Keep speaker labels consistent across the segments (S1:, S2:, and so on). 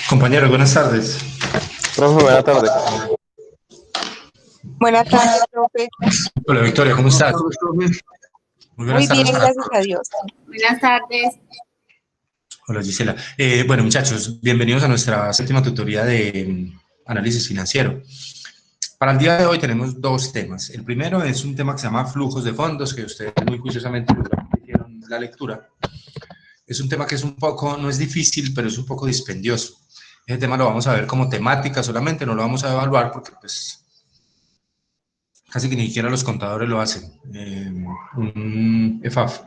S1: Compañero, buenas tardes.
S2: Profe, buena tarde.
S3: Buenas tardes, profe.
S1: Hola, Victoria, ¿cómo estás? Muy buenas
S3: Muy bien,
S1: tardes para
S3: gracias
S1: todos.
S3: a Dios.
S4: Buenas tardes.
S1: Hola, Gisela. Bueno, muchachos, bienvenidos a nuestra séptima tutoría de análisis financiero. Para el día de hoy tenemos dos temas. El primero es un tema que se llama flujos de fondos, que ustedes muy juiciosamente hicieron la lectura. Es un tema que es un poco, no es difícil, pero es un poco dispendioso. Ese tema lo vamos a ver como temática solamente, no lo vamos a evaluar porque pues casi que ni siquiera los contadores lo hacen. Un EFAF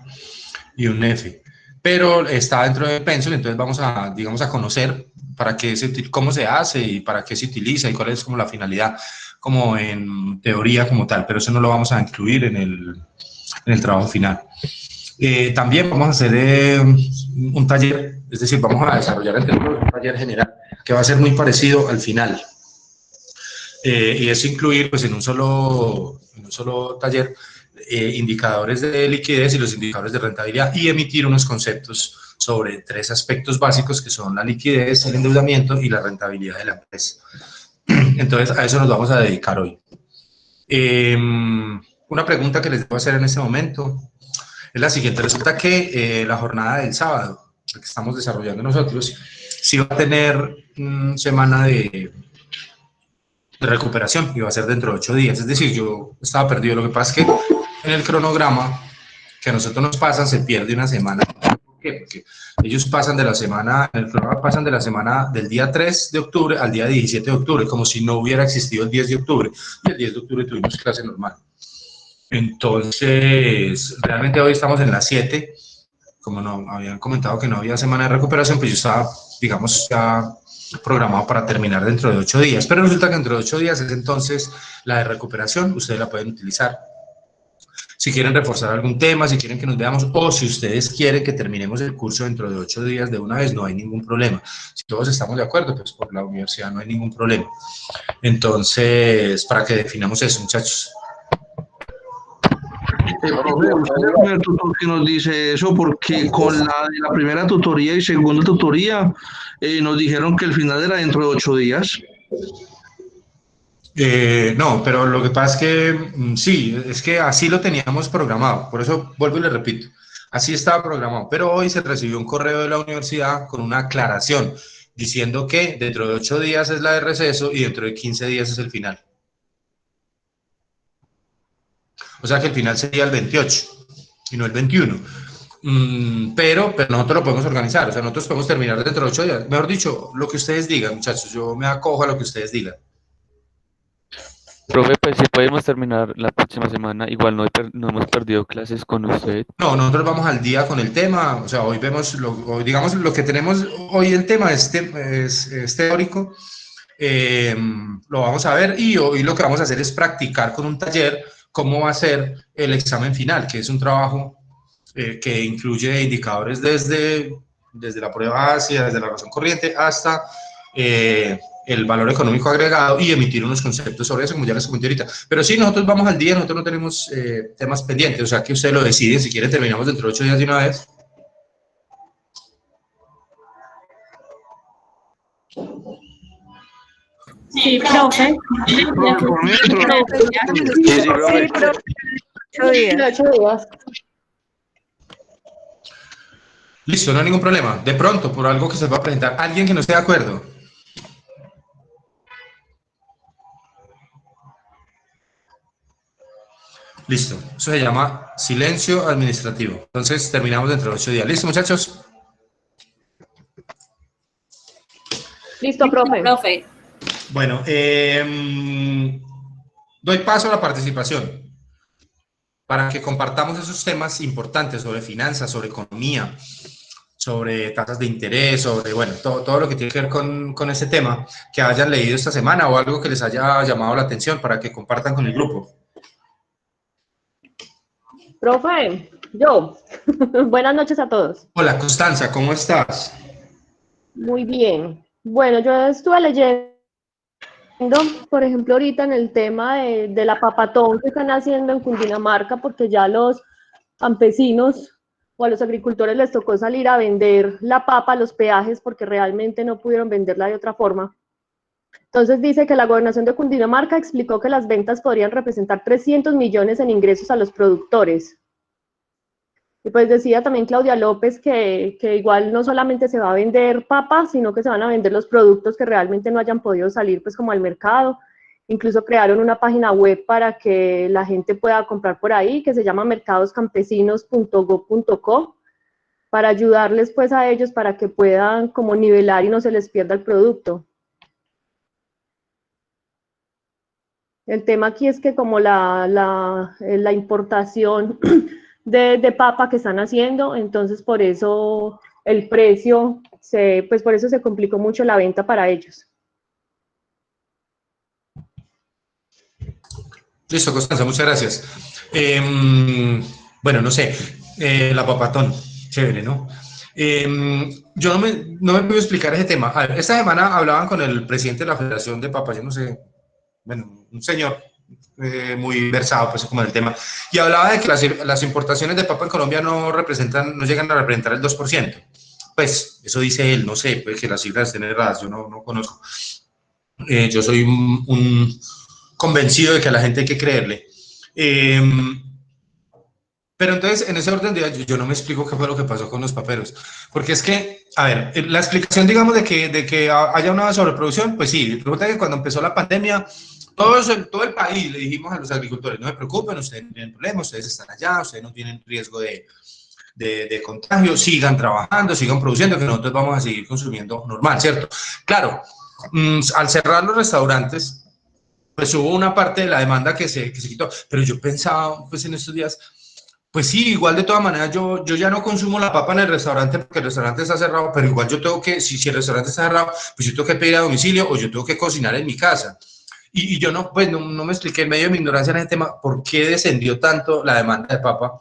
S1: y un F. Pero está dentro de Pencil, entonces vamos a, digamos, a conocer para qué cómo se hace y para qué se utiliza y cuál es como la finalidad, como en teoría como tal, pero eso no lo vamos a incluir en el trabajo final. También vamos a hacer un taller, es decir, vamos a desarrollar entre todos un taller general que va a ser muy parecido al final. Y eso incluir pues, en un solo taller indicadores de liquidez y los indicadores de rentabilidad y emitir unos conceptos sobre tres aspectos básicos que son la liquidez, el endeudamiento y la rentabilidad de la empresa. Entonces, a eso nos vamos a dedicar hoy. Una pregunta que les debo hacer en este momento es la siguiente. Resulta que la jornada del sábado, que estamos desarrollando nosotros, sí va a tener semana de recuperación y va a ser dentro de 8 días. Es decir, yo estaba perdido. Lo que pasa es que en el cronograma que a nosotros nos pasan se pierde una semana. ¿Por qué? Porque ellos pasan de la semana, en el cronograma pasan de la semana del día 3 de octubre al día 17 de octubre, como si no hubiera existido el 10 de octubre. Y el 10 de octubre tuvimos clase normal. Entonces, realmente hoy estamos en las 7. Como no habían comentado que no había semana de recuperación, pues yo estaba, digamos, ya programado para terminar dentro de 8 días. Pero resulta que dentro de 8 días es entonces la de recuperación, ustedes la pueden utilizar. Si quieren reforzar algún tema, si quieren que nos veamos, o si ustedes quieren que terminemos el curso dentro de 8 días de una vez, no hay ningún problema. Si todos estamos de acuerdo, pues por la universidad no hay ningún problema. Entonces, para que definamos eso, muchachos.
S5: Profe, usted es el primer tutor que nos dice eso porque con la primera tutoría y segunda tutoría nos dijeron que el final era dentro de 8 días.
S1: No, pero lo que pasa es que sí, es que así lo teníamos programado, por eso vuelvo y le repito, así estaba programado, pero hoy se recibió un correo de la universidad con una aclaración diciendo que dentro de 8 días es la de receso y dentro de 15 días es el final. O sea que el final sería el 28 y no el 21. Pero nosotros lo podemos organizar, o sea, nosotros podemos terminar dentro de 8 días. Mejor dicho, lo que ustedes digan, muchachos, yo me acojo a lo que ustedes digan.
S2: Profe, pues si podemos terminar la próxima semana, igual no hemos perdido clases con usted.
S1: No, nosotros vamos al día con el tema, o sea, hoy vemos, digamos, lo que tenemos hoy el tema es teórico, lo vamos a ver y hoy lo que vamos a hacer es practicar con un taller cómo va a ser el examen final, que es un trabajo que incluye indicadores desde la prueba ácida, desde la razón corriente hasta el valor económico agregado y emitir unos conceptos sobre eso, como ya les comenté ahorita. Pero sí, nosotros vamos al día, nosotros no tenemos temas pendientes, o sea que ustedes lo deciden, si quieren terminamos dentro de 8 días de una vez.
S4: Sí, profe.
S5: Por mí,
S2: Sí, profe.
S3: 8 días.
S1: Listo, no hay ningún problema. De pronto, por algo que se va a presentar, alguien que no esté de acuerdo. Listo, eso se llama silencio administrativo. Entonces terminamos dentro de 8 días. ¿Listo, muchachos?
S4: Listo, profe.
S1: Bueno, doy paso a la participación para que compartamos esos temas importantes sobre finanzas, sobre economía, sobre tasas de interés, sobre, bueno, todo lo que tiene que ver con ese tema, que hayan leído esta semana o algo que les haya llamado la atención para que compartan con el grupo.
S6: Profe, yo. Buenas noches a todos.
S1: Hola, Constanza, ¿cómo estás?
S6: Muy bien. Bueno, yo estuve leyendo, por ejemplo, ahorita en el tema de la papatón que están haciendo en Cundinamarca, porque ya los campesinos o a los agricultores les tocó salir a vender la papa a los peajes porque realmente no pudieron venderla de otra forma. Entonces dice que la gobernación de Cundinamarca explicó que las ventas podrían representar 300 millones en ingresos a los productores. Y pues decía también Claudia López que igual no solamente se va a vender papa, sino que se van a vender los productos que realmente no hayan podido salir pues como al mercado. Incluso crearon una página web para que la gente pueda comprar por ahí, que se llama mercadoscampesinos.go.co, para ayudarles pues a ellos para que puedan como nivelar y no se les pierda el producto. El tema aquí es que como la importación de papa que están haciendo, entonces por eso el precio, pues por eso se complicó mucho la venta para ellos.
S1: Listo, Constanza, muchas gracias. Bueno, no sé, la papatón, chévere, ¿no? Yo no me puedo explicar ese tema. A ver, esta semana hablaban con el presidente de la Federación de Papas, yo no sé, bueno, un señor muy versado pues como en el tema, y hablaba de que las importaciones de papa en Colombia no llegan a representar el 2%. Pues eso dice él, no sé, pues que las cifras estén erradas, yo no conozco. Yo soy un convencido de que a la gente hay que creerle. Pero entonces, en ese orden de ideas, yo no me explico qué fue lo que pasó con los paperos. Porque es que, a ver, la explicación, digamos, de que haya una sobreproducción, pues sí, resulta que cuando empezó la pandemia, todo el país le dijimos a los agricultores, no se preocupen, ustedes no tienen problemas, ustedes están allá, ustedes no tienen riesgo de contagio, sigan trabajando, sigan produciendo, que nosotros vamos a seguir consumiendo normal, ¿cierto? Claro, al cerrar los restaurantes, pues hubo una parte de la demanda que se quitó, pero yo pensaba, pues en estos días, pues sí, igual de todas maneras yo ya no consumo la papa en el restaurante porque el restaurante está cerrado, pero igual yo tengo que, si el restaurante está cerrado, pues yo tengo que pedir a domicilio o yo tengo que cocinar en mi casa. Y yo no me expliqué en medio de mi ignorancia en ese tema por qué descendió tanto la demanda de papa.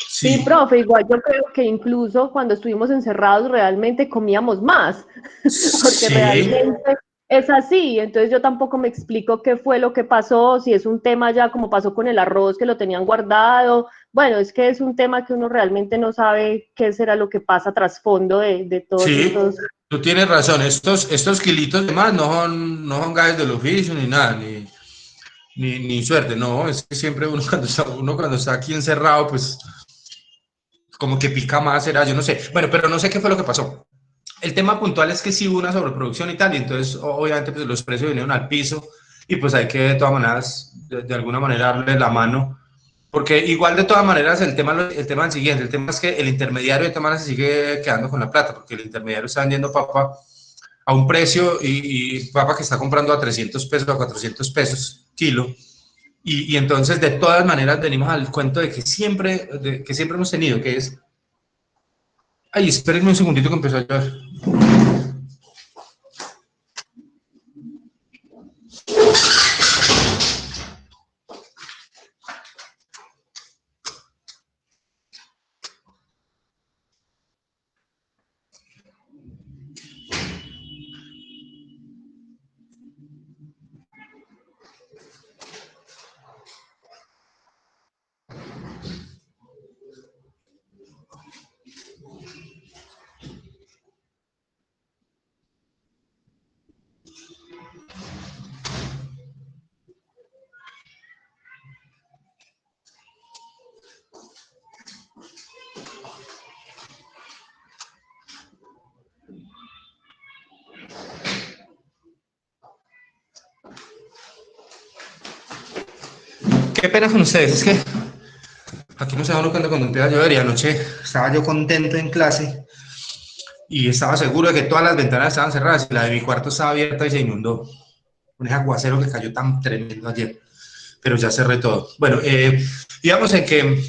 S6: Sí, profe, igual yo creo que incluso cuando estuvimos encerrados realmente comíamos más, porque realmente es así. Entonces yo tampoco me explico qué fue lo que pasó, si es un tema ya como pasó con el arroz que lo tenían guardado. Bueno, es que es un tema que uno realmente no sabe qué será lo que pasa trasfondo de todos estos.
S1: Tú tienes razón, estos kilitos de más no son gajes del oficio ni nada, ni suerte, no, es que siempre uno cuando está aquí encerrado, pues como que pica más, será, yo no sé. Bueno, pero no sé qué fue lo que pasó. El tema puntual es que sí hubo una sobreproducción y tal, y entonces obviamente pues los precios vinieron al piso, y pues hay que de todas maneras, de alguna manera darle la mano, porque igual de todas maneras el tema es el siguiente, el tema es que el intermediario de todas maneras se sigue quedando con la plata, porque el intermediario está vendiendo papa a un precio y papa que está comprando a 300 pesos, a 400 pesos kilo, y entonces de todas maneras venimos al cuento de que siempre hemos tenido, que es, ay, espérenme un segundito que empezó a llover. Qué pena con ustedes, es que aquí no se da uno cuenta cuando empieza a llover, y anoche estaba yo contento en clase y estaba seguro de que todas las ventanas estaban cerradas y la de mi cuarto estaba abierta y se inundó. Un aguacero que cayó tan tremendo ayer, pero ya cerré todo. Bueno, digamos en que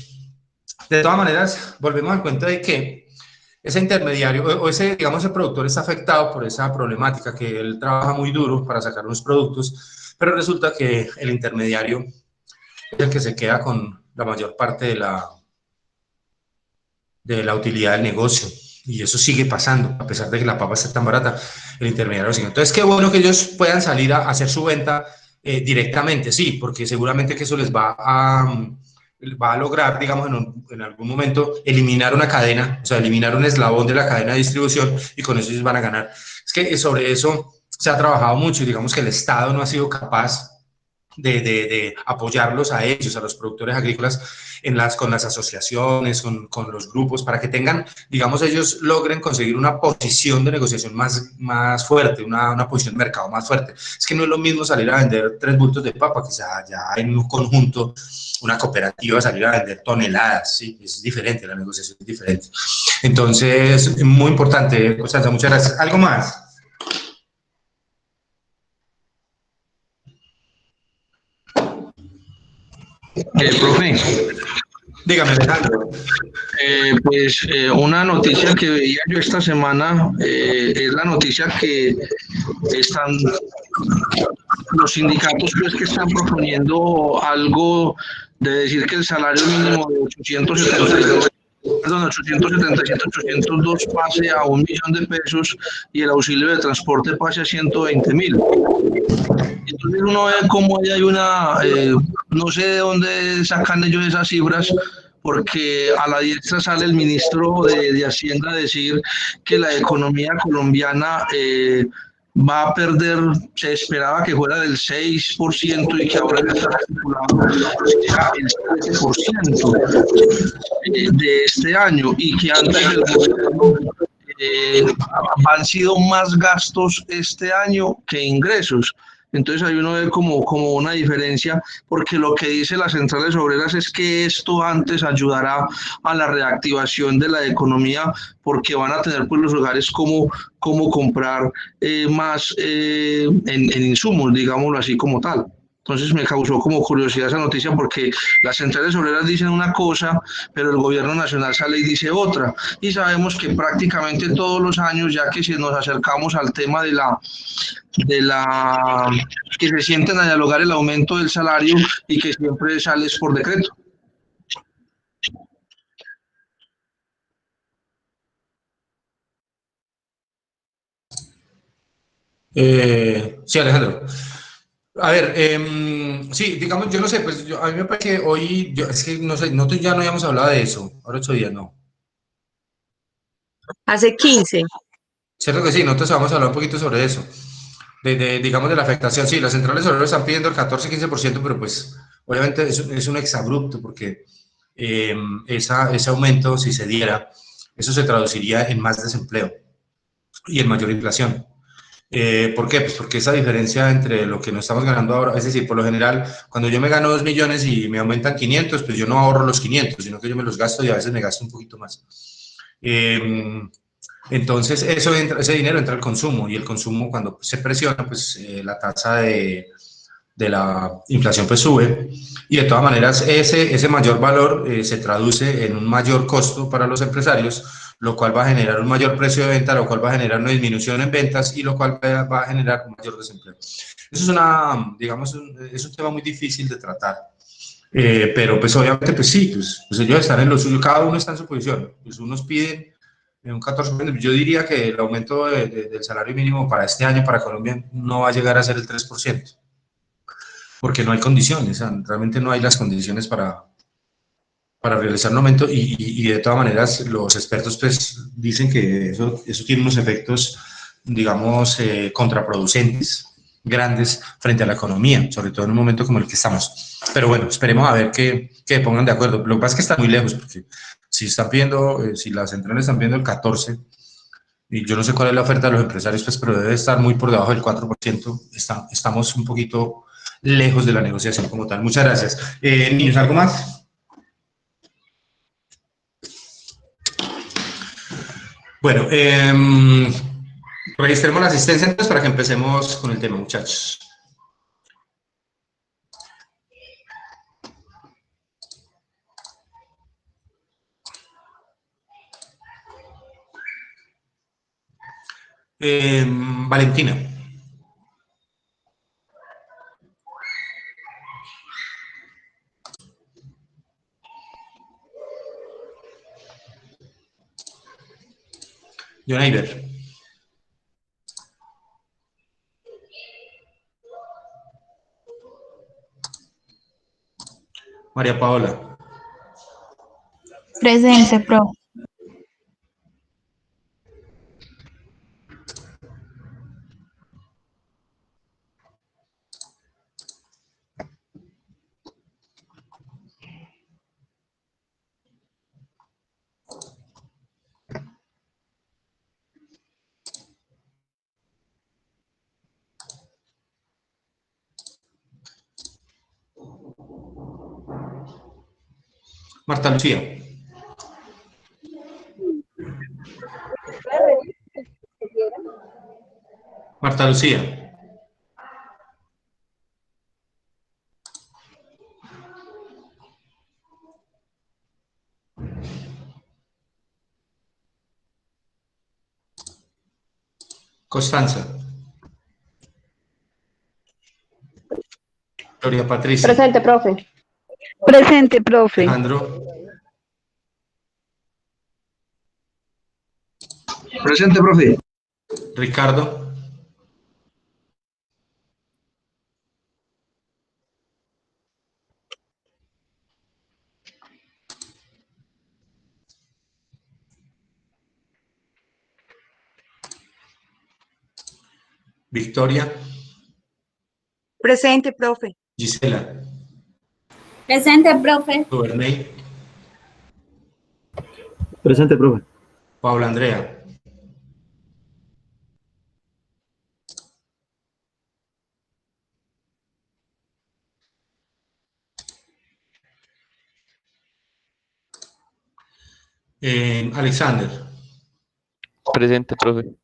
S1: de todas maneras volvemos al cuento de que ese intermediario o ese, digamos, el productor está afectado por esa problemática, que él trabaja muy duro para sacar unos productos, pero resulta que el intermediario es el que se queda con la mayor parte de la utilidad del negocio, y eso sigue pasando, a pesar de que la papa está tan barata, el intermediario sigue. Entonces, qué bueno que ellos puedan salir a hacer su venta directamente, sí, porque seguramente que eso les va va a lograr, digamos, en algún momento eliminar una cadena, o sea, eliminar un eslabón de la cadena de distribución y con eso ellos van a ganar. Es que sobre eso se ha trabajado mucho y digamos que el Estado no ha sido capaz de apoyarlos a ellos, a los productores agrícolas, con las asociaciones, con los grupos, para que tengan, digamos, ellos logren conseguir una posición de negociación más fuerte, una posición de mercado más fuerte. Es que no es lo mismo salir a vender 3 bultos de papa que sea ya en un conjunto, una cooperativa salir a vender toneladas, ¿sí? Es diferente, la negociación es diferente. Entonces, muy importante, Constanza, muchas gracias. ¿Algo más?
S5: Profe.
S1: Dígame, Alejandro.
S5: Una noticia que veía yo esta semana es la noticia que están los sindicatos pues, que están proponiendo algo de decir que el salario mínimo de 877, 802 pase a 1.000.000 de pesos y el auxilio de transporte pase a 120.000. Entonces uno ve cómo hay una, no sé de dónde sacan ellos esas cifras, porque a la diestra sale el ministro de Hacienda a decir que la economía colombiana va a perder, se esperaba que fuera del 6% y que ahora está calculando el 7% de este año y que antes del gobierno han sido más gastos este año que ingresos. Entonces ahí uno ve como una diferencia, porque lo que dice las centrales obreras es que esto antes ayudará a la reactivación de la economía, porque van a tener pues los hogares como comprar más en insumos, digámoslo así como tal. Entonces me causó como curiosidad esa noticia porque las centrales obreras dicen una cosa, pero el gobierno nacional sale y dice otra. Y sabemos que prácticamente todos los años, ya que si nos acercamos al tema de la que se sienten a dialogar el aumento del salario y que siempre sale por decreto.
S1: Sí, Alejandro. A ver, sí, digamos, yo no sé, pues a mí me parece que hoy, es que no sé, nosotros ya no habíamos hablado de eso, ahora 8 días, no.
S3: Hace 15.
S1: Cierto que sí, nosotros vamos a hablar un poquito sobre eso, digamos, de la afectación. Sí, las centrales obreras están pidiendo el 14-15%, pero pues obviamente es un exabrupto porque ese aumento, si se diera, eso se traduciría en más desempleo y en mayor inflación. ¿Por qué? Pues porque esa diferencia entre lo que nos estamos ganando ahora, es decir, por lo general, cuando yo me gano 2 millones y me aumentan 500, pues yo no ahorro los 500, sino que yo me los gasto y a veces me gasto un poquito más. Entonces, ese dinero entra al consumo y el consumo cuando se presiona, pues la tasa de la inflación pues sube y de todas maneras ese mayor valor se traduce en un mayor costo para los empresarios, lo cual va a generar un mayor precio de venta, lo cual va a generar una disminución en ventas y lo cual va a generar un mayor desempleo. Eso es es un tema muy difícil de tratar. Pero pues obviamente pues sí, pues ellos están en lo suyo, cada uno está en su posición, pues unos piden un 14%, yo diría que el aumento del salario mínimo para este año para Colombia no va a llegar a ser el 3%, porque no hay condiciones, realmente no hay las condiciones para realizar un aumento y de todas maneras los expertos pues dicen que eso tiene unos efectos, digamos, contraproducentes grandes frente a la economía, sobre todo en un momento como el que estamos. Pero bueno, esperemos a ver que pongan de acuerdo. Lo que pasa es que está muy lejos, porque si están pidiendo, si las centrales están pidiendo el 14%, y yo no sé cuál es la oferta de los empresarios, pues, pero debe estar muy por debajo del 4%, estamos un poquito lejos de la negociación como tal. Muchas gracias. Niños, ¿algo más? Bueno, registremos la asistencia entonces para que empecemos con el tema, muchachos. Valentina. Jonaiber. María Paola.
S7: Presente, profe.
S1: Marta Lucía. Marta Lucía. Constanza. Gloria Patricia.
S6: Presente, profe.
S3: Presente, profe.
S1: Alejandro.
S5: Presente, profe.
S1: Ricardo. Victoria.
S3: Presente, profe.
S1: Gisela.
S4: Presente, profe.
S1: Duvernay.
S8: Presente, profe.
S1: Paula Andrea. Alexander.
S2: Presente, profe.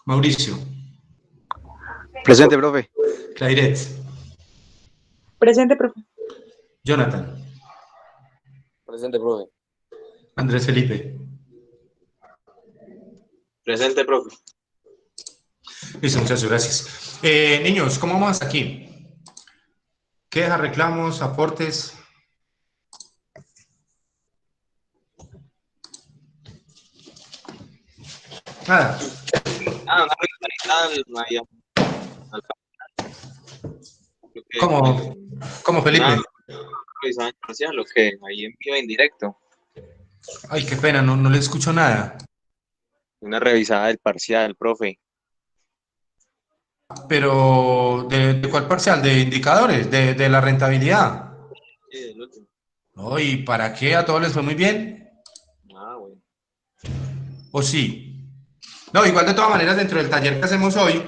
S1: Mauricio.
S8: Presente, profe.
S1: Clairet.
S3: Presente, profe.
S1: Jonathan.
S9: Presente, profe.
S1: Andrés Felipe.
S9: Presente, profe.
S1: Listo, muchachos, gracias. Niños, ¿cómo vamos hasta aquí? ¿Quejas, reclamos, aportes? Nada.
S9: Una pregunta
S1: ¿Cómo, Felipe?
S9: Lo que ahí envío en directo.
S1: Ay, qué pena, no le escucho nada.
S9: Una revisada del parcial, profe.
S1: Pero, ¿de cuál parcial? ¿De indicadores? ¿De la rentabilidad?
S9: Sí, del último.
S1: No, ¿y para qué? ¿A todos les fue muy bien?
S9: Bueno.
S1: ¿O sí? No, igual de todas maneras, dentro del taller que hacemos hoy,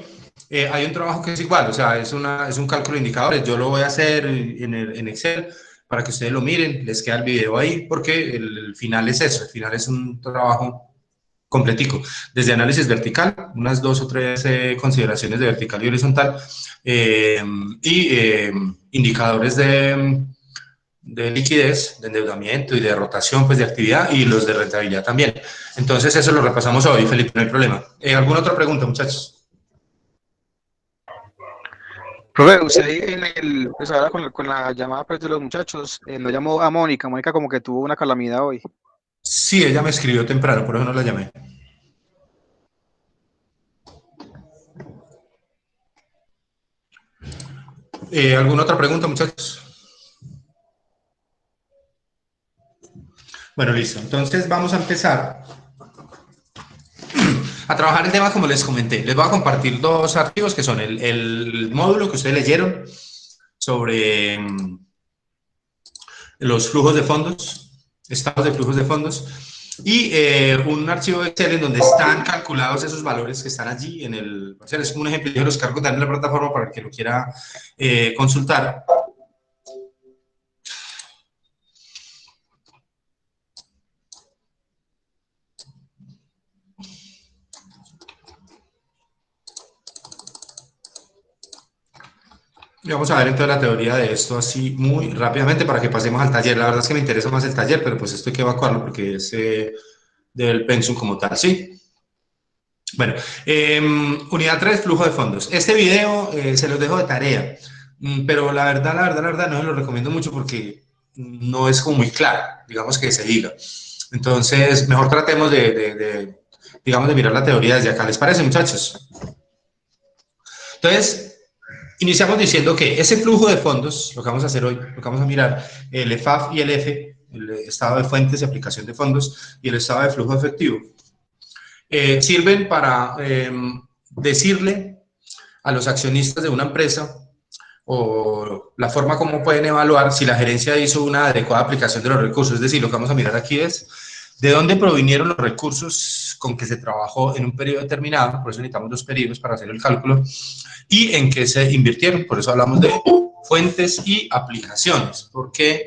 S1: hay un trabajo que es igual, o sea, es un cálculo de indicadores. Yo lo voy a hacer en Excel para que ustedes lo miren, les queda el video ahí, porque el final es eso, el final es un trabajo completico, desde análisis vertical, unas 2 o 3 consideraciones de vertical y horizontal, y indicadores de liquidez, de endeudamiento y de rotación, pues, de actividad, y los de rentabilidad también. Entonces, eso lo repasamos hoy, Felipe, no hay problema. ¿Alguna otra pregunta, muchachos?
S8: Profe, usted ahí pues ahora con la llamada pues, de los muchachos, nos llamó a Mónica. Mónica como que tuvo una calamidad hoy.
S1: Sí, ella me escribió temprano, por eso no la llamé. ¿Alguna otra pregunta, muchachos? Bueno, listo. Entonces vamos a empezar a trabajar el tema como les comenté. Les voy a compartir 2 archivos que son el módulo que ustedes leyeron sobre los flujos de fondos, estados de flujos de fondos, y un archivo de Excel en donde están calculados esos valores que están allí en el parcial. Es como un ejemplo, yo los cargo también en la plataforma para el que lo quiera consultar. Y vamos a ver entonces la teoría de esto así muy rápidamente para que pasemos al taller. La verdad es que me interesa más el taller, pero pues esto hay que evacuarlo porque es del pensum como tal, ¿sí? Bueno, unidad 3, flujo de fondos. Este video se los dejo de tarea, pero la verdad no se lo recomiendo mucho porque no es como muy claro, digamos que se diga. Entonces, mejor tratemos digamos, de mirar la teoría desde acá. ¿Les parece, muchachos? Entonces, iniciamos diciendo que ese flujo de fondos, lo que vamos a hacer hoy, lo que vamos a mirar, el EFAF y el EFE, el estado de fuentes y aplicación de fondos, y el estado de flujo efectivo, sirven para decirle a los accionistas de una empresa o la forma como pueden evaluar si la gerencia hizo una adecuada aplicación de los recursos. Es decir, lo que vamos a mirar aquí es de dónde provinieron los recursos con que se trabajó en un periodo determinado, por eso necesitamos 2 periodos para hacer el cálculo, y en qué se invirtieron. Por eso hablamos de fuentes y aplicaciones, porque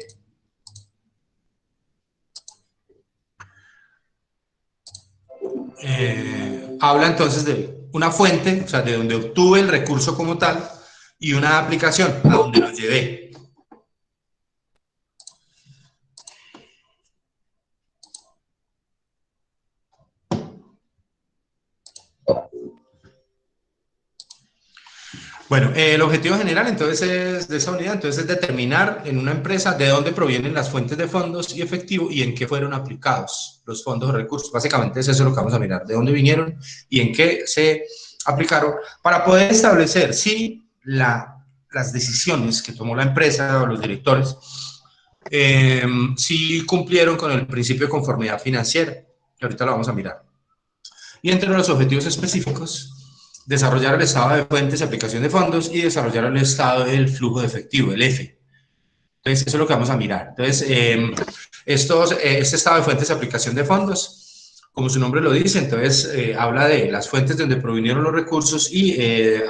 S1: habla entonces de una fuente, o sea, de donde obtuve el recurso como tal, y una aplicación, a donde lo llevé. Bueno, el objetivo general entonces de esa unidad entonces es determinar en una empresa de dónde provienen las fuentes de fondos y efectivo y en qué fueron aplicados los fondos o recursos. Básicamente es eso lo que vamos a mirar, de dónde vinieron y en qué se aplicaron para poder establecer si las decisiones que tomó la empresa o los directores si cumplieron con el principio de conformidad financiera, que ahorita lo vamos a mirar. Y entre los objetivos específicos, desarrollar el estado de fuentes y aplicación de fondos y desarrollar el estado del flujo de efectivo, el F. Entonces, eso es lo que vamos a mirar. Entonces, este estado de fuentes y aplicación de fondos, como su nombre lo dice, entonces habla de las fuentes de donde provinieron los recursos y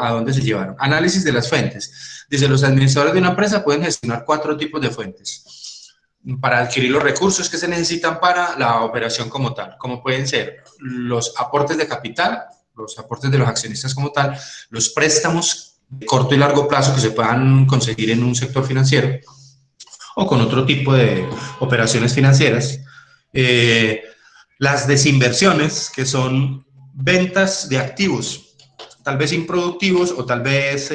S1: a dónde se llevaron. Análisis de las fuentes. Dice, los administradores de una empresa pueden gestionar 4 tipos de fuentes para adquirir los recursos que se necesitan para la operación como tal, como pueden ser los aportes de capital, los aportes de los accionistas como tal, los préstamos de corto y largo plazo que se puedan conseguir en un sector financiero o con otro tipo de operaciones financieras, las desinversiones, que son ventas de activos, tal vez improductivos o tal vez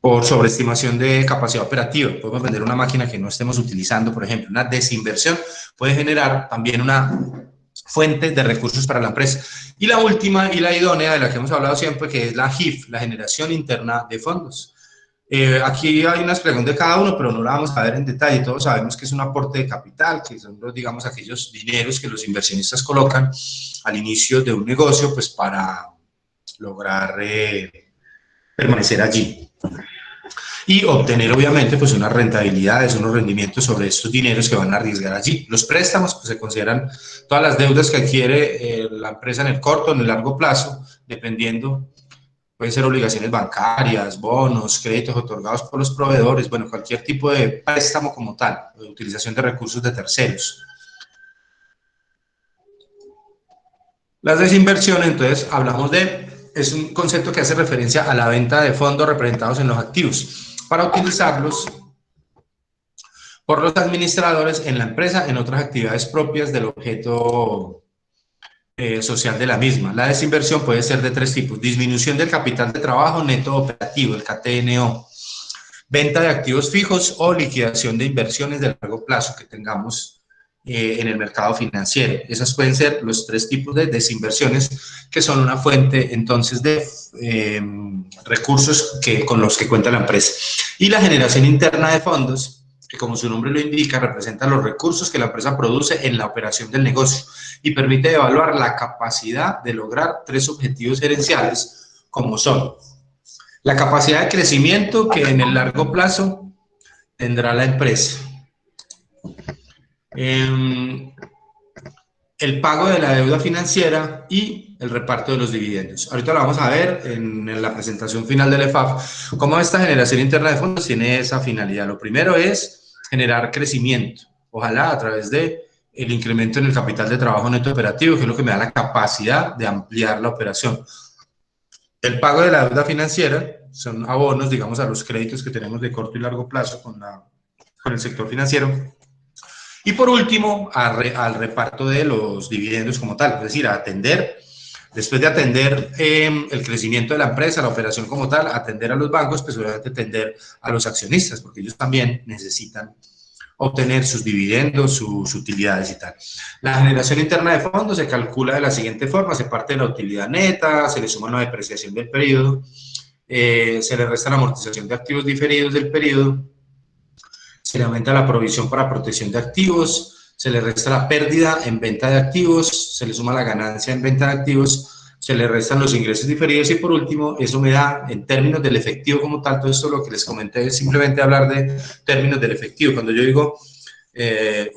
S1: por sobreestimación de capacidad operativa. Podemos vender una máquina que no estemos utilizando, por ejemplo. Una desinversión puede generar también una fuente de recursos para la empresa. Y la última y la idónea de la que hemos hablado siempre, que es la GIF, la generación interna de fondos. Aquí hay una explicación de cada uno, pero no la vamos a ver en detalle. Todos sabemos que es un aporte de capital, que son, digamos, aquellos dineros que los inversionistas colocan al inicio de un negocio, pues para lograr permanecer allí. Y obtener, obviamente, pues unas rentabilidades, unos rendimientos sobre estos dineros que van a arriesgar allí. Los préstamos, pues se consideran todas las deudas que adquiere la empresa en el corto o en el largo plazo, dependiendo, pueden ser obligaciones bancarias, bonos, créditos otorgados por los proveedores, bueno, cualquier tipo de préstamo como tal, de utilización de recursos de terceros. Las desinversiones, entonces, hablamos es un concepto que hace referencia a la venta de fondos representados en los activos, para utilizarlos por los administradores en la empresa en otras actividades propias del objeto social de la misma. La desinversión puede ser de 3 tipos: disminución del capital de trabajo neto operativo, el KTNO, venta de activos fijos o liquidación de inversiones de largo plazo que tengamos en el mercado financiero. Esas pueden ser los 3 tipos de desinversiones, que son una fuente entonces de recursos con los que cuenta la empresa. Y la generación interna de fondos, que como su nombre lo indica, representa los recursos que la empresa produce en la operación del negocio y permite evaluar la capacidad de lograr 3 objetivos gerenciales, como son la capacidad de crecimiento que en el largo plazo tendrá la empresa, el pago de la deuda financiera y el reparto de los dividendos. Ahorita lo vamos a ver en la presentación final del EFAF, cómo esta generación interna de fondos tiene esa finalidad. Lo primero es generar crecimiento, ojalá a través de el incremento en el capital de trabajo neto operativo, que es lo que me da la capacidad de ampliar la operación. El pago de la deuda financiera son abonos, digamos, a los créditos que tenemos de corto y largo plazo con el sector financiero. Y por último, al reparto de los dividendos como tal, es decir, a atender, después de atender el crecimiento de la empresa, la operación como tal, atender a los bancos, pues obviamente atender a los accionistas, porque ellos también necesitan obtener sus dividendos, sus utilidades y tal. La generación interna de fondos se calcula de la siguiente forma: se parte de la utilidad neta, se le suma la depreciación del periodo, se le resta la amortización de activos diferidos del periodo, se le aumenta la provisión para protección de activos, se le resta la pérdida en venta de activos, se le suma la ganancia en venta de activos, se le restan los ingresos diferidos y por último, eso me da en términos del efectivo como tal. Todo esto lo que les comenté es simplemente hablar de términos del efectivo. Cuando yo digo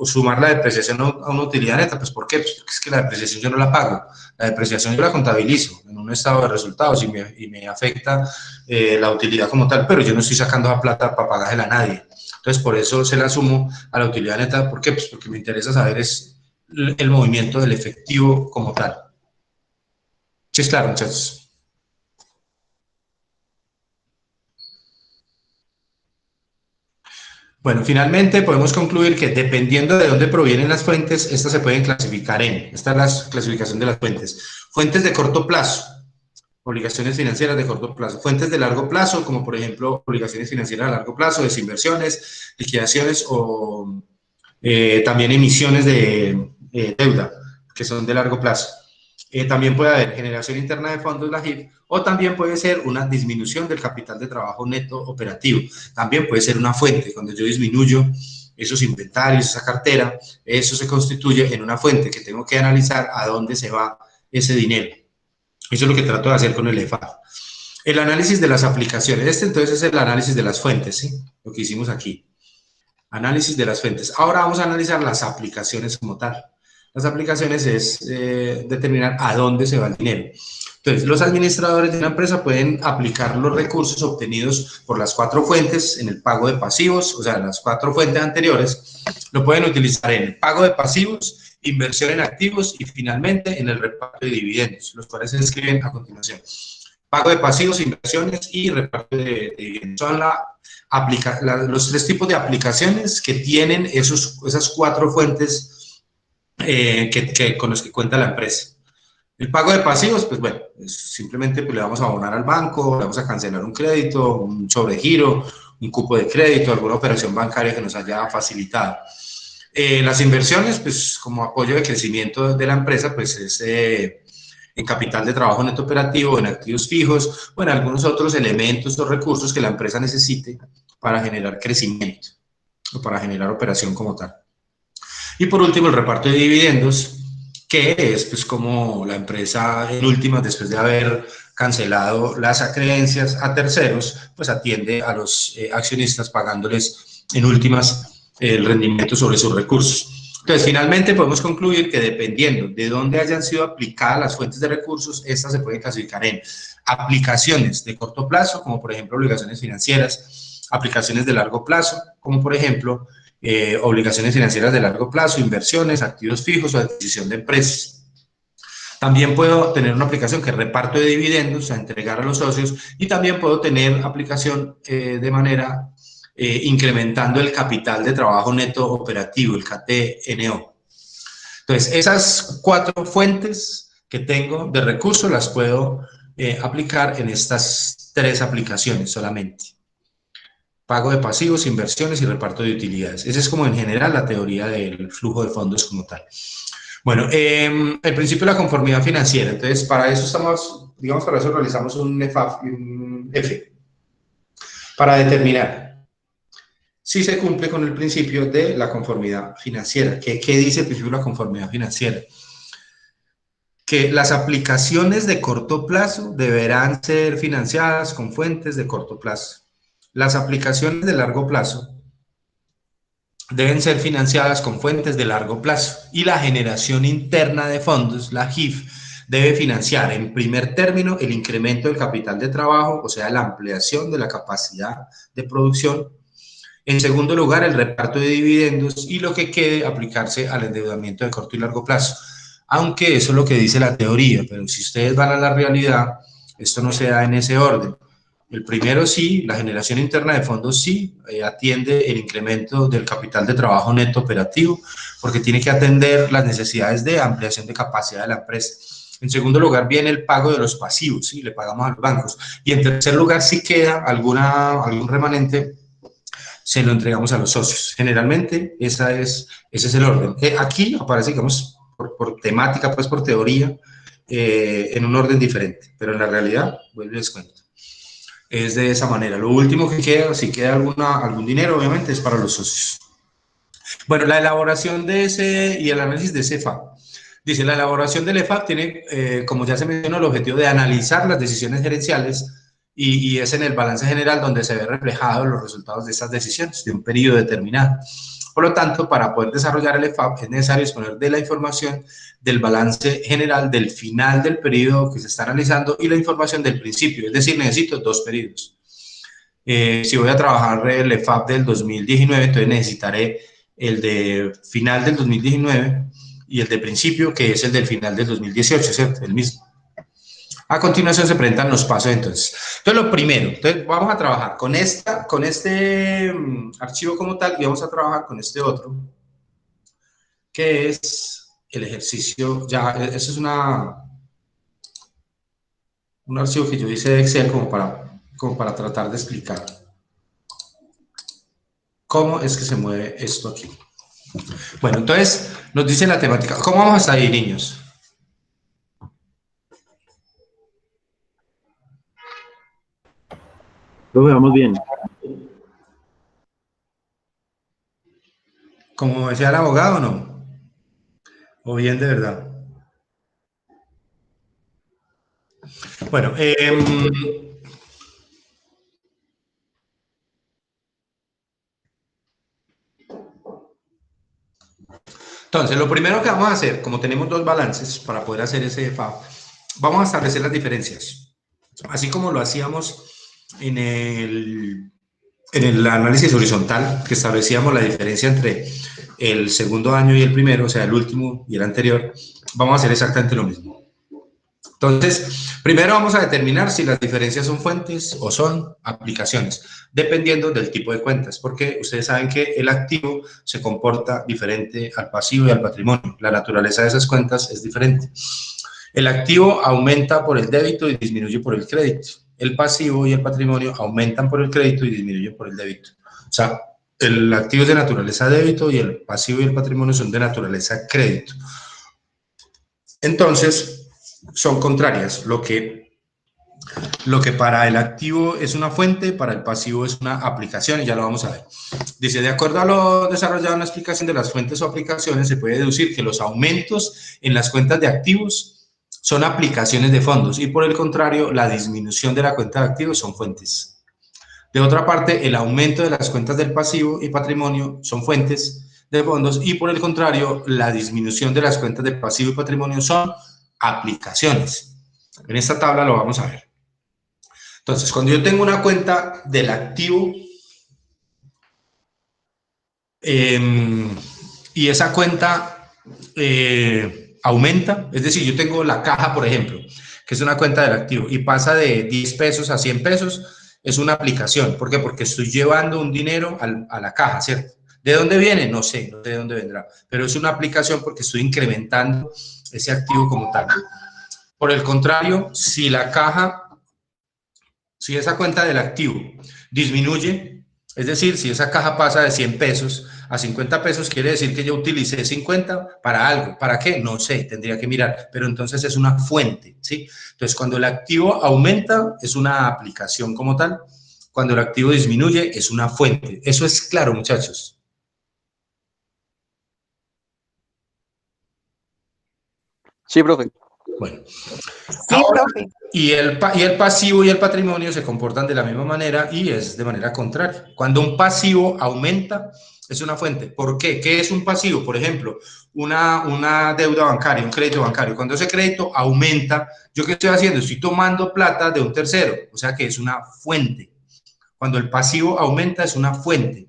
S1: sumar la depreciación a una utilidad neta, pues ¿por qué? Pues porque es que la depreciación yo no la pago, la depreciación yo la contabilizo en un estado de resultados y me afecta la utilidad como tal, pero yo no estoy sacando la plata para pagársela a nadie. Entonces, por eso se la sumo a la utilidad neta. ¿Por qué? Pues porque me interesa saber es el movimiento del efectivo como tal. ¿Sí es claro, muchachos? Bueno, finalmente podemos concluir que dependiendo de dónde provienen las fuentes, estas se pueden clasificar en, esta es la clasificación de las fuentes: fuentes de corto plazo, obligaciones financieras de corto plazo; fuentes de largo plazo, como por ejemplo obligaciones financieras a largo plazo, desinversiones, liquidaciones o también emisiones de deuda, que son de largo plazo. También puede haber generación interna de fondos, la GIF, o también puede ser una disminución del capital de trabajo neto operativo. También puede ser una fuente. Cuando yo disminuyo esos inventarios, esa cartera, eso se constituye en una fuente que tengo que analizar a dónde se va ese dinero. Eso es lo que trato de hacer con el EFAF. El análisis de las aplicaciones. Entonces es el análisis de las fuentes, ¿sí? Lo que hicimos aquí. Análisis de las fuentes. Ahora vamos a analizar las aplicaciones como tal. Las aplicaciones es determinar a dónde se va el dinero. Entonces, los administradores de una empresa pueden aplicar los recursos obtenidos por las 4 fuentes en el pago de pasivos, o sea, las 4 fuentes anteriores, lo pueden utilizar en el pago de pasivos, inversión en activos y finalmente en el reparto de dividendos, los cuales se describen a continuación. Pago de pasivos, inversiones y reparto de dividendos. Son los 3 tipos de aplicaciones que tienen esas 4 fuentes con los que cuenta la empresa. El pago de pasivos, pues bueno, simplemente pues, le vamos a abonar al banco, le vamos a cancelar un crédito, un sobregiro, un cupo de crédito, alguna operación bancaria que nos haya facilitado. Las inversiones, pues como apoyo de crecimiento de la empresa, pues es en capital de trabajo neto operativo, en activos fijos, o en algunos otros elementos o recursos que la empresa necesite para generar crecimiento o para generar operación como tal. Y por último, el reparto de dividendos, que es pues como la empresa en últimas, después de haber cancelado las acreencias a terceros, pues atiende a los accionistas pagándoles en últimas el rendimiento sobre sus recursos. Entonces, finalmente podemos concluir que dependiendo de dónde hayan sido aplicadas las fuentes de recursos, estas se pueden clasificar en aplicaciones de corto plazo, como por ejemplo obligaciones financieras; aplicaciones de largo plazo, como por ejemplo obligaciones financieras de largo plazo, inversiones, activos fijos o adquisición de empresas. También puedo tener una aplicación que es reparto de dividendos, a entregar a los socios, y también puedo tener aplicación de manera incrementando el capital de trabajo neto operativo, el KTNO. Entonces, esas 4 fuentes que tengo de recursos las puedo aplicar en estas 3 aplicaciones solamente: pago de pasivos, inversiones y reparto de utilidades. Esa es como en general la teoría del flujo de fondos como tal. Bueno, el principio de la conformidad financiera. Entonces, para eso estamos, digamos, para eso realizamos un EFAF y un F, para determinar si se cumple con el principio de la conformidad financiera. ¿Qué dice el principio de la conformidad financiera? Que las aplicaciones de corto plazo deberán ser financiadas con fuentes de corto plazo. Las aplicaciones de largo plazo deben ser financiadas con fuentes de largo plazo, y la generación interna de fondos, la GIF, debe financiar en primer término el incremento del capital de trabajo, o sea, la ampliación de la capacidad de producción; en segundo lugar, el reparto de dividendos, y lo que quede aplicarse al endeudamiento de corto y largo plazo. Aunque eso es lo que dice la teoría, pero si ustedes van a la realidad, esto no se da en ese orden. El primero sí, la generación interna de fondos sí, atiende el incremento del capital de trabajo neto operativo, porque tiene que atender las necesidades de ampliación de capacidad de la empresa. En segundo lugar viene el pago de los pasivos, ¿sí? Le pagamos a los bancos. Y en tercer lugar, si queda algún remanente, se lo entregamos a los socios. Generalmente, ese es el orden. Aquí aparece, digamos, por temática, pues por teoría, en un orden diferente, pero en la realidad, vuelvo y les cuento, es de esa manera. Lo último que queda, si queda algún dinero, obviamente, es para los socios. Bueno, la elaboración de ese y el análisis de ese EFAP. Dice, la elaboración del EFAP tiene, como ya se mencionó, el objetivo de analizar las decisiones gerenciales y es en el balance general donde se ve reflejados los resultados de esas decisiones de un periodo determinado. Por lo tanto, para poder desarrollar el EFAP es necesario disponer de la información del balance general del final del periodo que se está analizando y la información del principio, es decir, necesito 2 periodos. Si voy a trabajar el EFAP del 2019, entonces necesitaré el de final del 2019 y el de principio, que es el del final del 2018, ¿cierto? El mismo. A continuación se presentan los pasos, entonces. Entonces, lo primero, vamos a trabajar con este archivo como tal y vamos a trabajar con este otro, que es el ejercicio. Ya, eso es un archivo que yo hice de Excel como para tratar de explicar cómo es que se mueve esto aquí. Bueno, entonces, nos dice la temática. ¿Cómo vamos hasta ahí, niños?
S7: Lo veamos bien.
S1: Como decía el abogado, ¿no? O bien de verdad. Bueno, entonces, lo primero que vamos a hacer, como tenemos 2 balances para poder hacer ese EFAP, vamos a establecer las diferencias. Así como lo hacíamos en el análisis horizontal, que establecíamos la diferencia entre el segundo año y el primero, o sea, el último y el anterior, vamos a hacer exactamente lo mismo. Entonces, primero vamos a determinar si las diferencias son fuentes o son aplicaciones, dependiendo del tipo de cuentas, porque ustedes saben que el activo se comporta diferente al pasivo y al patrimonio. La naturaleza de esas cuentas es diferente. El activo aumenta por el débito y disminuye por el crédito. El pasivo y el patrimonio aumentan por el crédito y disminuyen por el débito. O sea, el activo es de naturaleza débito y el pasivo y el patrimonio son de naturaleza crédito. Entonces, son contrarias. Lo que para el activo es una fuente, para el pasivo es una aplicación, y ya lo vamos a ver. Dice, de acuerdo a lo desarrollado en la explicación de las fuentes o aplicaciones, se puede deducir que los aumentos en las cuentas de activos son aplicaciones de fondos y por el contrario, la disminución de la cuenta de activos son fuentes. De otra parte, el aumento de las cuentas del pasivo y patrimonio son fuentes de fondos y por el contrario, la disminución de las cuentas de pasivo y patrimonio son aplicaciones. En esta tabla lo vamos a ver. Entonces, cuando yo tengo una cuenta del activo y esa cuenta aumenta, es decir, yo tengo la caja, por ejemplo, que es una cuenta del activo, y pasa de 10 pesos a 100 pesos, es una aplicación. ¿Por qué? Porque estoy llevando un dinero a la caja, ¿cierto? ¿De dónde viene? No sé de dónde vendrá, pero es una aplicación porque estoy incrementando ese activo como tal. Por el contrario, si esa cuenta del activo disminuye, es decir, si esa caja pasa de 100 pesos a 50 pesos, quiere decir que yo utilicé 50 para algo. ¿Para qué? No sé, tendría que mirar, pero entonces es una fuente, ¿sí? Entonces, cuando el activo aumenta, es una aplicación como tal. Cuando el activo disminuye, es una fuente. Eso es claro, muchachos.
S8: Sí, profe.
S1: Bueno.
S3: Sí,
S1: Ahora,
S3: profe.
S1: y el pasivo y el patrimonio se comportan de la misma manera y es de manera contraria. Cuando un pasivo aumenta, es una fuente. ¿Por qué? ¿Qué es un pasivo? Por ejemplo, una deuda bancaria, un crédito bancario. Cuando ese crédito aumenta, ¿yo qué estoy haciendo? Estoy tomando plata de un tercero, o sea que es una fuente. Cuando el pasivo aumenta, es una fuente.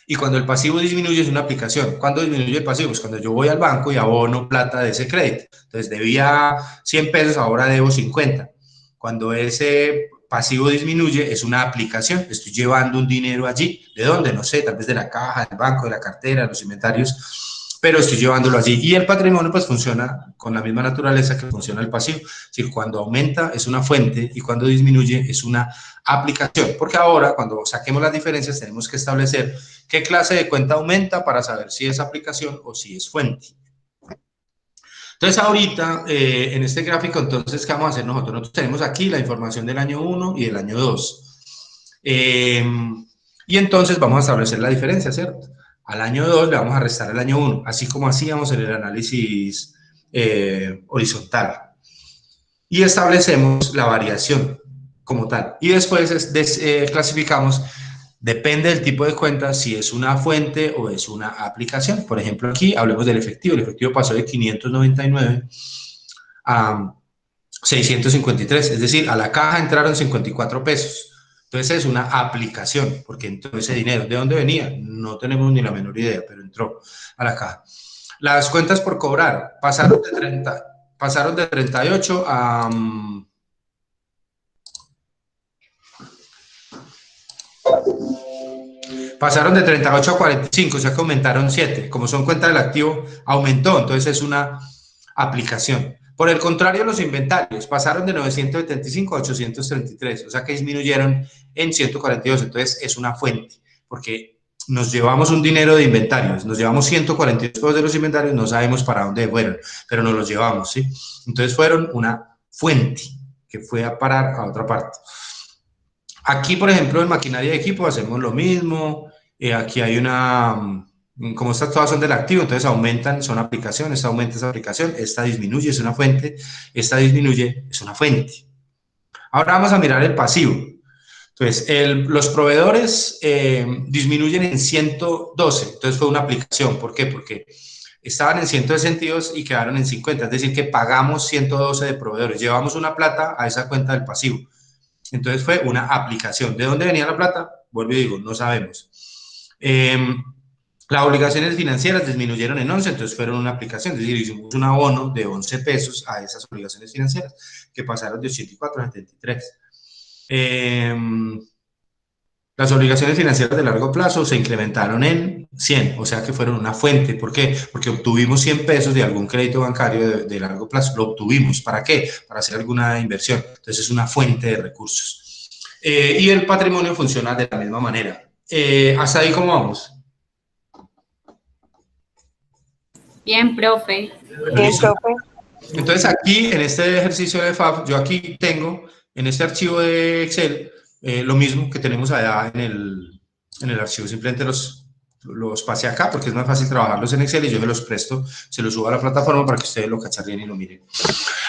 S1: Y cuando el pasivo disminuye, es una aplicación. ¿Cuándo disminuye el pasivo? Pues cuando yo voy al banco y abono plata de ese crédito. Entonces, debía 100 pesos, ahora debo 50. Cuando ese pasivo disminuye es una aplicación, estoy llevando un dinero allí, ¿de dónde? No sé, tal vez de la caja, del banco, de la cartera, de los inventarios, pero estoy llevándolo allí. Y el patrimonio pues funciona con la misma naturaleza que funciona el pasivo, es decir, cuando aumenta es una fuente y cuando disminuye es una aplicación, porque ahora cuando saquemos las diferencias tenemos que establecer qué clase de cuenta aumenta para saber si es aplicación o si es fuente. Entonces, ahorita, en este gráfico, entonces, ¿qué vamos a hacer nosotros? Nosotros tenemos aquí la información del año 1 y del año 2. Y entonces vamos a establecer la diferencia, ¿cierto? Al año 2 le vamos a restar el año 1, así como hacíamos en el análisis horizontal. Y establecemos la variación como tal. Y después clasificamos, depende del tipo de cuenta, si es una fuente o es una aplicación. Por ejemplo, aquí hablemos del efectivo. El efectivo pasó de 599 a 653, es decir, a la caja entraron 54 pesos. Entonces es una aplicación, porque entró ese dinero. ¿De dónde venía? No tenemos ni la menor idea, pero entró a la caja. Las cuentas por cobrar pasaron de 38 a... pasaron de 38 a 45, o sea que aumentaron 7. Como son cuentas del activo, aumentó, entonces es una aplicación. Por el contrario, los inventarios pasaron de 975 a 833, o sea que disminuyeron en 142, entonces es una fuente, porque nos llevamos un dinero de inventarios, nos llevamos 142 pesos de los inventarios, no sabemos para dónde fueron, pero nos los llevamos, ¿sí? Entonces fueron una fuente que fue a parar a otra parte. Aquí, por ejemplo, en maquinaria de equipo hacemos lo mismo. Aquí hay una, como estas todas son del activo, entonces aumentan, son aplicaciones, esta aumenta esa aplicación, esta disminuye, es una fuente, esta disminuye, es una fuente. Ahora vamos a mirar el pasivo. Entonces, los proveedores disminuyen en 112, entonces fue una aplicación. ¿Por qué? Porque estaban en 162 y quedaron en 50, es decir, que pagamos 112 de proveedores, llevamos una plata a esa cuenta del pasivo. Entonces fue una aplicación. ¿De dónde venía la plata? Vuelvo y digo, no sabemos. Las obligaciones financieras disminuyeron en 11, entonces fueron una aplicación, es decir, hicimos un abono de 11 pesos a esas obligaciones financieras, que pasaron de 84 a 73. Las obligaciones financieras de largo plazo se incrementaron en 100, o sea que fueron una fuente. ¿Por qué? Porque obtuvimos 100 pesos de algún crédito bancario de largo plazo. Lo obtuvimos. ¿Para qué? Para hacer alguna inversión. Entonces es una fuente de recursos. Y el patrimonio funciona de la misma manera. ¿Hasta ahí cómo vamos?
S4: Bien, profe.
S3: Bien, profe.
S1: Entonces aquí, en este ejercicio de FAF, yo aquí tengo, en este archivo de Excel, lo mismo que tenemos allá en el archivo. Simplemente los pasé acá porque es más fácil trabajarlos en Excel y yo se los presto, se los subo a la plataforma para que ustedes lo cacharrien y lo miren.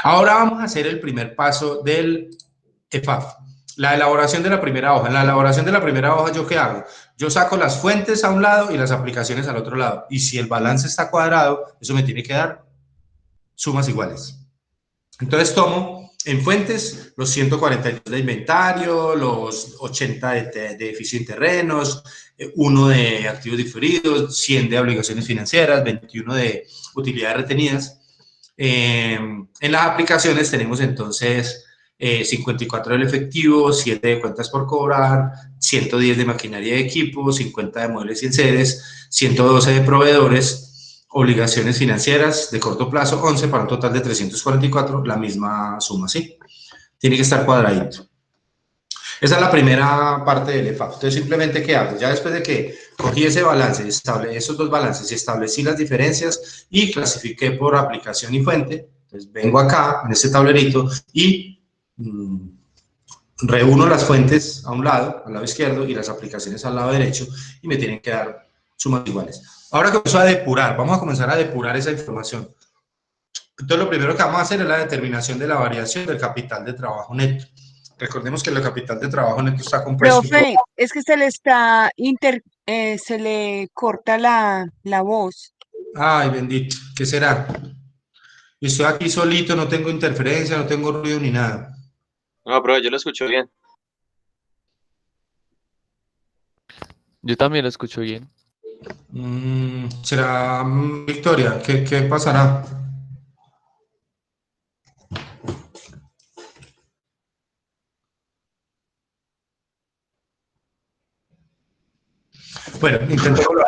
S1: Ahora vamos a hacer el primer paso del EFAF. La elaboración de la primera hoja. En la elaboración de la primera hoja, ¿yo qué hago? Yo saco las fuentes a un lado y las aplicaciones al otro lado. Y si el balance está cuadrado, eso me tiene que dar sumas iguales. Entonces tomo en fuentes los 142 de inventario, los 80 de edificio en terrenos, 1 de activos diferidos, 100 de obligaciones financieras, 21 de utilidades retenidas. En las aplicaciones tenemos entonces 54 del efectivo, 7 de cuentas por cobrar, 110 de maquinaria de equipo, 50 de muebles y enseres, 112 de proveedores, obligaciones financieras de corto plazo, 11 para un total de 344, la misma suma, ¿sí? Tiene que estar cuadradito. Esa es la primera parte del EFAF. Entonces, simplemente, ¿qué hago? Ya después de que cogí ese balance, esos dos balances y establecí las diferencias y clasifiqué por aplicación y fuente, entonces vengo acá, en este tablerito, y reúno las fuentes a un lado, al lado izquierdo, y las aplicaciones al lado derecho, y me tienen que dar sumas iguales. Ahora comienzo a depurar, vamos a comenzar a depurar esa información. Entonces, lo primero que vamos a hacer es la determinación de la variación del capital de trabajo neto. Recordemos que el capital de trabajo neto está compuesto.
S3: Profe, es que se le está se le corta la voz.
S1: Ay, bendito, ¿qué será? Estoy aquí solito, no tengo interferencia, no tengo ruido ni nada.
S9: No, profe, yo lo escucho bien.
S2: Yo también lo escucho bien.
S1: ¿Será Victoria? ¿Qué pasará? Bueno, intento volver.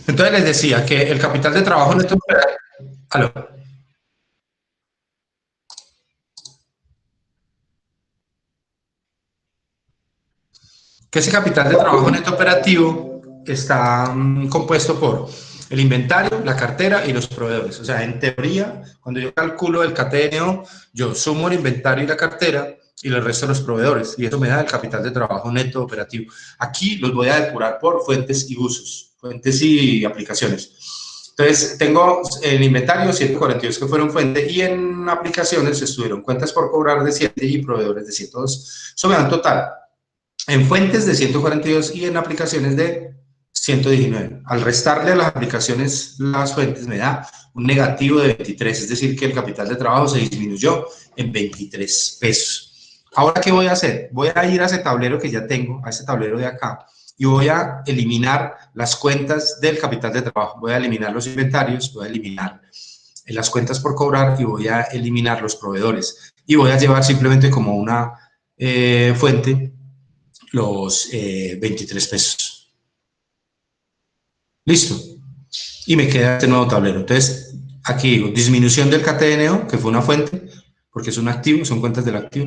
S1: Entonces les decía que el capital de trabajo neto operativo... ¿Aló? Que ese capital de trabajo neto operativo está compuesto por el inventario, la cartera y los proveedores. O sea, en teoría, cuando yo calculo el CATNO, yo sumo el inventario y la cartera y el resto de los proveedores, y eso me da el capital de trabajo neto operativo. Aquí los voy a depurar por fuentes y usos, fuentes y aplicaciones. Entonces, tengo en inventario 142 que fueron fuente, y en aplicaciones estuvieron cuentas por cobrar de 7 y proveedores de 102. Eso me da un total en fuentes de 142 y en aplicaciones de 119. Al restarle a las aplicaciones las fuentes me da un negativo de 23, es decir, que el capital de trabajo se disminuyó en 23 pesos. Ahora, ¿qué voy a hacer? Voy a ir a ese tablero que ya tengo, a ese tablero de acá, y voy a eliminar las cuentas del capital de trabajo. Voy a eliminar los inventarios, voy a eliminar las cuentas por cobrar y voy a eliminar los proveedores. Y voy a llevar simplemente como una fuente los 23 pesos. Listo. Y me queda este nuevo tablero. Entonces, aquí digo, disminución del CATNO, que fue una fuente, porque es un activo, son cuentas del activo.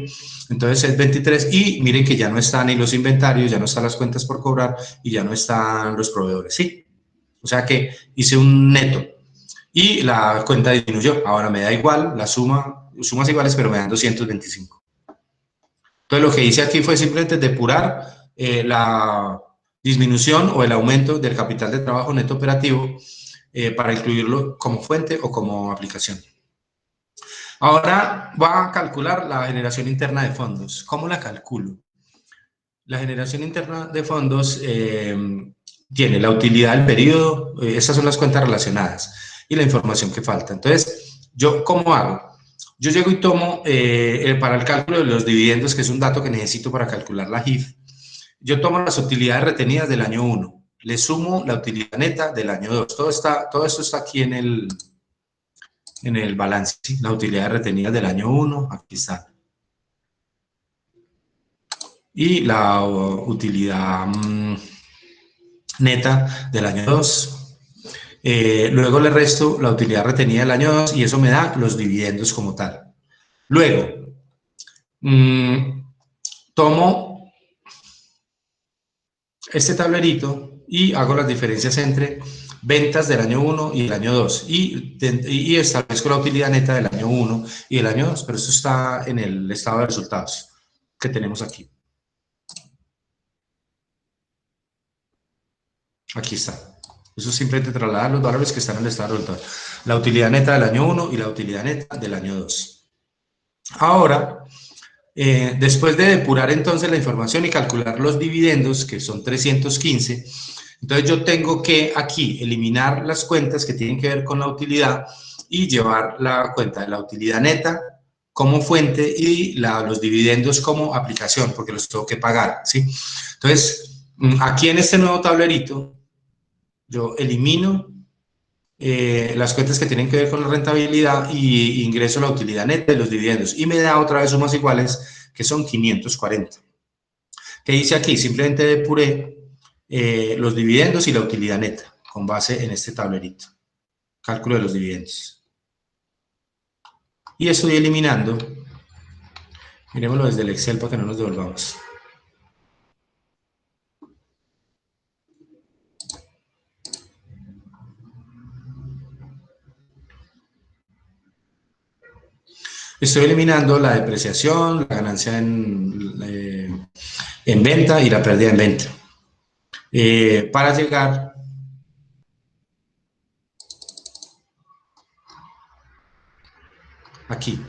S1: Entonces es 23, y miren que ya no están ni los inventarios, ya no están las cuentas por cobrar, y ya no están los proveedores, ¿sí? O sea que hice un neto, y la cuenta disminuyó. Ahora me da igual, la sumas iguales, pero me dan 225. Entonces lo que hice aquí fue simplemente depurar la disminución o el aumento del capital de trabajo neto operativo para incluirlo como fuente o como aplicación. Ahora va a calcular la generación interna de fondos. ¿Cómo la calculo? La generación interna de fondos tiene la utilidad del periodo, estas son las cuentas relacionadas, y la información que falta. Entonces, ¿yo cómo hago? Yo llego y tomo, para el cálculo de los dividendos, que es un dato que necesito para calcular la JIF, yo tomo las utilidades retenidas del año 1, le sumo la utilidad neta del año 2. Todo esto está aquí en el balance, ¿sí? La utilidad retenida del año 1, aquí está. Y la utilidad neta del año 2. Luego le resto la utilidad retenida del año 2 y eso me da los dividendos como tal. Luego, tomo este tablerito y hago las diferencias entre ventas del año 1 y el año 2 y establezco la utilidad neta del año 1 y el año 2, pero eso está en el estado de resultados que tenemos aquí. Aquí está. Eso es simplemente trasladar los valores que están en el estado de resultados. La utilidad neta del año 1 y la utilidad neta del año 2. Ahora, después de depurar entonces la información y calcular los dividendos, que son 315, entonces yo tengo que aquí eliminar las cuentas que tienen que ver con la utilidad y llevar la cuenta de la utilidad neta como fuente y los dividendos como aplicación, porque los tengo que pagar, ¿sí? Entonces, aquí en este nuevo tablerito, yo elimino las cuentas que tienen que ver con la rentabilidad y ingreso la utilidad neta de los dividendos y me da otra vez sumas iguales que son 540. ¿Qué hice aquí? Simplemente depuré los dividendos y la utilidad neta con base en este tablerito. Cálculo de los dividendos. Y estoy eliminando. Miremoslo desde el Excel para que no nos devolvamos. Estoy eliminando la depreciación, la ganancia en venta y la pérdida en venta. Para llegar aquí.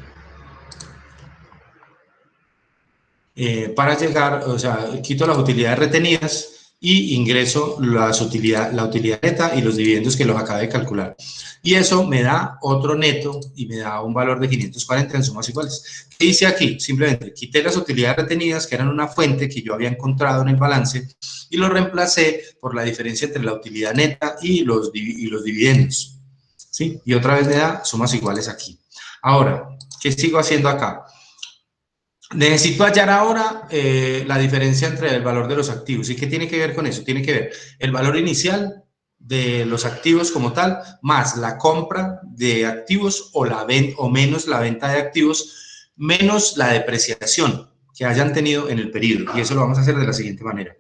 S1: Para llegar, o sea, quito las utilidades retenidas y ingreso la utilidad neta y los dividendos que los acabé de calcular. Y eso me da otro neto y me da un valor de 540 en sumas iguales. ¿Qué hice aquí? Simplemente quité las utilidades retenidas, que eran una fuente que yo había encontrado en el balance, y lo reemplacé por la diferencia entre la utilidad neta y los dividendos, ¿sí? Y otra vez me da sumas iguales aquí. Ahora, ¿qué sigo haciendo acá? necesito hallar ahora la diferencia entre el valor de los activos. ¿Y qué tiene que ver con eso? Tiene que ver el valor inicial de los activos como tal, más la compra de activos o menos la venta de activos, menos la depreciación que hayan tenido en el periodo. Y eso lo vamos a hacer de la siguiente manera.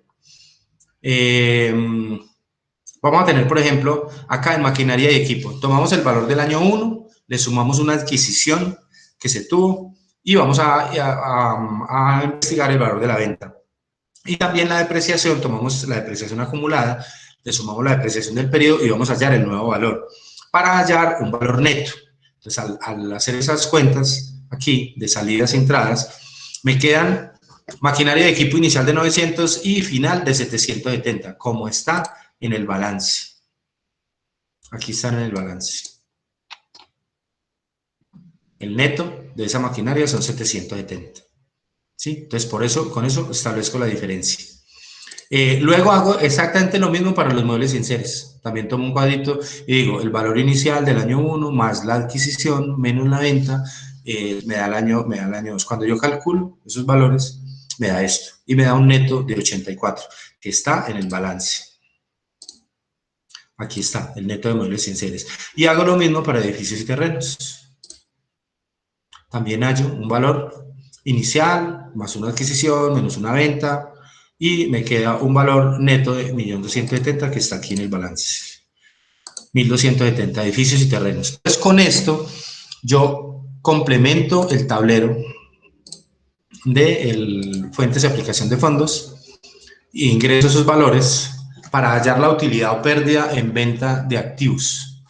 S1: Vamos a tener, por ejemplo, acá en maquinaria y equipo. Tomamos el valor del año 1, le sumamos una adquisición que se tuvo y vamos a investigar el valor de la venta. Y también la depreciación, tomamos la depreciación acumulada, le sumamos la depreciación del periodo y vamos a hallar el nuevo valor para hallar un valor neto. Entonces, al hacer esas cuentas aquí de salidas y entradas, me quedan maquinaria de equipo inicial de 900 y final de 770, como está en el balance. Aquí están en el balance. El neto de esa maquinaria son 770. ¿Sí? Entonces, por eso, con eso establezco la diferencia. Luego hago exactamente lo mismo para los muebles y enseres. También tomo un cuadrito y digo, el valor inicial del año 1 más la adquisición menos la venta, me da el año 2. Cuando yo calculo esos valores, me da esto. Y me da un neto de 84, que está en el balance. Aquí está, el neto de muebles y enseres. Y hago lo mismo para edificios y terrenos. También hallo un valor inicial, más una adquisición, menos una venta, y me queda un valor neto de 1.270.000 que está aquí en el balance. 1.270, edificios y terrenos. Entonces, con esto, yo complemento el tablero de fuentes de aplicación de fondos e ingreso esos valores para hallar la utilidad o pérdida en venta de activos.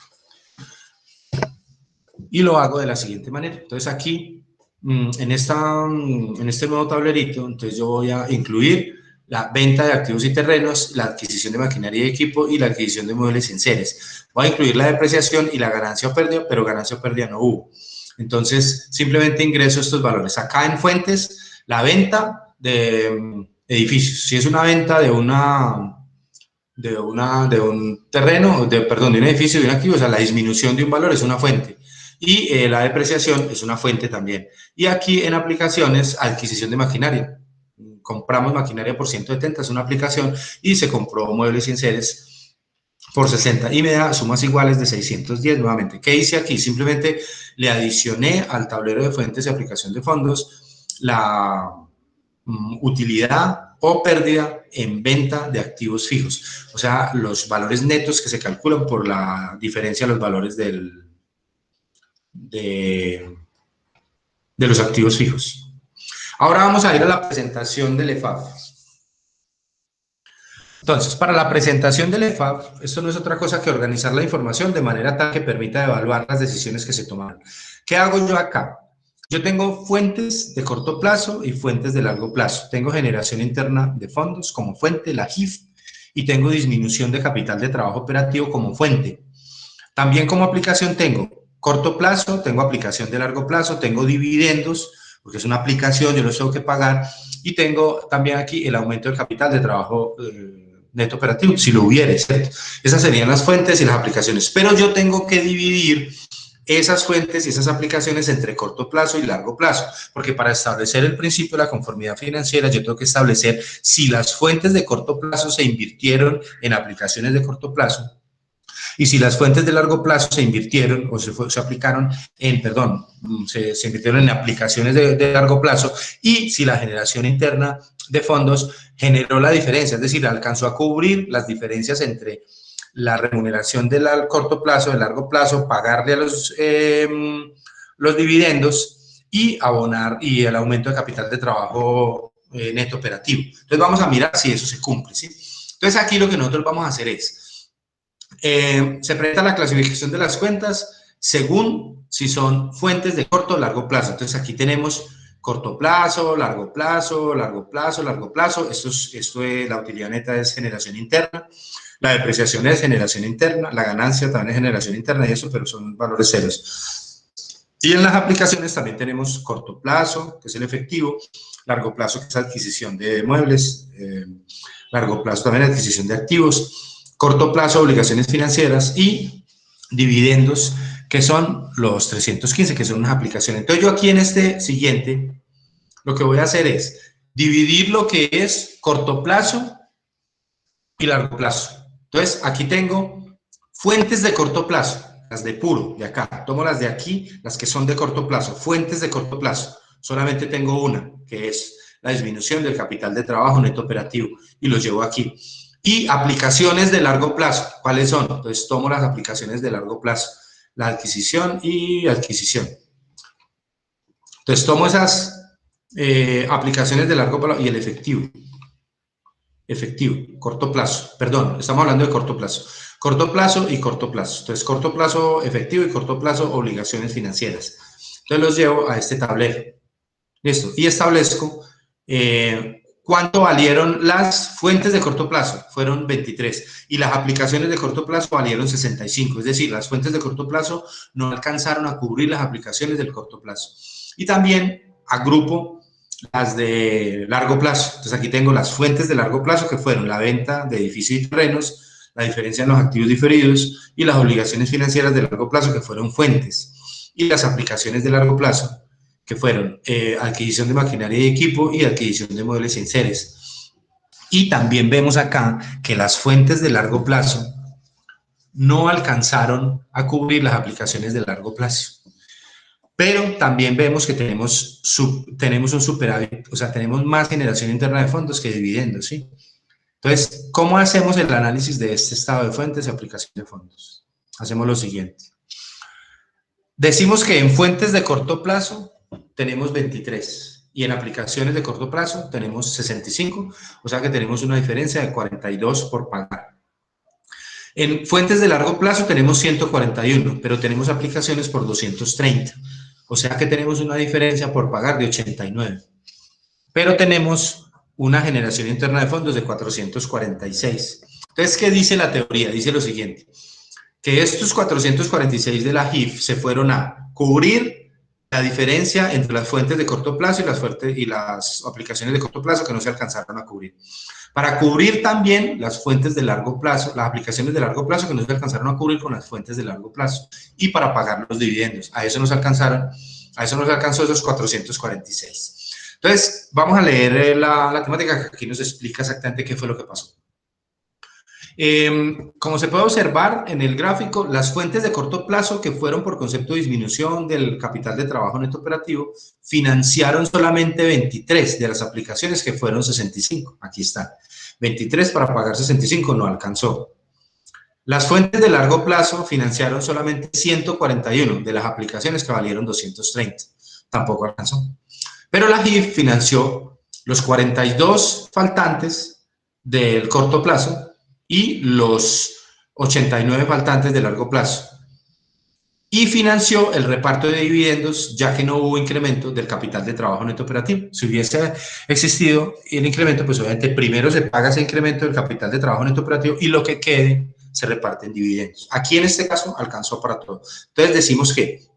S1: Y lo hago de la siguiente manera. Entonces, aquí, en este nuevo tablerito, entonces yo voy a incluir la venta de activos y terrenos, la adquisición de maquinaria y equipo y la adquisición de muebles y enseres. Voy a incluir la depreciación y la ganancia o pérdida, pero ganancia o pérdida no hubo. Entonces, simplemente ingreso estos valores. Acá en fuentes, la venta de edificios. Si es una venta de un terreno, de un edificio, de un activo, o sea, la disminución de un valor es una fuente. Y la depreciación es una fuente también. Y aquí en aplicaciones, adquisición de maquinaria. Compramos maquinaria por 170, es una aplicación, y se compró muebles y enseres por 60, y me da sumas iguales de 610 nuevamente. ¿Qué hice aquí? Simplemente le adicioné al tablero de fuentes y aplicación de fondos la utilidad o pérdida en venta de activos fijos, o sea, los valores netos que se calculan por la diferencia de los valores de los activos fijos. Ahora vamos a ir a la presentación del EFAF. Entonces, para la presentación del EFAF, esto no es otra cosa que organizar la información de manera tal que permita evaluar las decisiones que se tomaron. ¿Qué hago yo acá? Yo tengo fuentes de corto plazo y fuentes de largo plazo. Tengo generación interna de fondos como fuente, la GIF, y tengo disminución de capital de trabajo operativo como fuente. También como aplicación tengo corto plazo, tengo aplicación de largo plazo, tengo dividendos, porque es una aplicación, yo los tengo que pagar, y tengo también aquí el aumento del capital de trabajo neto operativo, si lo hubiera, ¿cierto? Esas serían las fuentes y las aplicaciones, pero yo tengo que dividir esas fuentes y esas aplicaciones entre corto plazo y largo plazo, porque para establecer el principio de la conformidad financiera yo tengo que establecer si las fuentes de corto plazo se invirtieron en aplicaciones de corto plazo, y si las fuentes de largo plazo se invirtieron o se aplicaron en, se invirtieron en aplicaciones de largo plazo, y si la generación interna de fondos generó la diferencia, es decir, alcanzó a cubrir las diferencias entre la remuneración del corto plazo, del largo plazo, pagarle a los dividendos y abonar, y el aumento de capital de trabajo neto operativo. Entonces vamos a mirar si eso se cumple, ¿sí? Entonces aquí lo que nosotros vamos a hacer es, se presenta la clasificación de las cuentas según si son fuentes de corto o largo plazo. Entonces aquí tenemos corto plazo, largo plazo, largo plazo, largo plazo. Esto es la utilidad neta, es generación interna. La depreciación es generación interna, la ganancia también es generación interna y eso, pero son valores ceros. Y en las aplicaciones también tenemos corto plazo, que es el efectivo, largo plazo, que es adquisición de muebles, largo plazo también adquisición de activos, corto plazo, obligaciones financieras, y dividendos, que son los 315, que son unas aplicaciones. Entonces yo aquí en este siguiente, lo que voy a hacer es dividir lo que es corto plazo y largo plazo. Entonces, aquí tengo fuentes de corto plazo, las de puro, de acá. Tomo las de aquí, las que son de corto plazo, fuentes de corto plazo. Solamente tengo una, que es la disminución del capital de trabajo neto operativo, y lo llevo aquí. Y aplicaciones de largo plazo, ¿cuáles son? Entonces, tomo las aplicaciones de largo plazo, la adquisición y adquisición. Entonces, tomo esas aplicaciones de largo plazo y el efectivo. Efectivo, corto plazo, perdón, estamos hablando de corto plazo y corto plazo. Entonces, corto plazo efectivo y corto plazo obligaciones financieras. Entonces, los llevo a este tablero. Listo, y establezco cuánto valieron las fuentes de corto plazo, fueron 23, y las aplicaciones de corto plazo valieron 65, es decir, las fuentes de corto plazo no alcanzaron a cubrir las aplicaciones del corto plazo. Y también agrupo las de largo plazo. Entonces, aquí tengo las fuentes de largo plazo, que fueron la venta de edificios y terrenos, la diferencia en los activos diferidos y las obligaciones financieras de largo plazo, que fueron fuentes, y las aplicaciones de largo plazo, que fueron adquisición de maquinaria y equipo y adquisición de muebles y enseres. Y también vemos acá que las fuentes de largo plazo no alcanzaron a cubrir las aplicaciones de largo plazo. Pero también vemos que tenemos un superávit, o sea, tenemos más generación interna de fondos que dividendos, ¿sí? Entonces, ¿cómo hacemos el análisis de este estado de fuentes y aplicación de fondos? Hacemos lo siguiente. Decimos que en fuentes de corto plazo tenemos 23 y en aplicaciones de corto plazo tenemos 65, o sea que tenemos una diferencia de 42 por pagar. En fuentes de largo plazo tenemos 141, pero tenemos aplicaciones por 230. O sea que tenemos una diferencia por pagar de 89. Pero tenemos una generación interna de fondos de 446. Entonces, ¿qué dice la teoría? Dice lo siguiente, que estos 446 de la JIF se fueron a cubrir la diferencia entre las fuentes de corto plazo y las aplicaciones de corto plazo que no se alcanzaron a cubrir. Para cubrir también las fuentes de largo plazo, las aplicaciones de largo plazo que no se alcanzaron a cubrir con las fuentes de largo plazo, y para pagar los dividendos. A eso nos alcanzó esos 446. Entonces, vamos a leer la temática que aquí nos explica exactamente qué fue lo que pasó. Como se puede observar en el gráfico, las fuentes de corto plazo que fueron por concepto de disminución del capital de trabajo neto operativo financiaron solamente 23 de las aplicaciones, que fueron 65. Aquí está. 23 para pagar 65, no alcanzó. Las fuentes de largo plazo financiaron solamente 141 de las aplicaciones, que valieron 230. Tampoco alcanzó. Pero la JIF financió los 42 faltantes del corto plazo y los 89 faltantes de largo plazo. Y financió el reparto de dividendos, ya que no hubo incremento del capital de trabajo neto operativo. Si hubiese existido el incremento, pues obviamente primero se paga ese incremento del capital de trabajo neto operativo y lo que quede se reparte en dividendos. Aquí en este caso alcanzó para todo. Entonces decimos que,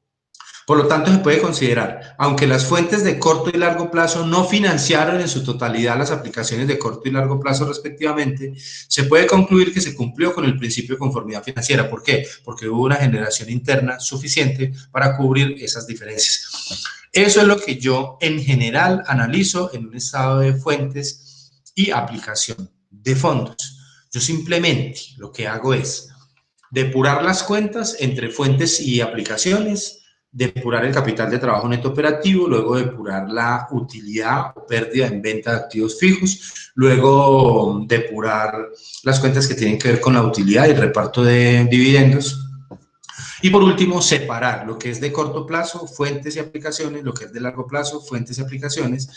S1: por lo tanto, se puede considerar, aunque las fuentes de corto y largo plazo no financiaron en su totalidad las aplicaciones de corto y largo plazo respectivamente, se puede concluir que se cumplió con el principio de conformidad financiera. ¿Por qué? Porque hubo una generación interna suficiente para cubrir esas diferencias. Eso es lo que yo en general analizo en un estado de fuentes y aplicación de fondos. Yo simplemente lo que hago es depurar las cuentas entre fuentes y aplicaciones, depurar el capital de trabajo neto operativo, luego depurar la utilidad o pérdida en venta de activos fijos, luego depurar las cuentas que tienen que ver con la utilidad y el reparto de dividendos, y por último separar lo que es de corto plazo, fuentes y aplicaciones, lo que es de largo plazo, fuentes y aplicaciones,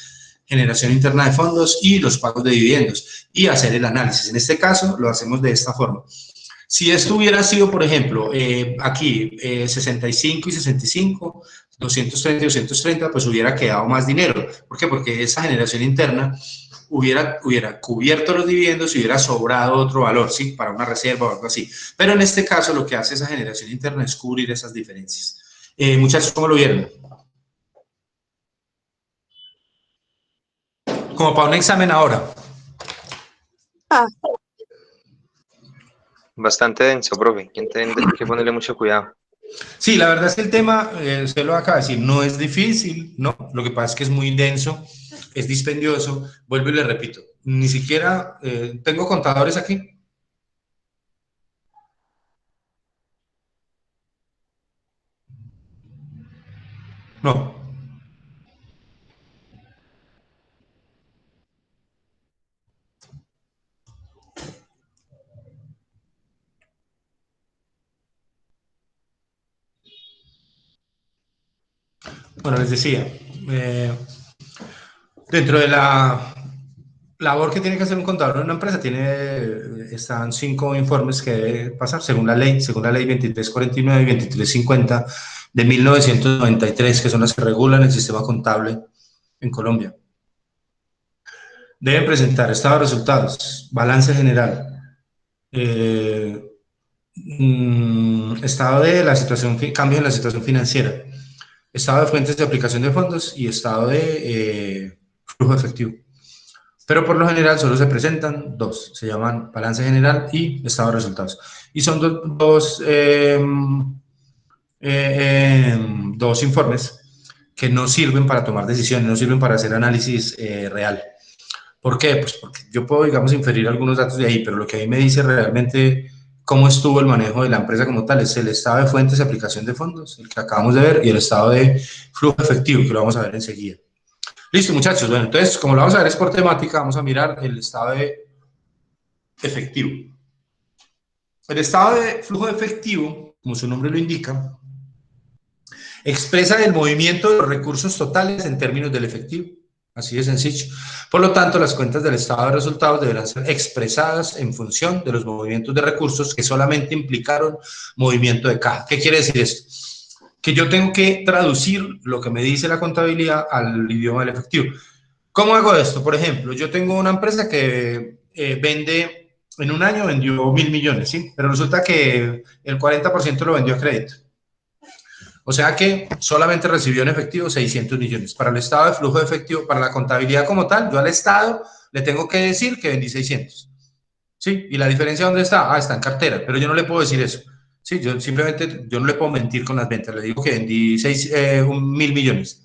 S1: generación interna de fondos y los pagos de dividendos, y hacer el análisis. En este caso lo hacemos de esta forma. Si esto hubiera sido, por ejemplo, aquí 65 y 65, 230 y 230, pues hubiera quedado más dinero. ¿Por qué? Porque esa generación interna hubiera cubierto los dividendos y hubiera sobrado otro valor, ¿sí? Para una reserva o algo así. Pero en este caso lo que hace esa generación interna es cubrir esas diferencias. Muchachos, ¿cómo lo vieron? Como para un examen ahora.
S9: Bastante denso, profe. Hay que ponerle mucho cuidado.
S1: Sí, la verdad es que el tema, usted lo acaba de decir, no es difícil, ¿no? Lo que pasa es que es muy denso es dispendioso. Vuelvo y le repito, ni siquiera tengo contadores aquí. No. Bueno, les decía, dentro de la labor que tiene que hacer un contador en una empresa, están 5 informes que debe pasar según la ley 2349 y 2350 de 1993, que son las que regulan el sistema contable en Colombia. Deben presentar estado de resultados, balance general, estado de la situación, cambios en la situación financiera, estado de fuentes de aplicación de fondos y estado de flujo efectivo. Pero por lo general solo se presentan 2, se llaman balance general y estado de resultados. Y son dos informes que no sirven para tomar decisiones, no sirven para hacer análisis real. ¿Por qué? Pues porque yo puedo, digamos, inferir algunos datos de ahí, pero lo que ahí me dice realmente cómo estuvo el manejo de la empresa como tal es el estado de fuentes de aplicación de fondos, el que acabamos de ver, y el estado de flujo efectivo, que lo vamos a ver enseguida. Listo, muchachos. Bueno, entonces, como lo vamos a ver es por temática, vamos a mirar el estado de efectivo. El estado de flujo de efectivo, como su nombre lo indica, expresa el movimiento de los recursos totales en términos del efectivo. Así de sencillo. Por lo tanto, las cuentas del estado de resultados deberán ser expresadas en función de los movimientos de recursos que solamente implicaron movimiento de caja. ¿Qué quiere decir esto? Que yo tengo que traducir lo que me dice la contabilidad al idioma del efectivo. ¿Cómo hago esto? Por ejemplo, yo tengo una empresa que vende, en un año vendió 1.000 millones, ¿sí? Pero resulta que el 40% lo vendió a crédito. O sea que solamente recibió en efectivo 600 millones. Para el estado de flujo de efectivo, para la contabilidad como tal, yo al estado le tengo que decir que vendí 600. ¿Sí? ¿Y la diferencia dónde está? Ah, está en cartera, pero yo no le puedo decir eso. Sí, yo simplemente, yo no le puedo mentir con las ventas. Le digo que vendí 1.000 millones.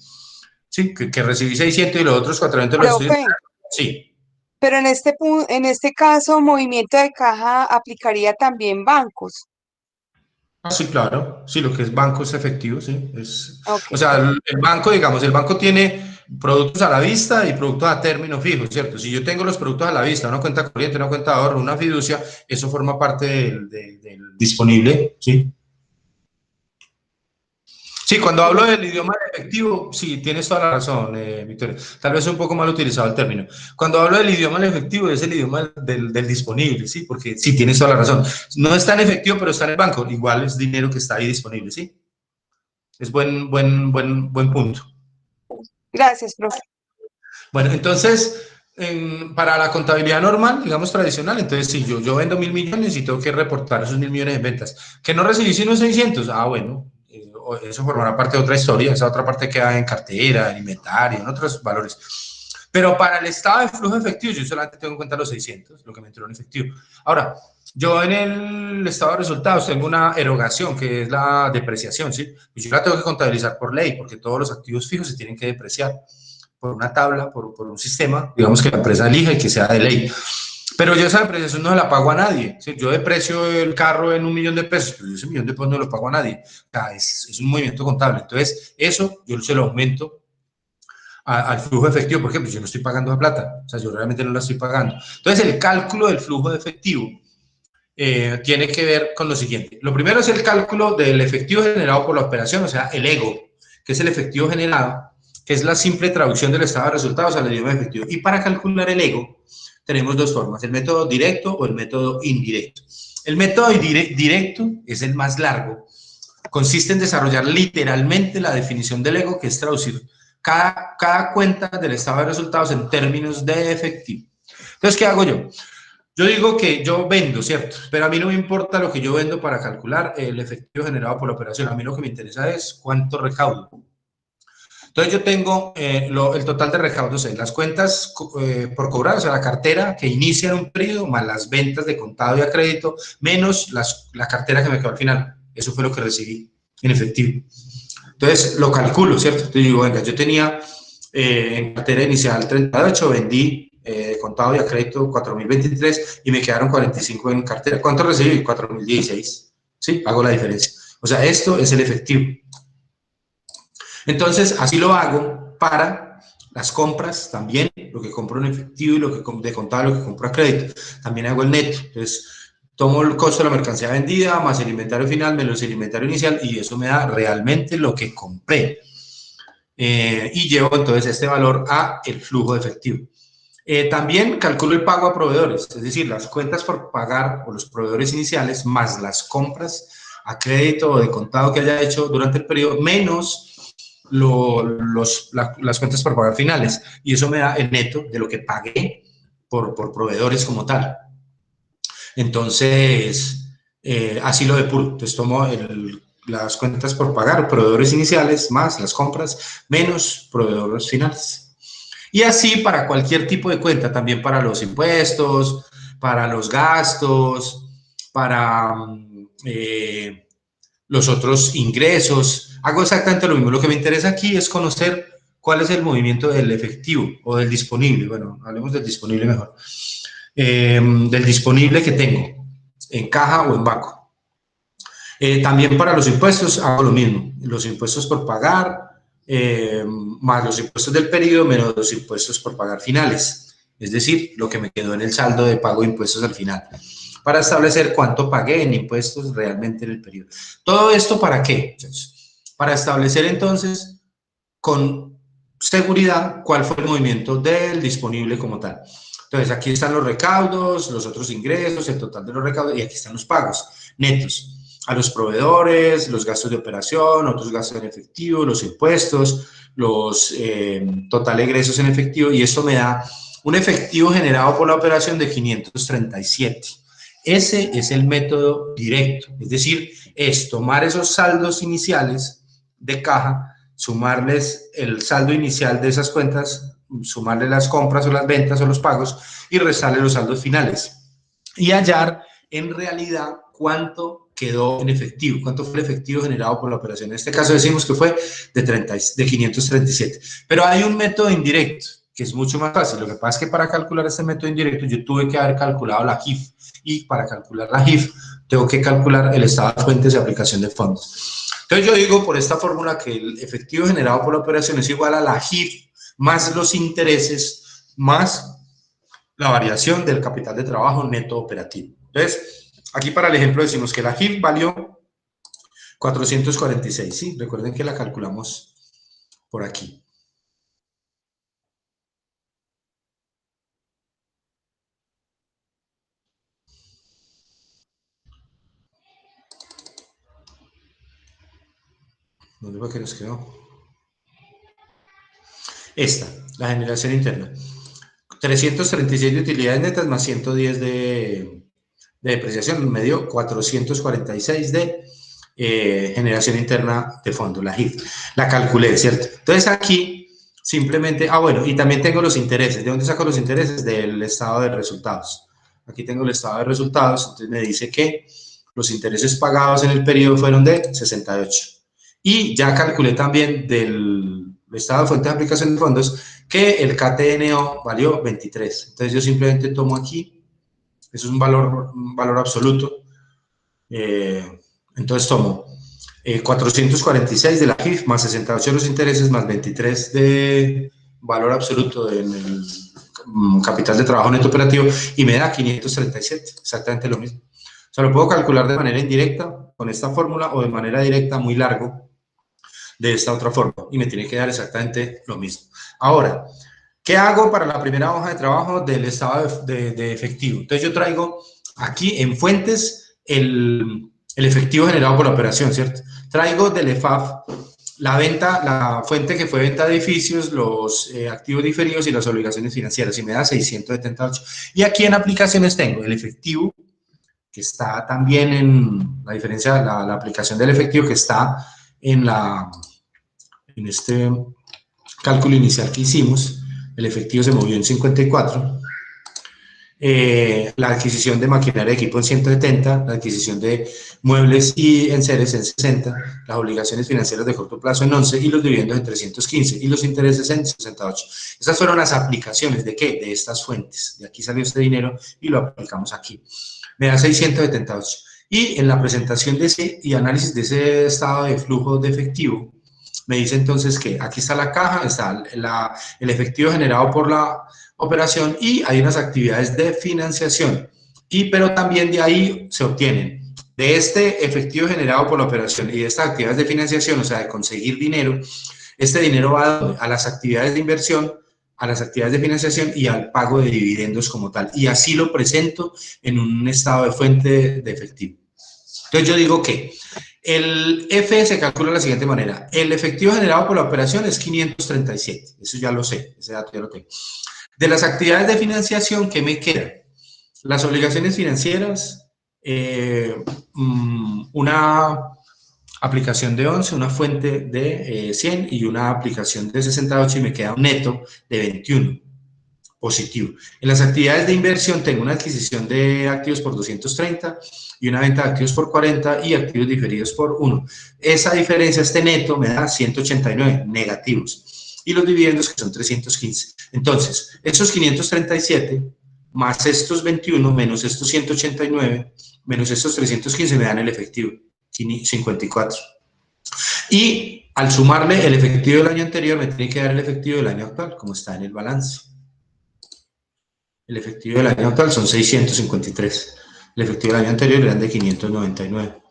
S1: Sí, que recibí 600 y los otros 400 los estoy... Sí.
S3: Pero en este caso, movimiento de caja aplicaría también bancos.
S1: Sí, claro. Sí, lo que es banco es efectivo, sí.
S3: Okay.
S1: O sea, el banco, digamos, el banco tiene productos a la vista y productos a término fijo, ¿cierto? Si yo tengo los productos a la vista, una cuenta corriente, una cuenta de ahorro, una fiducia, eso forma parte del disponible, ¿sí? Sí, cuando hablo del idioma efectivo, sí, tienes toda la razón, Victoria. Tal vez un poco mal utilizado el término. Cuando hablo del idioma efectivo, es el idioma del disponible, ¿sí? Porque sí, tienes toda la razón. No está en efectivo, pero está en el banco. Igual es dinero que está ahí disponible, ¿sí? Es buen punto.
S3: Gracias, profe.
S1: Bueno, entonces, para la contabilidad normal, digamos tradicional, entonces sí, yo vendo 1.000 millones y tengo que reportar esos 1.000 millones en ventas. Que no recibí sino 600, bueno, eso formará parte de otra historia, esa otra parte queda en cartera, en inventario, en otros valores. Pero para el estado de flujo efectivo, yo solamente tengo en cuenta los 600, lo que me entró en efectivo. Ahora, yo en el estado de resultados tengo una erogación, que es la depreciación, ¿sí? Pues yo la tengo que contabilizar por ley, porque todos los activos fijos se tienen que depreciar por una tabla, por un sistema, digamos que la empresa elija y que sea de ley. Pero yo esa depreciación no se la pago a nadie. ¿Sí? Yo deprecio el carro en 1 millón de pesos, pero ese 1 millón de pesos no lo pago a nadie. O sea, es un movimiento contable. Entonces, eso yo se lo aumento al flujo efectivo. Por ejemplo, yo no estoy pagando la plata. O sea, yo realmente no la estoy pagando. Entonces, el cálculo del flujo de efectivo tiene que ver con lo siguiente. Lo primero es el cálculo del efectivo generado por la operación, o sea, el EGO, que es el efectivo generado, que es la simple traducción del estado de resultados al idioma efectivo. Y para calcular el EGO, tenemos 2 formas, el método directo o el método indirecto. El método directo es el más largo. Consiste en desarrollar literalmente la definición del EGO, que es traducir cada cuenta del estado de resultados en términos de efectivo. Entonces, ¿qué hago yo? Yo digo que yo vendo, ¿cierto? Pero a mí no me importa lo que yo vendo para calcular el efectivo generado por la operación. A mí lo que me interesa es cuánto recaudo. Entonces yo tengo el total de recaudos en las cuentas por cobrar, o sea, la cartera que inicia en un periodo, más las ventas de contado y a crédito, menos la cartera que me quedó al final. Eso fue lo que recibí en efectivo. Entonces lo calculo, ¿cierto? Entonces digo, venga, yo tenía en cartera inicial 38, vendí contado y a crédito 4.023 y me quedaron 45 en cartera. ¿Cuánto recibí? 4.016. ¿Sí? Hago la diferencia. O sea, esto es el efectivo. Entonces, así lo hago para las compras también, lo que compro en efectivo y lo que de contado, lo que compro a crédito. También hago el neto. Entonces, tomo el costo de la mercancía vendida más el inventario final menos el inventario inicial y eso me da realmente lo que compré. Y llevo entonces este valor a el flujo de efectivo. También calculo el pago a proveedores, es decir, las cuentas por pagar o los proveedores iniciales más las compras a crédito o de contado que haya hecho durante el periodo menos las cuentas por pagar finales. Y eso me da el neto de lo que pagué por proveedores como tal. Entonces, así lo depuro. Entonces, tomo las cuentas por pagar, proveedores iniciales, más las compras, menos proveedores finales. Y así para cualquier tipo de cuenta, también para los impuestos, para los gastos, para los otros ingresos. Hago exactamente lo mismo. Lo que me interesa aquí es conocer cuál es el movimiento del efectivo o del disponible. Bueno, hablemos del disponible mejor. Del disponible que tengo en caja o en banco. También para los impuestos hago lo mismo. Los impuestos por pagar, más los impuestos del periodo menos los impuestos por pagar finales. Es decir, lo que me quedó en el saldo de pago de impuestos al final. Para establecer cuánto pagué en impuestos realmente en el periodo. ¿Todo esto para qué? Para establecer entonces con seguridad cuál fue el movimiento del disponible como tal. Entonces, aquí están los recaudos, los otros ingresos, el total de los recaudos, y aquí están los pagos netos a los proveedores, los gastos de operación, otros gastos en efectivo, los impuestos, los total egresos en efectivo, y esto me da un efectivo generado por la operación de 537. Ese es el método directo, es decir, es tomar esos saldos iniciales de caja, sumarles el saldo inicial de esas cuentas, sumarle las compras o las ventas o los pagos y restarle los saldos finales y hallar en realidad cuánto quedó en efectivo, cuánto fue el efectivo generado por la operación. En este caso decimos que fue de 537, pero hay un método indirecto que es mucho más fácil. Lo que pasa es que para calcular este método indirecto yo tuve que haber calculado la JIF y para calcular la JIF tengo que calcular el estado de fuentes de aplicación de fondos. Entonces yo digo por esta fórmula que el efectivo generado por la operación es igual a la JIF más los intereses más la variación del capital de trabajo neto operativo. Entonces, aquí para el ejemplo decimos que la JIF valió 446, ¿sí? Recuerden que la calculamos por aquí. ¿Dónde fue que nos quedó? Esta, la generación interna. 336 de utilidades netas más 110 de depreciación, me dio 446 de generación interna de fondo, la JIF. La calculé, ¿cierto? Entonces aquí simplemente, bueno, y también tengo los intereses. ¿De dónde saco los intereses? Del estado de resultados. Aquí tengo el estado de resultados, entonces me dice que los intereses pagados en el periodo fueron de 68. Y ya calculé también del estado de fuente de aplicación de fondos que el KTNO valió 23. Entonces yo simplemente tomo aquí, eso es un valor absoluto, entonces tomo 446 de la JIF más 68 de los intereses más 23 de valor absoluto en el capital de trabajo neto operativo y me da 537, exactamente lo mismo. O sea, lo puedo calcular de manera indirecta con esta fórmula o de manera directa muy largo de esta otra forma y me tiene que dar exactamente lo mismo. Ahora, ¿qué hago para la primera hoja de trabajo del estado de efectivo? Entonces yo traigo aquí en fuentes el efectivo generado por la operación, ¿cierto? Traigo del EFAF la fuente que fue venta de edificios, los activos diferidos y las obligaciones financieras y me da 678. Y aquí en aplicaciones tengo el efectivo, que está también en la diferencia, la aplicación del efectivo que está en este cálculo inicial que hicimos. El efectivo se movió en 54 la adquisición de maquinaria y equipo en 170, la adquisición de muebles y enseres en 60, las obligaciones financieras de corto plazo en 11 y los dividendos en 315 y los intereses en 68. Esas fueron las aplicaciones ¿de qué? De estas fuentes. De aquí salió este dinero y lo aplicamos aquí. Me da 678. Y en la presentación de ese y análisis de ese estado de flujo de efectivo, me dice entonces que aquí está la caja, está el efectivo generado por la operación y hay unas actividades de financiación. Pero también de ahí se obtienen de este efectivo generado por la operación y de estas actividades de financiación, o sea, de conseguir dinero, este dinero va a las actividades de inversión, a las actividades de financiación y al pago de dividendos como tal. Y así lo presento en un estado de fuente de efectivo. Entonces yo digo que el F se calcula de la siguiente manera. El efectivo generado por la operación es 537. Eso ya lo sé, ese dato ya lo tengo. De las actividades de financiación, ¿qué me queda? Las obligaciones financieras, una aplicación de 11, una fuente de 100 y una aplicación de 68 y me queda un neto de 21. Positivo. En las actividades de inversión tengo una adquisición de activos por 230 y una venta de activos por 40 y activos diferidos por 1. Esa diferencia, este neto, me da 189 negativos y los dividendos que son 315. Entonces, esos 537 más estos 21 menos estos 189 menos estos 315 me dan el efectivo, 54. Y al sumarle el efectivo del año anterior me tiene que dar el efectivo del año actual, como está en el balance. El efectivo del año actual son 653. El efectivo del año anterior eran de 599.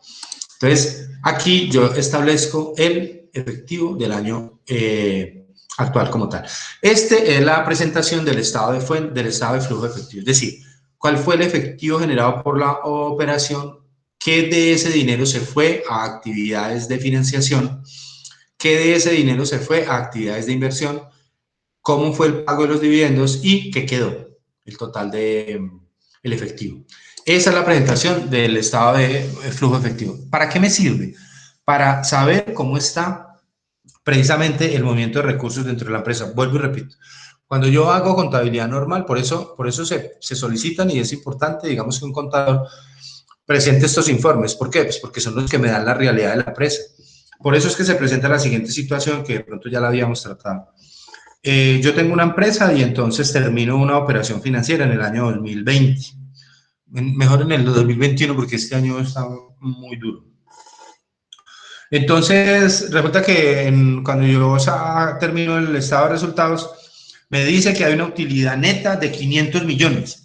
S1: Entonces, aquí yo establezco el efectivo del año actual como tal. Este es la presentación del estado de flujo efectivo. Es decir, cuál fue el efectivo generado por la operación, qué de ese dinero se fue a actividades de financiación, qué de ese dinero se fue a actividades de inversión, cómo fue el pago de los dividendos y qué quedó. El total del efectivo. Esa es la presentación del estado de flujo efectivo. ¿Para qué me sirve? Para saber cómo está precisamente el movimiento de recursos dentro de la empresa. Vuelvo y repito. Cuando yo hago contabilidad normal, por eso se solicitan y es importante, digamos, que un contador presente estos informes. ¿Por qué? Pues porque son los que me dan la realidad de la empresa. Por eso es que se presenta la siguiente situación que de pronto ya la habíamos tratado. Yo tengo una empresa y entonces termino una operación financiera en el año 2020. Mejor en el 2021 porque este año está muy duro. Entonces, resulta que cuando yo termino el estado de resultados, me dice que hay una utilidad neta de 500 millones.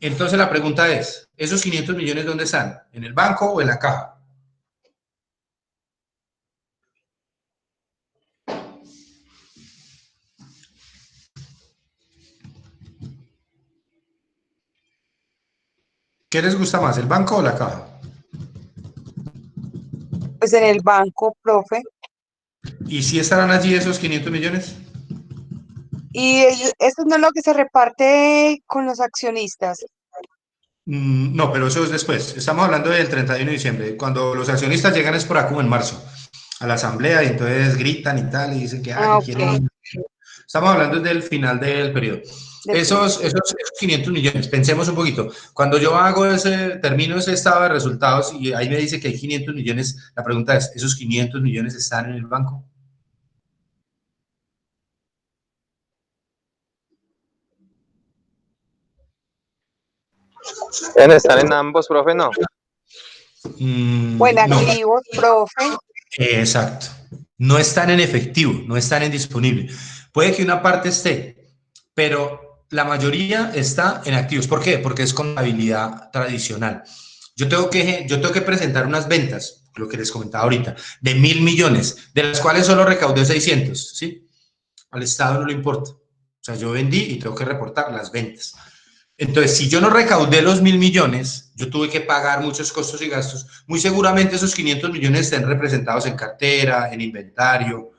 S1: Entonces, la pregunta es, ¿esos 500 millones dónde están? ¿En el banco o en la caja? ¿Qué les gusta más, el banco o la caja?
S3: Pues en el banco, profe.
S1: ¿Y si estarán allí esos 500 millones?
S3: Y eso no es lo que se reparte con los accionistas.
S1: No, pero eso es después. Estamos hablando del 31 de diciembre. Cuando los accionistas llegan es por acá como en marzo, a la asamblea, y entonces gritan y tal, y dicen que quieren. Estamos hablando del final del periodo. Esos 500 millones, pensemos un poquito. Cuando yo termino ese estado de resultados y ahí me dice que hay 500 millones, la pregunta es, ¿esos 500 millones están en el banco?
S9: Están en ambos, profe, ¿no?
S3: Bueno, activos, no. Profe.
S1: Exacto. No están en efectivo, no están en disponible. Puede que una parte esté, pero la mayoría está en activos. ¿Por qué? Porque es contabilidad tradicional. Yo tengo que presentar unas ventas, lo que les comentaba ahorita, de 1.000 millones, de las cuales solo recaudé 600, ¿sí? Al Estado no le importa. O sea, yo vendí y tengo que reportar las ventas. Entonces, si yo no recaudé los 1.000 millones, yo tuve que pagar muchos costos y gastos. Muy seguramente esos 500 millones estén representados en cartera, en inventario,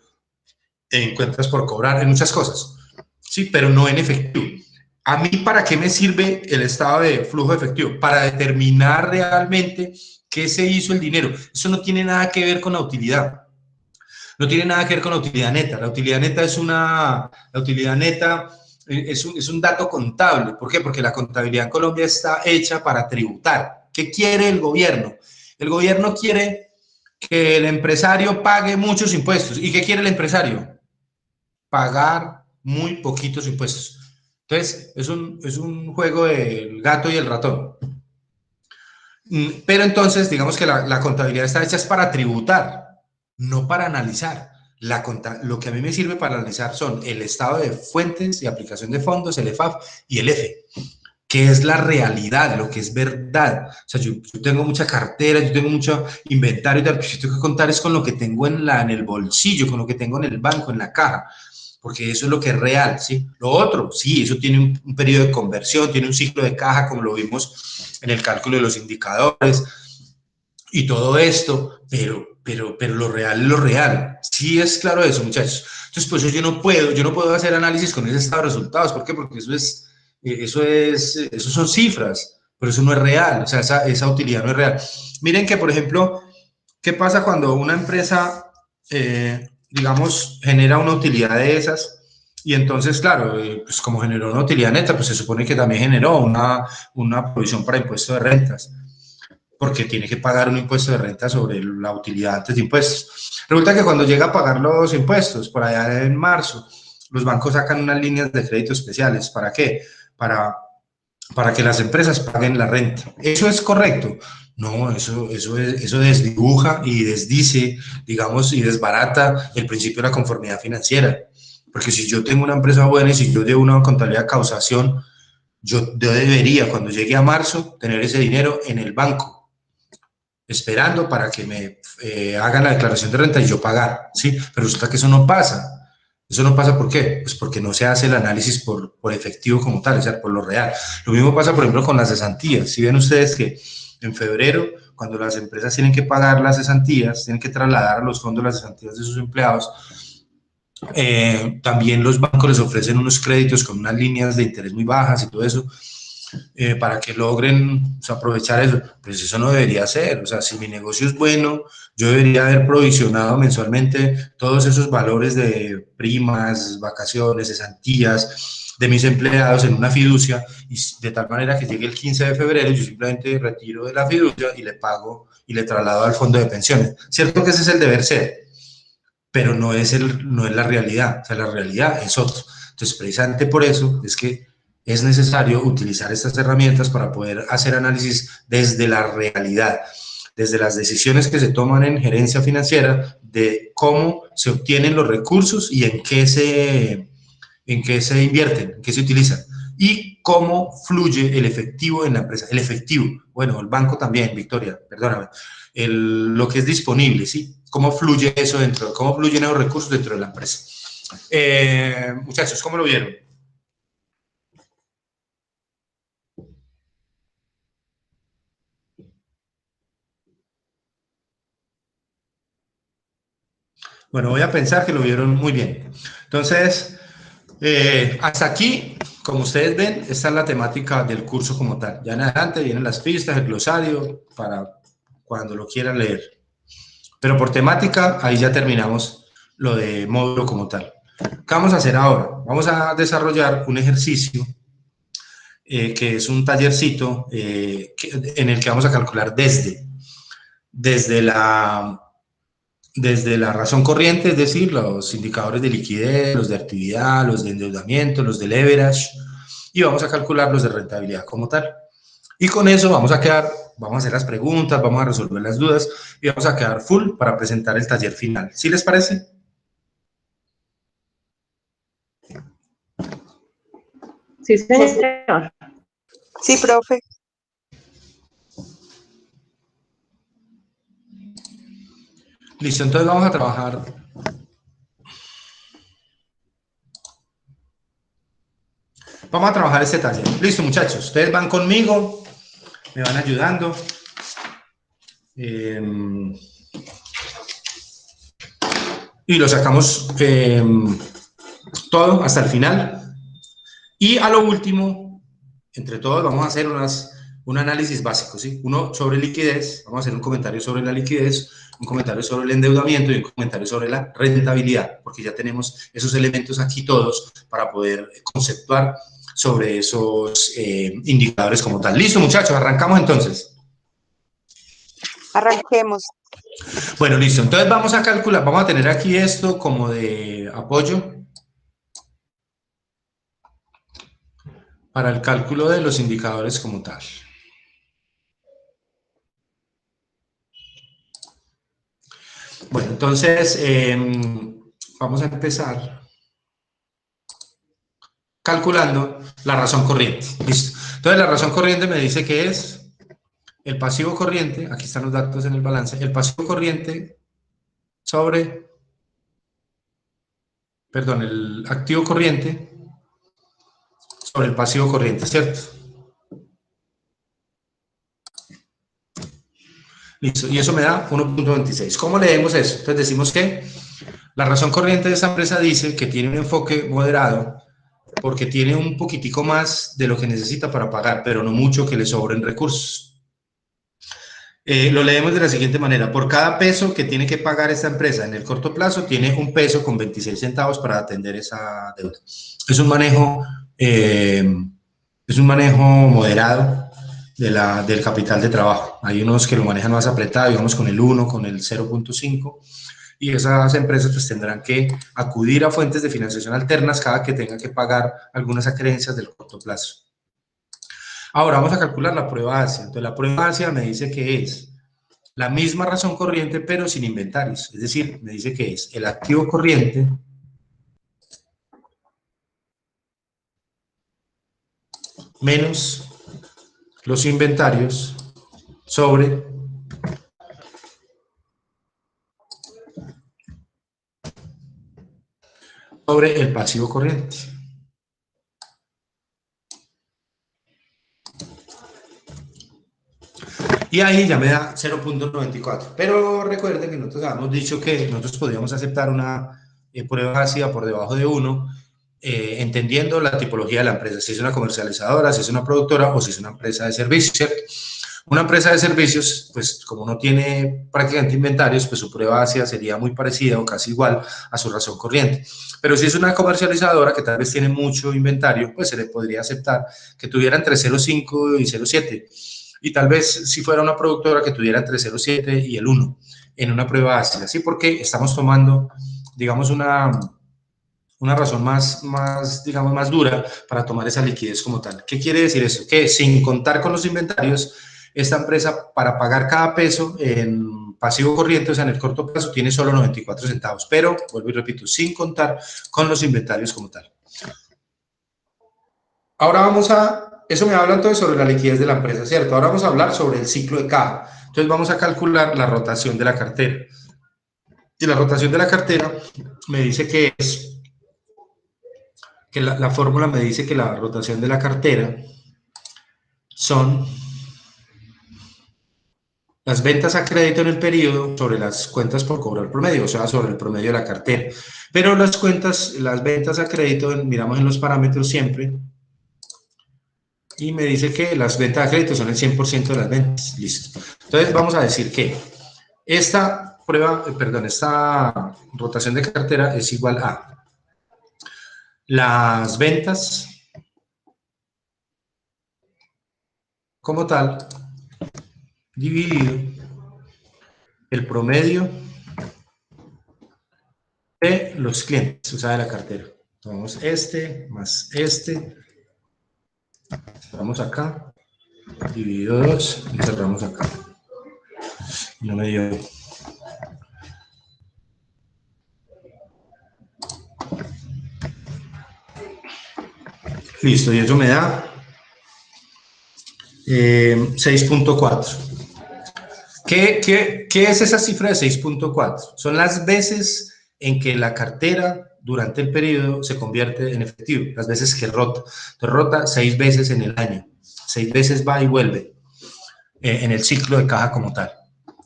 S1: en cuentas por cobrar, en muchas cosas. Sí, pero no en efectivo. ¿A mí para qué me sirve el estado de flujo de efectivo? Para determinar realmente qué se hizo el dinero. Eso no tiene nada que ver con la utilidad. No tiene nada que ver con la utilidad neta. La utilidad neta es un dato contable. ¿Por qué? Porque la contabilidad en Colombia está hecha para tributar. ¿Qué quiere el gobierno? El gobierno quiere que el empresario pague muchos impuestos. ¿Y qué quiere el empresario? Pagar muy poquitos impuestos. Entonces, es un juego del gato y el ratón. Pero entonces, digamos que la contabilidad está hecha es para tributar, no para analizar. Lo que a mí me sirve para analizar son el estado de fuentes y aplicación de fondos, el EFAF y el EFE, que es la realidad, lo que es verdad. O sea, yo tengo mucha cartera, yo tengo mucho inventario, pero yo tengo que contar es con lo que tengo en el bolsillo, con lo que tengo en el banco, en la caja, porque eso es lo que es real, ¿sí? Lo otro, sí, eso tiene un periodo de conversión, tiene un ciclo de caja, como lo vimos en el cálculo de los indicadores y todo esto, pero lo real es lo real. Sí es claro eso, muchachos. Entonces, pues yo no puedo hacer análisis con ese estado de resultados. ¿Por qué? Porque eso son cifras, pero eso no es real, o sea, esa utilidad no es real. Miren que, por ejemplo, ¿qué pasa cuando una empresa, digamos, genera una utilidad de esas? Y entonces, claro, pues como generó una utilidad neta, pues se supone que también generó una provisión para impuesto de rentas, porque tiene que pagar un impuesto de renta sobre la utilidad antes de impuestos. Resulta que cuando llega a pagar los impuestos, por allá en marzo, los bancos sacan unas líneas de crédito especiales. ¿Para qué? Para que las empresas paguen la renta. ¿Eso es correcto? No, eso desdibuja y desdice, digamos, y desbarata el principio de la conformidad financiera. Porque si yo tengo una empresa buena y si yo llevo una contabilidad de causación, yo debería, cuando llegue a marzo, tener ese dinero en el banco, esperando para que me hagan la declaración de renta y yo pagar, ¿sí? Pero resulta que eso no pasa. ¿Eso no pasa por qué? Pues porque no se hace el análisis por efectivo como tal, o sea, por lo real. Lo mismo pasa, por ejemplo, con las cesantías. Si ven ustedes que en febrero, cuando las empresas tienen que pagar las cesantías, tienen que trasladar a los fondos las cesantías de sus empleados, también los bancos les ofrecen unos créditos con unas líneas de interés muy bajas y todo eso, para que logren, o sea, aprovechar eso. Pues eso no debería ser. O sea, si mi negocio es bueno, yo debería haber provisionado mensualmente todos esos valores de primas, vacaciones, cesantías de mis empleados en una fiducia, y de tal manera que llegue el 15 de febrero, yo simplemente retiro de la fiducia y le pago y le traslado al fondo de pensiones. Cierto que ese es el deber ser, pero no es la realidad. O sea, la realidad es otro. Entonces, precisamente por eso es que es necesario utilizar estas herramientas para poder hacer análisis desde la realidad, desde las decisiones que se toman en gerencia financiera, de cómo se obtienen los recursos y en qué se invierten, en qué se utilizan, y cómo fluye el efectivo en la empresa. El efectivo, bueno, el banco también, Victoria, perdóname, lo que es disponible, ¿sí? Cómo fluye eso cómo fluyen esos recursos dentro de la empresa. Muchachos, ¿cómo lo vieron? Bueno, voy a pensar que lo vieron muy bien. Entonces, hasta aquí, como ustedes ven, esta es la temática del curso como tal. Ya en adelante vienen las pistas, el glosario, para cuando lo quieran leer. Pero por temática, ahí ya terminamos lo de módulo como tal. ¿Qué vamos a hacer ahora? Vamos a desarrollar un ejercicio que es un tallercito en el que vamos a calcular desde la razón corriente, es decir, los indicadores de liquidez, los de actividad, los de endeudamiento, los de leverage, y vamos a calcular los de rentabilidad como tal. Y con eso vamos a hacer las preguntas, vamos a resolver las dudas y vamos a quedar full para presentar el taller final. ¿Sí les parece?
S6: Sí, señor.
S3: Sí, profe.
S1: Listo, entonces vamos a trabajar. Vamos a trabajar este taller. Listo, muchachos. Ustedes van conmigo, me van ayudando. Y lo sacamos todo hasta el final. Y a lo último, entre todos, vamos a hacer un análisis básico, ¿sí? Uno sobre liquidez, vamos a hacer un comentario sobre la liquidez, un comentario sobre el endeudamiento y un comentario sobre la rentabilidad, porque ya tenemos esos elementos aquí todos para poder conceptuar sobre esos indicadores como tal. Listo, muchachos, arrancamos entonces.
S3: Arranquemos.
S1: Bueno, listo. Entonces vamos a calcular, vamos a tener aquí esto como de apoyo para el cálculo de los indicadores como tal. Bueno, entonces vamos a empezar calculando la razón corriente. Listo. Entonces la razón corriente me dice que es el pasivo corriente, aquí están los datos en el balance, el pasivo corriente sobre, perdón, el activo corriente sobre el pasivo corriente, ¿cierto? Listo, y eso me da 1.26. ¿Cómo leemos eso? Entonces decimos que la razón corriente de esta empresa dice que tiene un enfoque moderado porque tiene un poquitico más de lo que necesita para pagar, pero no mucho que le sobren recursos. Lo leemos de la siguiente manera: por cada peso que tiene que pagar esta empresa en el corto plazo, tiene un peso con 26 centavos para atender esa deuda. Es un manejo moderado del capital de trabajo. Hay unos que lo manejan más apretado, digamos con el 1, con el 0.5, y esas empresas pues tendrán que acudir a fuentes de financiación alternas cada que tengan que pagar algunas acreencias del corto plazo. Ahora vamos a calcular la prueba ácida. Entonces la prueba ácida me dice que es la misma razón corriente pero sin inventarios. Es decir, me dice que es el activo corriente menos los inventarios sobre el pasivo corriente. Y ahí ya me da 0.94. Pero recuerden que nosotros habíamos dicho que nosotros podíamos aceptar una prueba ácida por debajo de 1, entendiendo la tipología de la empresa, si es una comercializadora, si es una productora o si es una empresa de servicios, ¿cierto? Una empresa de servicios, pues como no tiene prácticamente inventarios, pues su prueba ácida sería muy parecida o casi igual a su razón corriente. Pero si es una comercializadora que tal vez tiene mucho inventario, pues se le podría aceptar que tuviera entre 0.5 y 0.7. Y tal vez si fuera una productora que tuviera entre 0.7 y el 1 en una prueba ácida, ¿sí? Porque estamos tomando, digamos, una razón digamos, más dura para tomar esa liquidez como tal. ¿Qué quiere decir eso? Que sin contar con los inventarios, esta empresa para pagar cada peso en pasivo corriente, o sea, en el corto plazo, tiene solo 94 centavos, pero, vuelvo y repito, sin contar con los inventarios como tal. Ahora eso me habla entonces sobre la liquidez de la empresa, ¿cierto? Ahora vamos a hablar sobre el ciclo de caja. Entonces vamos a calcular la rotación de la cartera. Y la rotación de la cartera me dice que la fórmula me dice que la rotación de la cartera son las ventas a crédito en el periodo sobre las cuentas por cobrar promedio, o sea, sobre el promedio de la cartera. Pero las ventas a crédito, miramos en los parámetros siempre, y me dice que las ventas a crédito son el 100% de las ventas. Listo. Entonces vamos a decir que esta rotación de cartera es igual a las ventas como tal dividido el promedio de los clientes, o sea, de la cartera. Tomamos este más este, cerramos acá, dividido 2 y cerramos acá. No me dio. Listo, y eso me da 6.4. ¿Qué es esa cifra de 6.4? Son las veces en que la cartera durante el periodo se convierte en efectivo, las veces que rota. Entonces rota 6 veces en el año, 6 veces va y vuelve en el ciclo de caja como tal.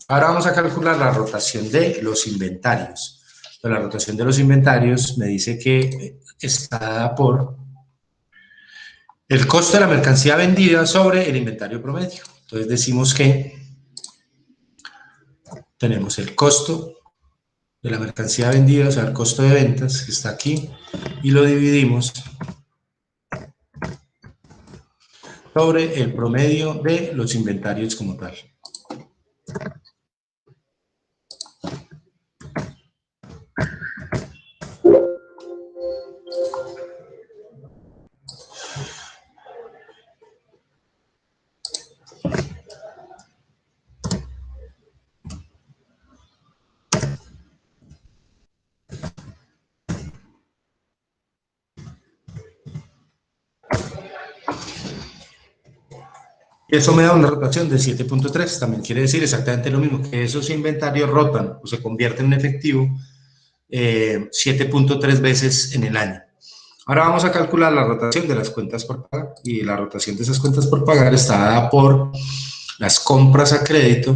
S1: Ahora vamos a calcular la rotación de los inventarios. Entonces, la rotación de los inventarios me dice que está dada por el costo de la mercancía vendida sobre el inventario promedio. Entonces decimos que tenemos el costo de la mercancía vendida, o sea, el costo de ventas que está aquí, y lo dividimos sobre el promedio de los inventarios como tal. Y eso me da una rotación de 7.3, también quiere decir exactamente lo mismo, que esos inventarios rotan o se convierten en efectivo 7.3 veces en el año. Ahora vamos a calcular la rotación de las cuentas por pagar, y la rotación de esas cuentas por pagar está dada por las compras a crédito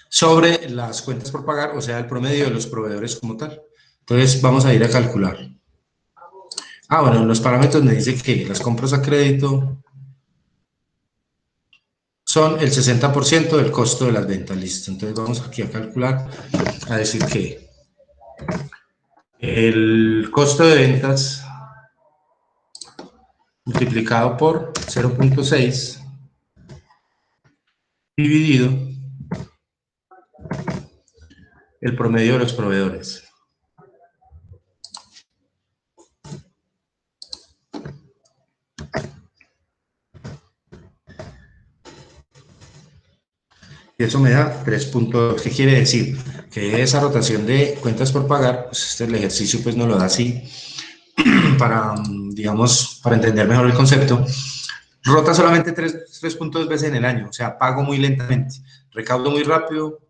S1: sobre las cuentas por pagar, o sea, el promedio de los proveedores como tal. Entonces vamos a ir a calcular. Bueno, en los parámetros me dice que las compras a crédito son el 60% del costo de las ventas, listo. Entonces vamos aquí a calcular, a decir que el costo de ventas multiplicado por 0.6 dividido el promedio de los proveedores. Y eso me da 3.2. ¿Qué quiere decir? Que esa rotación de cuentas por pagar, pues el ejercicio pues nos lo da así, para, digamos, para entender mejor el concepto. Rota solamente 3.2 veces en el año, o sea, pago muy lentamente. Recaudo muy rápido,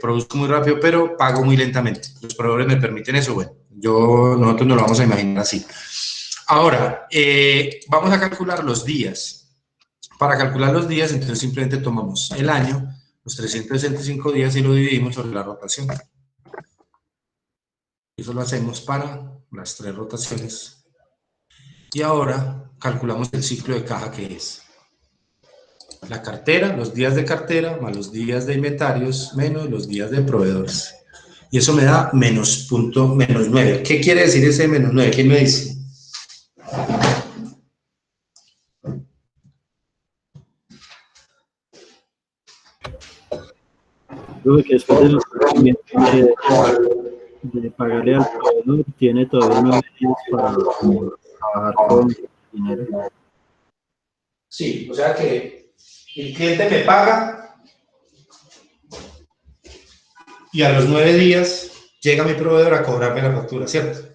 S1: produzco muy rápido, pero pago muy lentamente. Los proveedores me permiten eso, bueno, nosotros nos lo vamos a imaginar así. Ahora, vamos a calcular los días. Para calcular los días, entonces simplemente tomamos el año, los 365 días, y lo dividimos sobre la rotación. Eso lo hacemos para las 3 rotaciones. Y ahora calculamos el ciclo de caja, que es la cartera, los días de cartera, más los días de inventarios, menos los días de proveedores. Y eso me da menos 9. ¿Qué quiere decir ese menos 9? ¿Quién me dice?
S7: Que después de los de pagarle al proveedor, tiene todavía 9 días para trabajar con dinero.
S1: Sí, o sea que el cliente me paga y a los 9 días llega mi proveedor a cobrarme la factura, ¿cierto?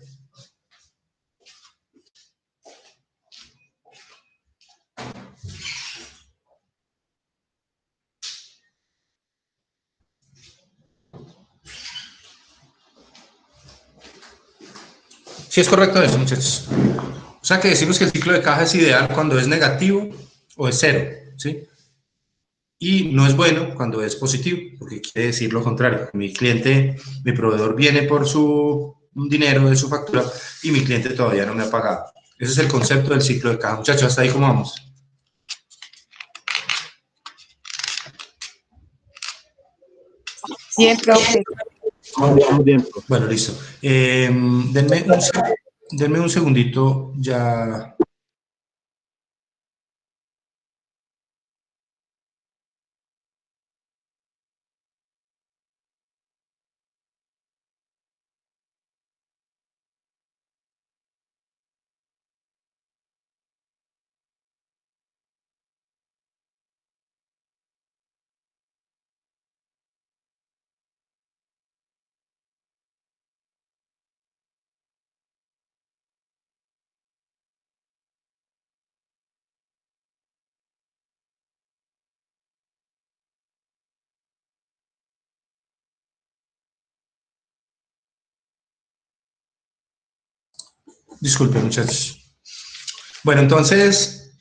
S1: Sí, es correcto eso, muchachos. O sea que decimos que el ciclo de caja es ideal cuando es negativo o es 0, ¿sí? Y no es bueno cuando es positivo, porque quiere decir lo contrario. Mi cliente, mi proveedor viene por su dinero de su factura y mi cliente todavía no me ha pagado. Ese es el concepto del ciclo de caja. Muchachos, ¿hasta ahí cómo vamos?
S3: Bien, profe.
S7: Muy bien.
S1: Bueno, listo. Denme un segundito, ya. Disculpe, muchachos. Bueno, entonces,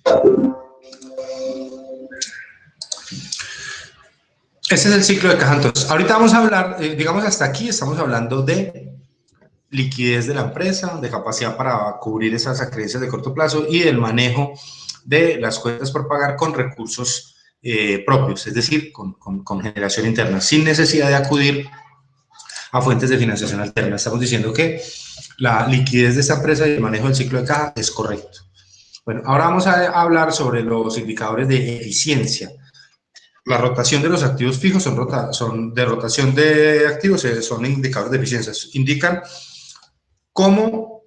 S1: ese es el ciclo de caja. Entonces, ahorita vamos a hablar, digamos hasta aquí, estamos hablando de liquidez de la empresa, de capacidad para cubrir esas acreencias de corto plazo y del manejo de las cuentas por pagar con recursos propios, es decir, con generación interna, sin necesidad de acudir a fuentes de financiación alterna. Estamos diciendo que la liquidez de esta empresa y el manejo del ciclo de caja es correcto. Bueno, ahora vamos a hablar sobre los indicadores de eficiencia. La rotación de los activos fijos son de rotación de activos, son indicadores de eficiencia. Indican cómo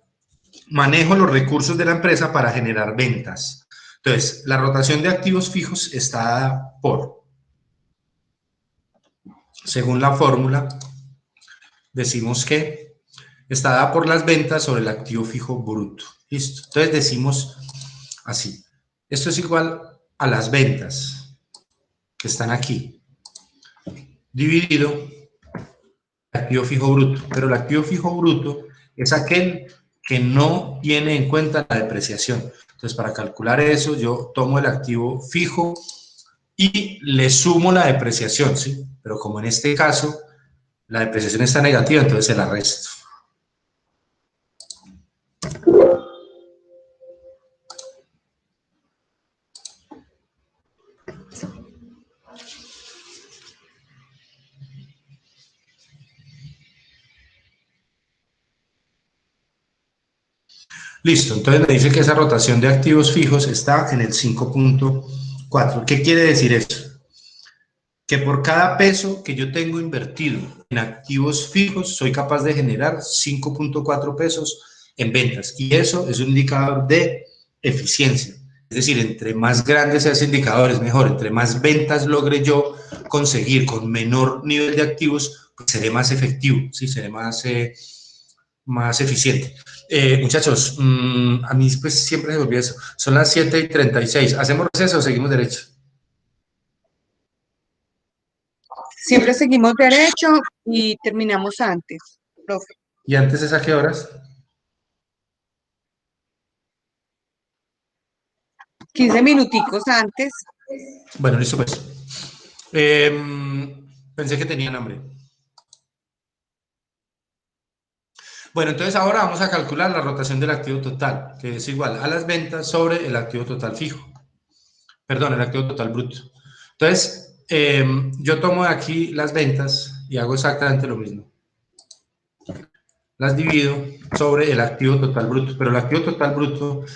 S1: manejo los recursos de la empresa para generar ventas. Entonces, la rotación de activos fijos está dada por, según la fórmula, decimos que está dada por las ventas sobre el activo fijo bruto. ¿Listo? Entonces decimos así, esto es igual a las ventas que están aquí, dividido el activo fijo bruto. Pero el activo fijo bruto es aquel que no tiene en cuenta la depreciación. Entonces, para calcular eso, yo tomo el activo fijo y le sumo la depreciación, ¿sí? Pero como en este caso la depreciación está negativa, entonces se la resto. Listo, entonces me dice que esa rotación de activos fijos está en el 5.4. ¿Qué quiere decir eso? Que por cada peso que yo tengo invertido en activos fijos, soy capaz de generar 5.4 pesos en ventas. Y eso es un indicador de eficiencia. Es decir, entre más grande sea ese indicador, es mejor. Entre más ventas logre yo conseguir con menor nivel de activos, pues seré más efectivo, ¿sí? Seré más eficiente. Muchachos, a mí pues siempre se me olvida eso. Son las 7:36. ¿Hacemos receso o seguimos derecho?
S3: Siempre seguimos derecho y terminamos antes, profe.
S1: ¿Y antes es a qué horas?
S3: 15 minuticos antes.
S1: Bueno, listo pues. Pensé que tenían hambre. Bueno, entonces ahora vamos a calcular la rotación del activo total, que es igual a las ventas sobre el activo total fijo. Perdón, el activo total bruto. Entonces, yo tomo de aquí las ventas y hago exactamente lo mismo. Las divido sobre el activo total bruto, pero el activo total bruto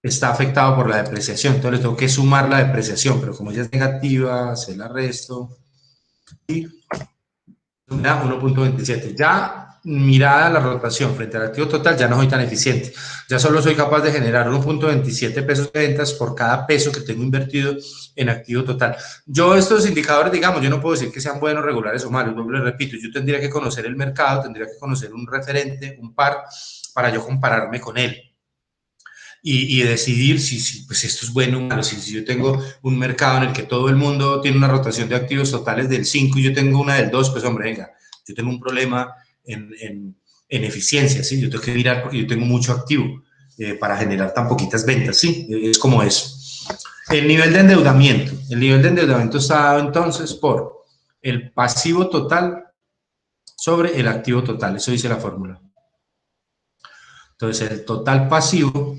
S1: está afectado por la depreciación, entonces le tengo que sumar la depreciación, pero como ella es negativa, se la resto y da 1.27. Ya mirada la rotación frente al activo total, ya no soy tan eficiente, ya solo soy capaz de generar 1.27 pesos de ventas por cada peso que tengo invertido en activo total. Yo estos indicadores, digamos, yo no puedo decir que sean buenos, regulares o malos, les repito, yo tendría que conocer el mercado, tendría que conocer un referente, un par, para yo compararme con él. Y decidir si pues esto es bueno o malo. Si yo tengo un mercado en el que todo el mundo tiene una rotación de activos totales del 5 y yo tengo una del 2, pues hombre, venga, yo tengo un problema en eficiencia, ¿sí? Yo tengo que mirar porque yo tengo mucho activo para generar tan poquitas ventas, ¿sí? Es como eso. El nivel de endeudamiento. El nivel de endeudamiento está dado entonces por el pasivo total sobre el activo total. Eso dice la fórmula. Entonces, el total pasivo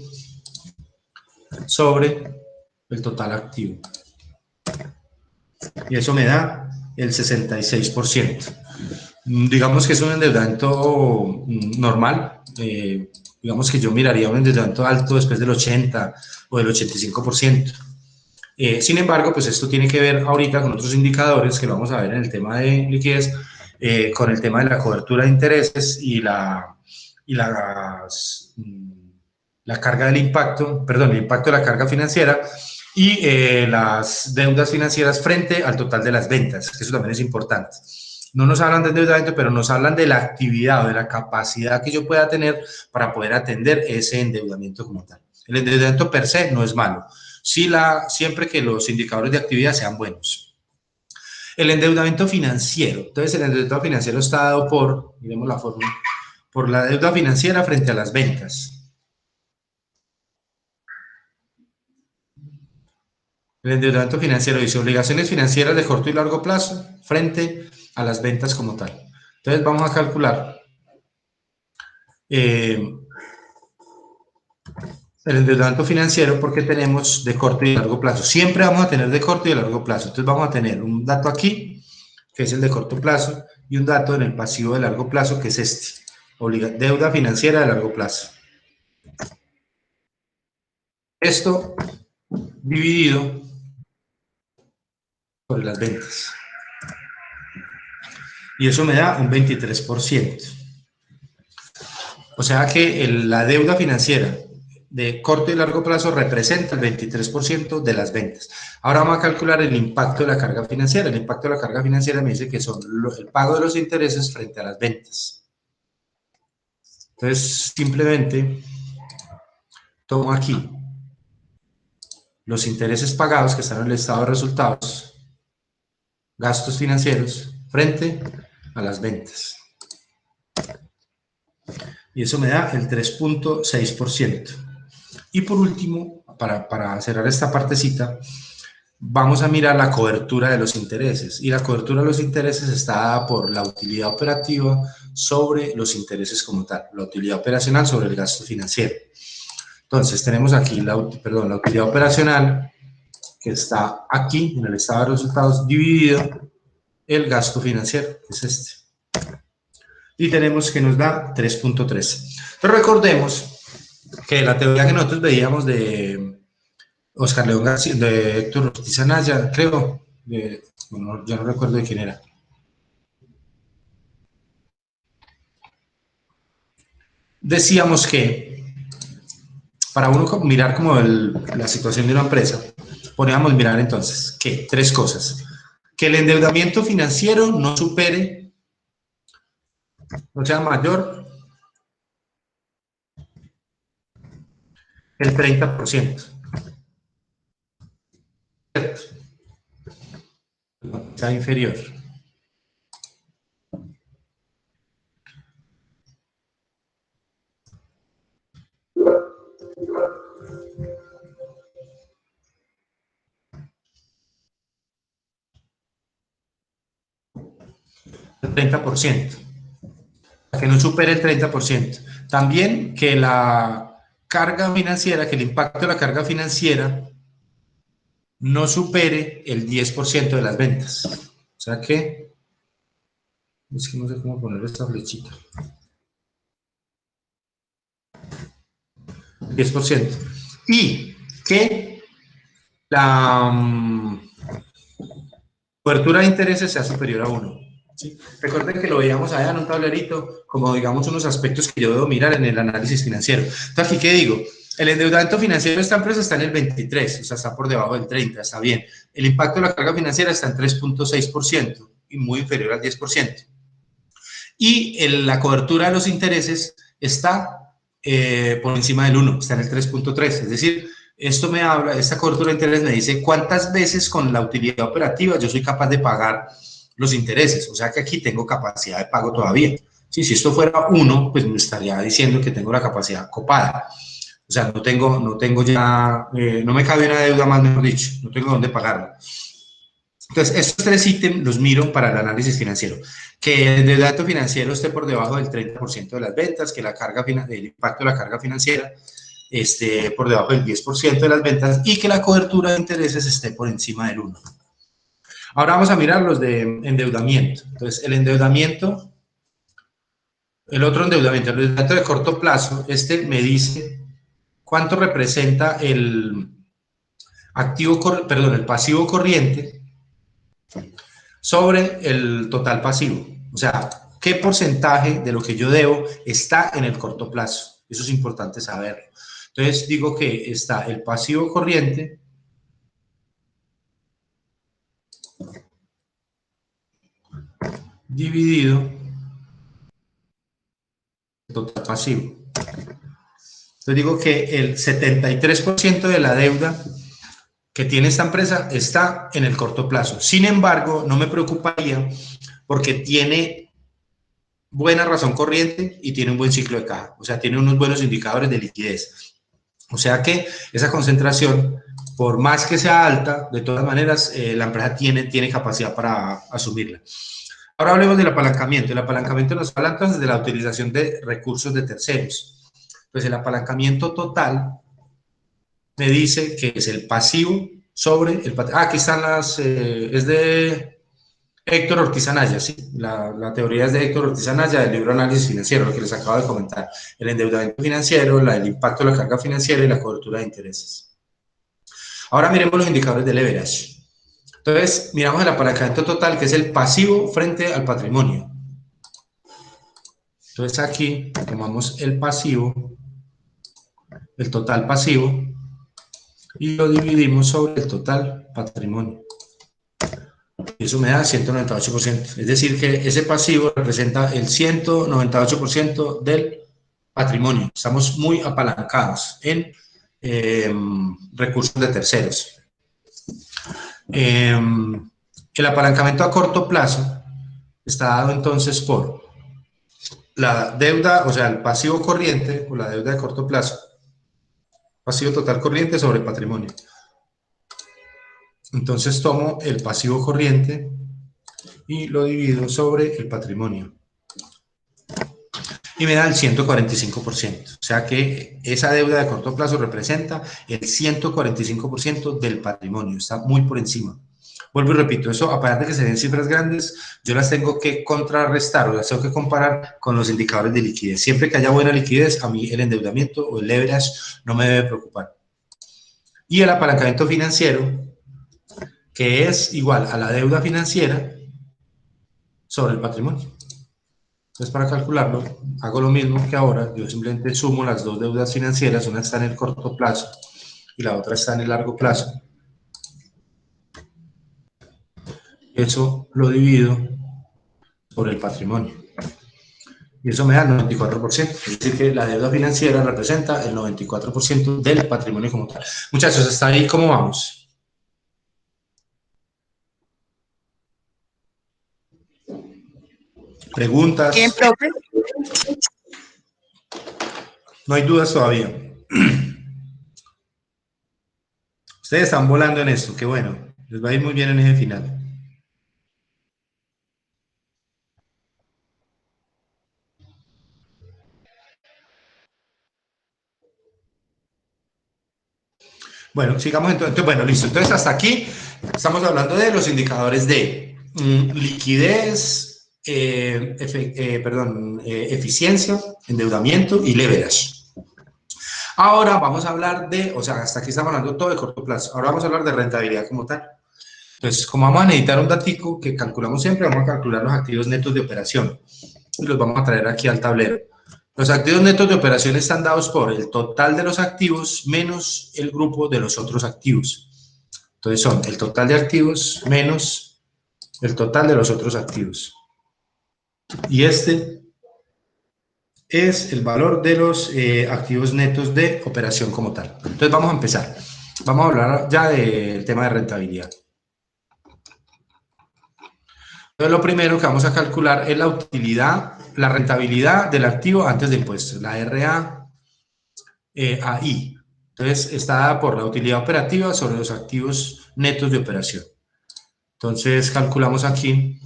S1: sobre el total activo. Y eso me da el 66%. Digamos que es un endeudamiento normal. Digamos que yo miraría un endeudamiento alto después del 80 o del 85%. Sin embargo, pues esto tiene que ver ahorita con otros indicadores que lo vamos a ver en el tema de liquidez, con el tema de la cobertura de intereses y la carga del impacto, perdón, el impacto de la carga financiera y las deudas financieras frente al total de las ventas, que eso también es importante. No nos hablan de endeudamiento, pero nos hablan de la actividad o de la capacidad que yo pueda tener para poder atender ese endeudamiento como tal. El endeudamiento per se no es malo, siempre que los indicadores de actividad sean buenos. El endeudamiento financiero. Entonces, el endeudamiento financiero está dado por, miremos la fórmula, por la deuda financiera frente a las ventas. El endeudamiento financiero dice obligaciones financieras de corto y largo plazo frente a las ventas como tal. Entonces vamos a calcular el endeudamiento financiero porque tenemos de corto y largo plazo. Siempre vamos a tener de corto y de largo plazo. Entonces vamos a tener un dato aquí, que es el de corto plazo, y un dato en el pasivo de largo plazo, que es este. Deuda financiera de largo plazo. Esto dividido por las ventas. Y eso me da un 23%. O sea que la deuda financiera de corto y largo plazo representa el 23% de las ventas. Ahora vamos a calcular el impacto de la carga financiera. El impacto de la carga financiera me dice que son el pago de los intereses frente a las ventas. Entonces, simplemente tomo aquí los intereses pagados que están en el estado de resultados, gastos financieros, frente a las ventas. Y eso me da el 3.6%. Y por último, para cerrar esta partecita, vamos a mirar la cobertura de los intereses. Y la cobertura de los intereses está dada por la utilidad operativa sobre los intereses como tal, la utilidad operacional sobre el gasto financiero. Entonces, tenemos aquí la utilidad operacional, que está aquí en el estado de resultados, dividido el gasto financiero, que es este. Y tenemos que nos da 3.3. Pero recordemos que la teoría que nosotros veíamos de Oscar León García, de Héctor Ortiz Anaya, creo, bueno, ya no recuerdo de quién era. Decíamos que para uno mirar como la situación de una empresa, podríamos mirar entonces que tres cosas. Que el endeudamiento financiero no supere, no sea mayor el 30%. ¿Cierto? No, sea inferior. El 30%. Que no supere el 30%. También que la carga financiera, que el impacto de la carga financiera no supere el 10% de las ventas. O sea que, es que no sé cómo poner esta flechita. 10%. Y que la cobertura de intereses sea superior a 1. ¿Sí? Recuerden que lo veíamos allá en un tablerito, como digamos unos aspectos que yo debo mirar en el análisis financiero. Entonces, aquí, ¿qué digo? El endeudamiento financiero de esta empresa está en el 23, o sea, está por debajo del 30, está bien. El impacto de la carga financiera está en 3.6% y muy inferior al 10%. Y la cobertura de los intereses está por encima del 1, está en el 3.3, es decir, esto me habla, esta cobertura de interés me dice cuántas veces con la utilidad operativa yo soy capaz de pagar los intereses, o sea que aquí tengo capacidad de pago todavía. Sí, si esto fuera 1, pues me estaría diciendo que tengo la capacidad copada. O sea, no tengo ya, no me cabe una deuda más, mejor dicho, no tengo dónde pagarla. Entonces, estos tres ítems los miro para el análisis financiero. Que el endeudamiento financiero esté por debajo del 30% de las ventas, que el impacto de la carga financiera esté por debajo del 10% de las ventas y que la cobertura de intereses esté por encima del 1. Ahora vamos a mirar los de endeudamiento. Entonces, el endeudamiento, el otro endeudamiento, el endeudamiento de corto plazo, este me dice cuánto representa el pasivo corriente sobre el total pasivo. O sea, qué porcentaje de lo que yo debo está en el corto plazo. Eso es importante saberlo. Entonces, digo que está el pasivo corriente dividido el total pasivo. Entonces digo que el 73% de la deuda que tiene esta empresa está en el corto plazo. Sin embargo, no me preocuparía porque tiene buena razón corriente y tiene un buen ciclo de caja. O sea, tiene unos buenos indicadores de liquidez. O sea que esa concentración, por más que sea alta, de todas maneras, la empresa tiene capacidad para asumirla. Ahora hablemos del apalancamiento. El apalancamiento nos habla entonces de la utilización de recursos de terceros. Pues el apalancamiento total me dice que es el pasivo sobre el patrimonio. Aquí están las, es de Héctor Ortiz Anaya, sí, la teoría es de Héctor Ortiz Anaya del libro Análisis Financiero, lo que les acabo de comentar, el endeudamiento financiero, el impacto de la carga financiera y la cobertura de intereses. Ahora miremos los indicadores de leverage. Entonces, miramos el apalancamiento total, que es el pasivo frente al patrimonio. Entonces aquí tomamos el pasivo, el total pasivo, y lo dividimos sobre el total patrimonio. Y eso me da 198%. Es decir, que ese pasivo representa el 198% del patrimonio. Estamos muy apalancados en recursos de terceros. El apalancamiento a corto plazo está dado entonces por la deuda, o sea, el pasivo corriente o la deuda de corto plazo, pasivo total corriente sobre el patrimonio. Entonces tomo el pasivo corriente y lo divido sobre el patrimonio. Y me da el 145%. O sea que esa deuda de corto plazo representa el 145% del patrimonio. Está muy por encima. Vuelvo y repito, eso aparte de que se den cifras grandes, yo las tengo que contrarrestar o las tengo que comparar con los indicadores de liquidez. Siempre que haya buena liquidez, a mí el endeudamiento o el leverage no me debe preocupar. Y el apalancamiento financiero, que es igual a la deuda financiera sobre el patrimonio. Entonces, para calcularlo, hago lo mismo que ahora. Yo simplemente sumo las dos deudas financieras, una está en el corto plazo y la otra está en el largo plazo. Eso lo divido por el patrimonio. Y eso me da el 94%. Es decir, que la deuda financiera representa el 94% del patrimonio como tal. Muchachos, ¿hasta ahí cómo vamos? ¿Preguntas?
S3: Bien, profe.
S1: No hay dudas todavía. Ustedes están volando en esto, qué bueno. Les va a ir muy bien en ese final. Bueno, sigamos entonces. Bueno, listo. Entonces, hasta aquí estamos hablando de los indicadores de liquidez, eficiencia, endeudamiento y leverage. Ahora vamos a hablar de, o sea, hasta aquí estamos hablando todo de corto plazo. Ahora vamos a hablar de rentabilidad como tal. Entonces, como vamos a necesitar un datico que calculamos siempre, vamos a calcular los activos netos de operación. Y los vamos a traer aquí al tablero. Los activos netos de operación están dados por el total de los activos menos el grupo de los otros activos. Entonces son el total de activos menos el total de los otros activos. Y este es el valor de los activos netos de operación como tal. Entonces vamos a empezar. Vamos a hablar ya del tema de rentabilidad. Entonces lo primero que vamos a calcular es la utilidad, la rentabilidad del activo antes de impuestos, la RAI. Entonces está dada por la utilidad operativa sobre los activos netos de operación. Entonces calculamos aquí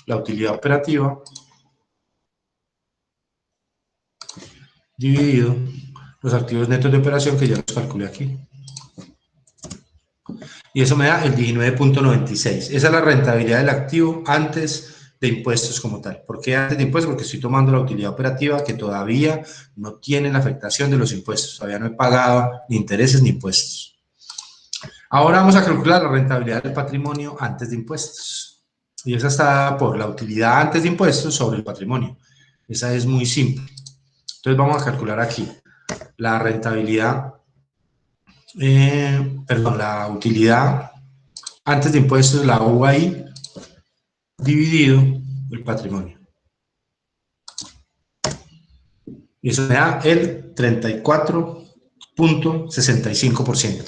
S1: la utilidad operativa dividido los activos netos de operación que ya los calculé aquí. Y eso me da el 19.96. Esa es la rentabilidad del activo antes de impuestos como tal. ¿Por qué antes de impuestos? Porque estoy tomando la utilidad operativa que todavía no tiene la afectación de los impuestos. Todavía no he pagado ni intereses ni impuestos. Ahora vamos a calcular la rentabilidad del patrimonio antes de impuestos. Y esa está dada por la utilidad antes de impuestos sobre el patrimonio. Esa es muy simple. Entonces vamos a calcular aquí la rentabilidad, la utilidad antes de impuestos, la UAI, dividido el patrimonio. Y eso me da el 34.65%.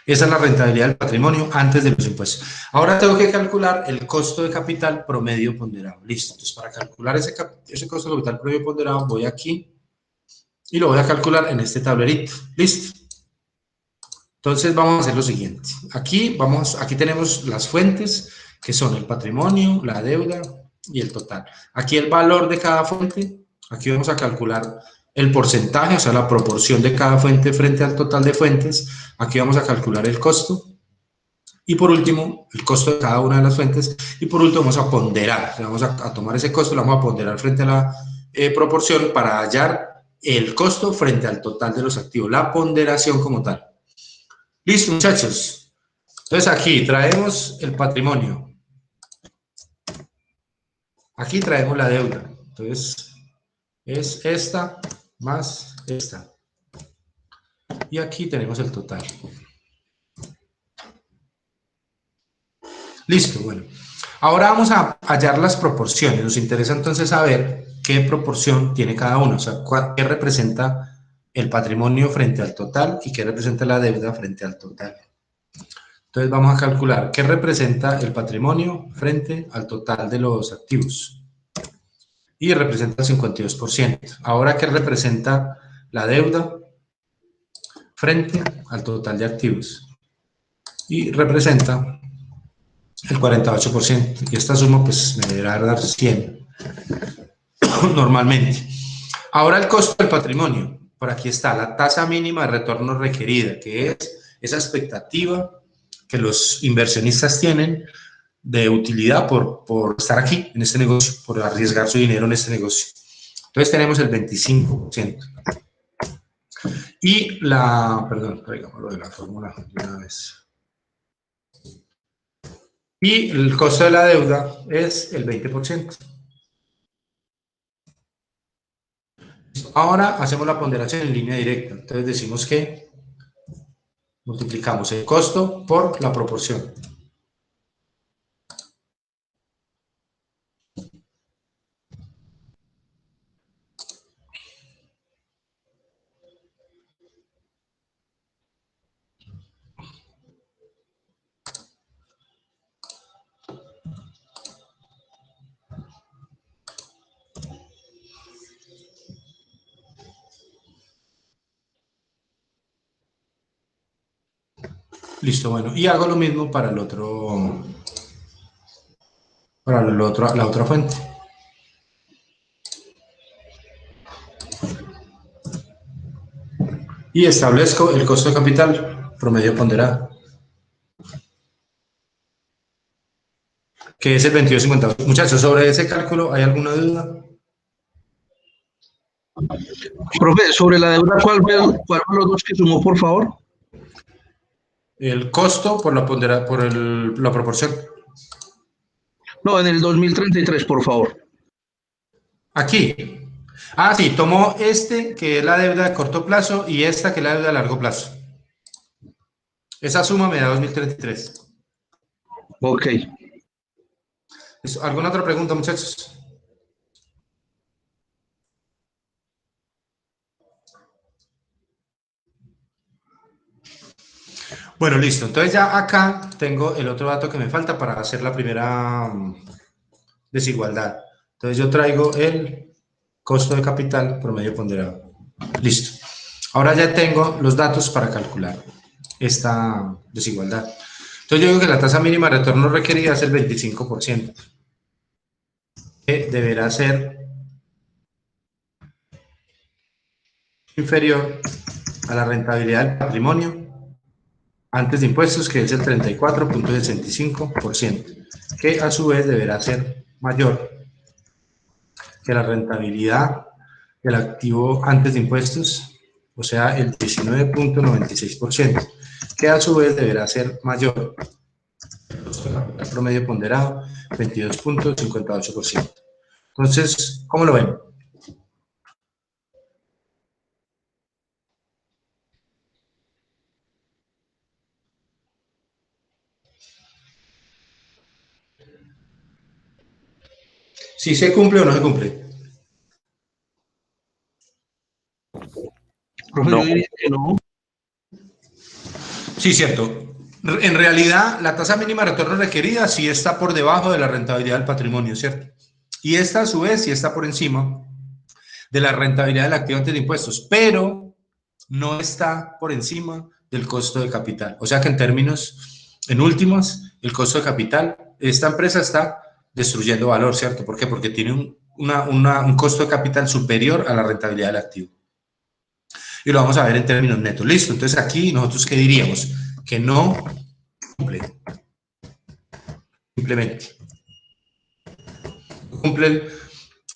S1: Esa es la rentabilidad del patrimonio antes de los impuestos. Ahora tengo que calcular el costo de capital promedio ponderado. Listo. Entonces, para calcular ese costo de capital promedio ponderado, voy aquí y lo voy a calcular en este tablerito. Listo. Entonces, vamos a hacer lo siguiente. Aquí tenemos las fuentes, que son el patrimonio, la deuda y el total. Aquí el valor de cada fuente. Aquí vamos a calcular el porcentaje, o sea, la proporción de cada fuente frente al total de fuentes. Aquí vamos a calcular el costo. Y por último, el costo de cada una de las fuentes. Y por último, vamos a ponderar. Vamos a tomar ese costo, lo vamos a ponderar frente a la proporción para hallar el costo frente al total de los activos. La ponderación como tal. Listo, muchachos. Entonces aquí traemos el patrimonio. Aquí traemos la deuda. Entonces, es esta más esta. Y aquí tenemos el total. Listo, bueno. Ahora vamos a hallar las proporciones. Nos interesa entonces saber qué proporción tiene cada uno. O sea, qué representa el patrimonio frente al total y qué representa la deuda frente al total. Entonces vamos a calcular qué representa el patrimonio frente al total de los activos. Y representa el 52%. Ahora, ¿qué representa la deuda frente al total de activos? Y representa el 48%. Y esta suma, pues, me deberá dar 100 normalmente. Ahora, el costo del patrimonio. Por aquí está la tasa mínima de retorno requerida, que es esa expectativa que los inversionistas tienen de utilidad por estar aquí en este negocio, por arriesgar su dinero en este negocio. Entonces tenemos el 25%. Y traigámoslo de la fórmula de una vez. Y el costo de la deuda es el 20%. Ahora hacemos la ponderación en línea directa. Entonces decimos que multiplicamos el costo por la proporción. Listo, bueno, y hago lo mismo para la otra fuente. Y establezco el costo de capital promedio ponderado, que es el 22.50. Muchachos, sobre ese cálculo, ¿hay alguna duda?
S5: Profe, sobre la deuda, ¿cuál fueron los dos que sumó, por favor?
S1: El costo por la la proporción.
S5: No, en el 2033, por favor.
S1: Aquí. Ah, sí, tomó este, que es la deuda de corto plazo, y esta, que es la deuda de largo plazo. Esa suma me da 2033.
S5: Ok.
S1: ¿Alguna otra pregunta, muchachos? Bueno, listo. Entonces ya acá tengo el otro dato que me falta para hacer la primera desigualdad. Entonces yo traigo el costo de capital promedio ponderado. Listo. Ahora ya tengo los datos para calcular esta desigualdad. Entonces yo digo que la tasa mínima de retorno requerida es el 25%. Que deberá ser inferior a la rentabilidad del patrimonio antes de impuestos, que es el 34.65%, que a su vez deberá ser mayor que la rentabilidad del activo antes de impuestos, o sea, el 19.96%, que a su vez deberá ser mayor el promedio ponderado, 22.58%. Entonces, ¿cómo lo ven? ¿Si se cumple o no se cumple?
S5: Profe,
S2: No.
S5: yo diría que no.
S1: Sí, cierto. En realidad, la tasa mínima de retorno requerida sí está por debajo de la rentabilidad del patrimonio, ¿cierto? Y esta, a su vez, sí está por encima de la rentabilidad del activo antes de impuestos, pero no está por encima del costo de capital. O sea que en términos, en últimas, el costo de capital, esta empresa está destruyendo valor, ¿cierto? ¿Por qué? Porque tiene un costo de capital superior a la rentabilidad del activo. y lo vamos a ver en términos netos. Listo, entonces aquí nosotros ¿qué diríamos? Que no cumple. Simplemente. No cumple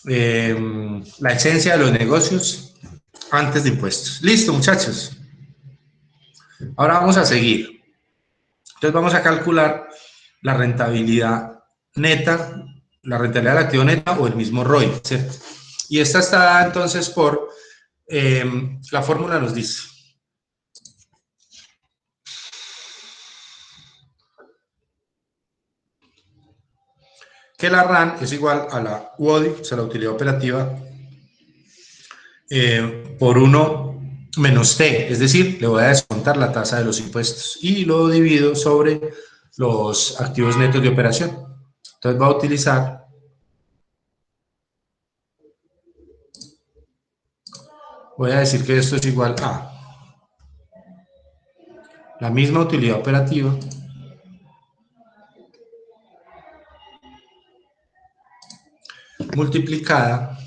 S1: la esencia de los negocios antes de impuestos. Listo, muchachos. Ahora vamos a seguir. Entonces vamos a calcular la rentabilidad neta, la rentabilidad del activo neta o el mismo ROI, ¿cierto? Y esta está dada entonces por, la fórmula nos dice que la RAN es igual a la UODI, o sea, la utilidad operativa, por 1 menos T, es decir, le voy a descontar la tasa de los impuestos y lo divido sobre los activos netos de operación. Entonces va a utilizar voy a decir que esto es igual a la misma utilidad operativa multiplicada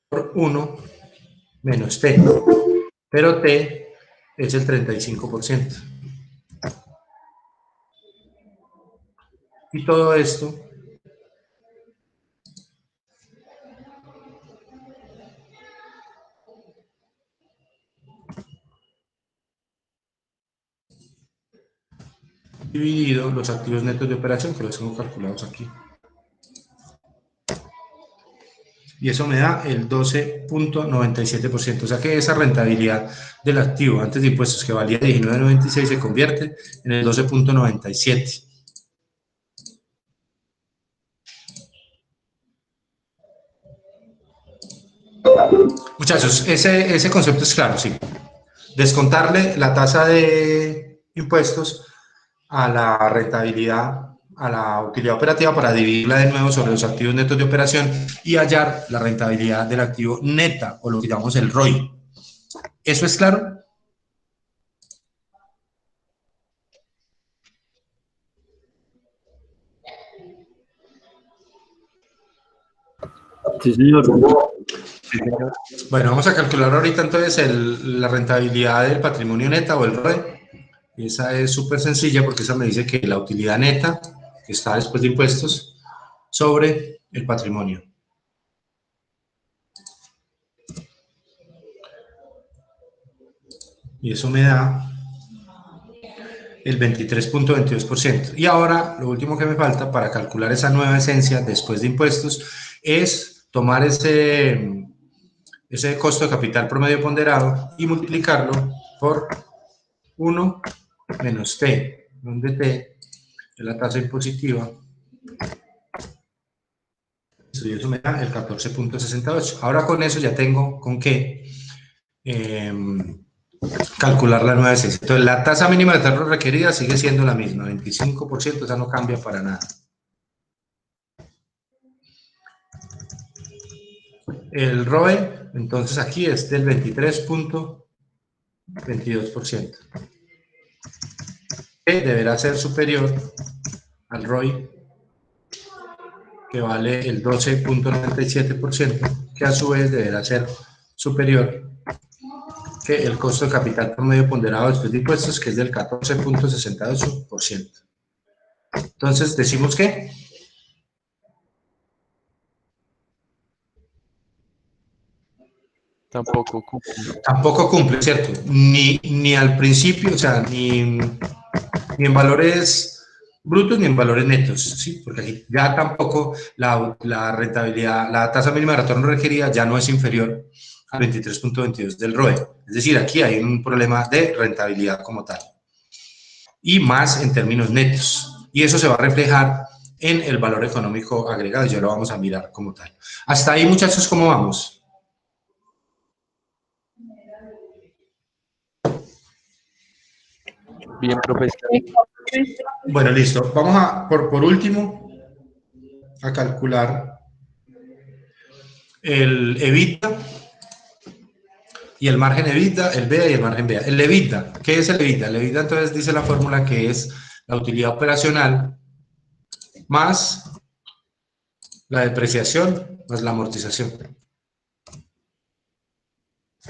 S1: por 1 menos T, pero T es el 35%. Y todo esto dividido los activos netos de operación, que los tengo calculados aquí. Y eso me da el 12.97%. O sea que esa rentabilidad del activo antes de impuestos que valía 19.96 se convierte en el 12.97. Muchachos, ese concepto es claro, sí. Descontarle la tasa de impuestos a la rentabilidad, a la utilidad operativa para dividirla de nuevo sobre los activos netos de operación y hallar la rentabilidad del activo neta, o lo que llamamos el ROI. ¿Eso es claro?
S7: Sí, señor.
S1: Bueno, vamos a calcular ahorita entonces la rentabilidad del patrimonio neta o el ROI. Esa es súper sencilla porque esa me dice que la utilidad neta, que está después de impuestos, sobre el patrimonio. Y eso me da el 23.22%. Y ahora, lo último que me falta para calcular esa nueva esencia después de impuestos es tomar ese costo de capital promedio ponderado y multiplicarlo por 1 menos T, donde T es la tasa impositiva. Y eso me da el 14.68. Ahora con eso ya tengo con qué calcular la nueva esencia. Entonces la tasa mínima de retorno requerida sigue siendo la misma, 25%, o sea, no cambia para nada. El ROE, entonces aquí es del 23.22%, que deberá ser superior al ROI, que vale el 12.97%, que a su vez deberá ser superior que el costo de capital promedio ponderado después de impuestos, que es del 14.68%. Entonces, decimos que tampoco cumple, ¿cierto? Ni al principio, o sea, ni en valores brutos ni en valores netos, ¿sí? Porque aquí ya tampoco la rentabilidad, la tasa mínima de retorno requerida ya no es inferior al 23.22 del ROE. Es decir, aquí hay un problema de rentabilidad como tal. Y más en términos netos. Y eso se va a reflejar en el valor económico agregado, y ya lo vamos a mirar como tal. Hasta ahí, muchachos, ¿cómo vamos?
S2: Bien, profesor.
S1: Bueno, listo. Vamos a, por último, a calcular el EBITDA y el margen EBITDA, el BEA y el margen BEA. El EBITDA, ¿qué es el EBITDA? El EBITDA, entonces, dice la fórmula que es la utilidad operacional más la depreciación más la amortización.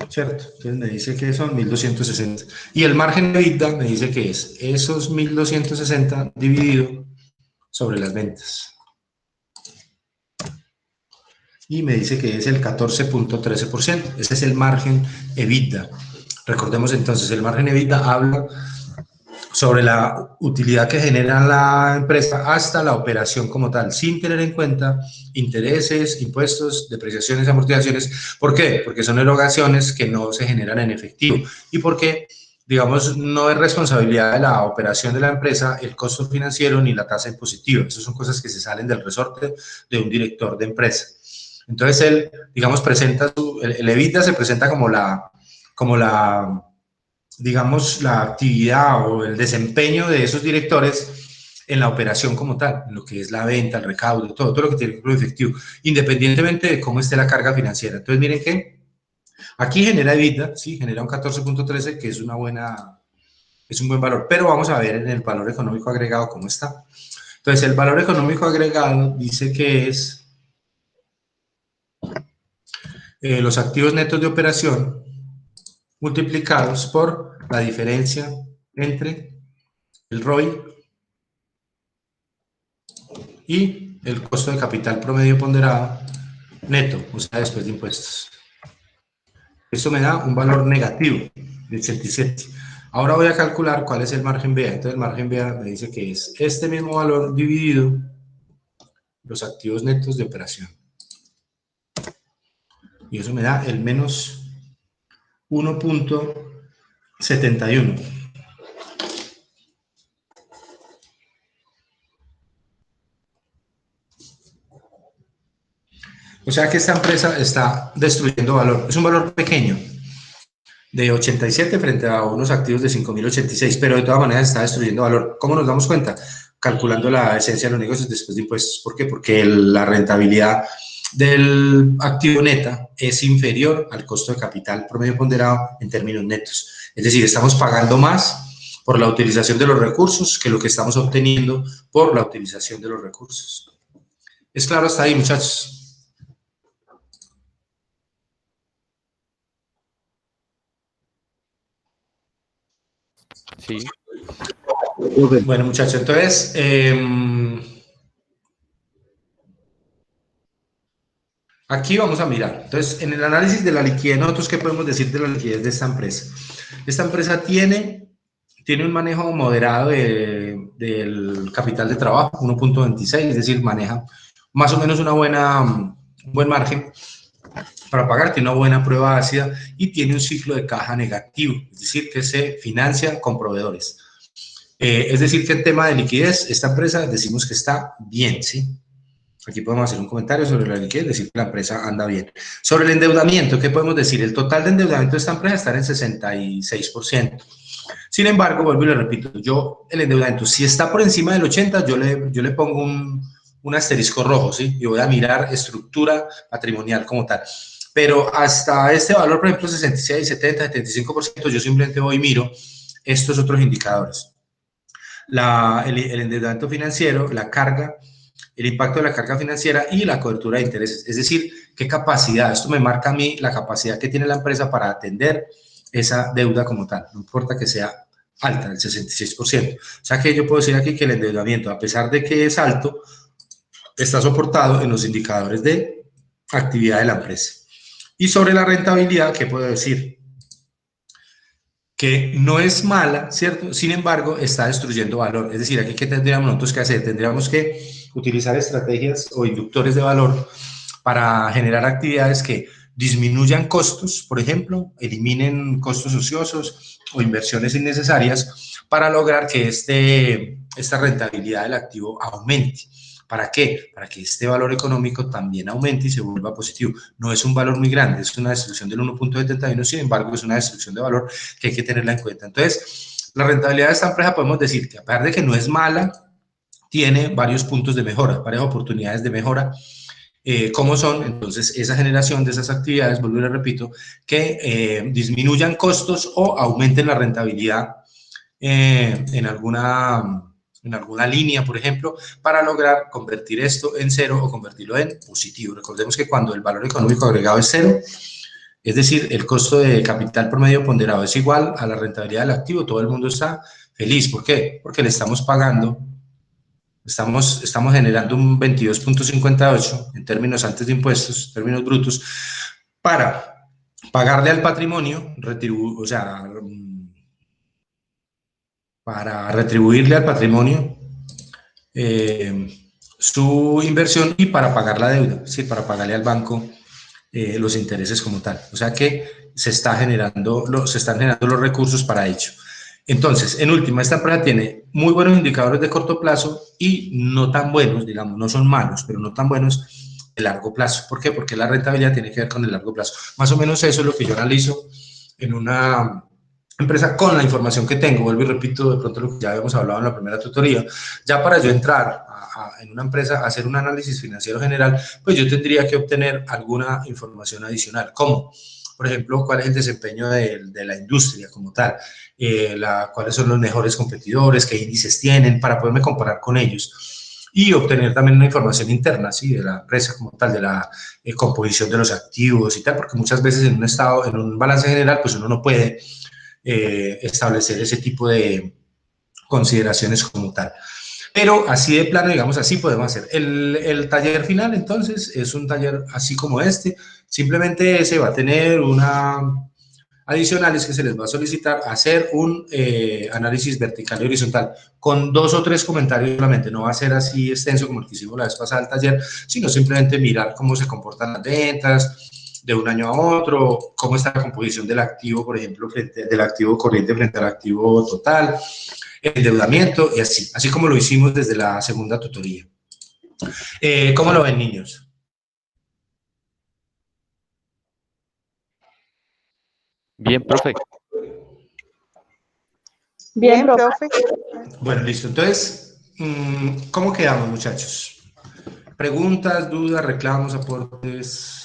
S1: ¿Cierto? Entonces me dice que son 1.260. Y el margen de EBITDA me dice que es esos 1.260 dividido sobre las ventas. Y me dice que es el 14.13%. Ese es el margen EBITDA. Recordemos entonces, el margen EBITDA habla sobre la utilidad que genera la empresa hasta la operación como tal, sin tener en cuenta intereses, impuestos, depreciaciones, amortizaciones. ¿Por qué? Porque son erogaciones que no se generan en efectivo y porque, digamos, no es responsabilidad de la operación de la empresa el costo financiero ni la tasa impositiva. Esas son cosas que se salen del resorte de un director de empresa. Entonces, él, digamos, presenta el EBITDA se presenta como digamos, la actividad o el desempeño de esos directores en la operación como tal, en lo que es la venta, el recaudo, todo lo que tiene que ver con efectivo, independientemente de cómo esté la carga financiera. Entonces, miren que aquí genera EBITDA, sí, genera un 14.13, que es un buen valor, pero vamos a ver en el valor económico agregado cómo está. Entonces, el valor económico agregado dice que es los activos netos de operación multiplicados por la diferencia entre el ROI y el costo de capital promedio ponderado neto, o sea, después de impuestos. Esto me da un valor negativo de 87. Ahora voy a calcular cuál es el margen BA. Entonces el margen BA me dice que es este mismo valor dividido los activos netos de operación. Y eso me da el menos 1.71. O sea que esta empresa está destruyendo valor. Es un valor pequeño, de 87 frente a unos activos de 5.086, pero de todas maneras está destruyendo valor. ¿Cómo nos damos cuenta? Calculando la esencia de los negocios después de impuestos. ¿Por qué? Porque la rentabilidad del activo neta es inferior al costo de capital promedio ponderado en términos netos. Es decir, estamos pagando más por la utilización de los recursos que lo que estamos obteniendo por la utilización de los recursos. ¿Es claro hasta ahí, muchachos?
S2: Sí.
S1: Bueno, muchachos, entonces, aquí vamos a mirar. Entonces, en el análisis de la liquidez, nosotros, ¿qué podemos decir de la liquidez de esta empresa? Esta empresa tiene un manejo moderado del capital de trabajo, 1.26, es decir, maneja más o menos un buen margen para pagar, tiene una buena prueba ácida y tiene un ciclo de caja negativo, es decir, que se financia con proveedores. Es decir, que en tema de liquidez, esta empresa decimos que está bien, ¿sí? Aquí podemos hacer un comentario sobre la liquidez, decir que la empresa anda bien. Sobre el endeudamiento, ¿qué podemos decir? El total de endeudamiento de esta empresa está en 66%. Sin embargo, vuelvo y le repito, el endeudamiento, si está por encima del 80%, yo le pongo un asterisco rojo, ¿sí? Y voy a mirar estructura patrimonial como tal. Pero hasta este valor, por ejemplo, 66, 70, 75%, yo simplemente voy y miro estos otros indicadores. El endeudamiento financiero, la carga, el impacto de la carga financiera y la cobertura de intereses. Es decir, qué capacidad, esto me marca a mí la capacidad que tiene la empresa para atender esa deuda como tal, no importa que sea alta, el 66%. O sea que yo puedo decir aquí que el endeudamiento, a pesar de que es alto, está soportado en los indicadores de actividad de la empresa. Y sobre la rentabilidad, ¿qué puedo decir? Que no es mala, ¿cierto? Sin embargo, está destruyendo valor. Es decir, aquí, ¿qué tendríamos nosotros que hacer? Tendríamos que utilizar estrategias o inductores de valor para generar actividades que disminuyan costos, por ejemplo, eliminen costos ociosos o inversiones innecesarias para lograr que esta rentabilidad del activo aumente. ¿Para qué? Para que este valor económico también aumente y se vuelva positivo. No es un valor muy grande, es una destrucción del 1.71, sin embargo, es una destrucción de valor que hay que tenerla en cuenta. Entonces, la rentabilidad de esta empresa podemos decir que a pesar de que no es mala, tiene varios puntos de mejora, varias oportunidades de mejora. ¿Cómo son? Entonces, esa generación de esas actividades, vuelvo y le repito, que disminuyan costos o aumenten la rentabilidad en alguna en alguna línea, por ejemplo, para lograr convertir esto en cero o convertirlo en positivo. Recordemos que cuando el valor económico agregado es cero, es decir, el costo de capital promedio ponderado es igual a la rentabilidad del activo, todo el mundo está feliz. ¿Por qué? Porque le estamos pagando, estamos generando un 22.58 en términos antes de impuestos, términos brutos, para pagarle al patrimonio, o sea, para retribuirle al patrimonio su inversión y para pagar la deuda, ¿sí? Para pagarle al banco los intereses como tal. O sea que se están generando los recursos para ello. Entonces, en última, esta empresa tiene muy buenos indicadores de corto plazo y no tan buenos, digamos, no son malos, pero no tan buenos de largo plazo. ¿Por qué? Porque la rentabilidad tiene que ver con el largo plazo. Más o menos eso es lo que yo analizo en una empresa con la información que tengo. Vuelvo y repito de pronto lo que ya habíamos hablado en la primera tutoría. Ya para yo entrar en una empresa a hacer un análisis financiero general, pues yo tendría que obtener alguna información adicional, como, por ejemplo, cuál es el desempeño de la industria como tal, cuáles son los mejores competidores, qué índices tienen, para poderme comparar con ellos y obtener también una información interna, ¿sí? De la empresa como tal, de la composición de los activos y tal, porque muchas veces en un balance general, pues uno no puede establecer ese tipo de consideraciones como tal. Pero así de plano, digamos, así podemos hacer. El taller final, entonces, es un taller así como este. Simplemente ese va a tener adicionales que se les va a solicitar hacer un análisis vertical y horizontal con 2 o 3 comentarios solamente. No va a ser así extenso como el que hicimos la vez pasada del taller, sino simplemente mirar cómo se comportan las ventas de un año a otro, cómo está la composición del activo, por ejemplo, del activo corriente frente al activo total, endeudamiento y así como lo hicimos desde la segunda tutoría. ¿Cómo lo ven, niños?
S2: Bien, profe.
S3: Bien, profe.
S1: Bueno, listo. Entonces, ¿cómo quedamos, muchachos? ¿Preguntas, dudas, reclamos, aportes?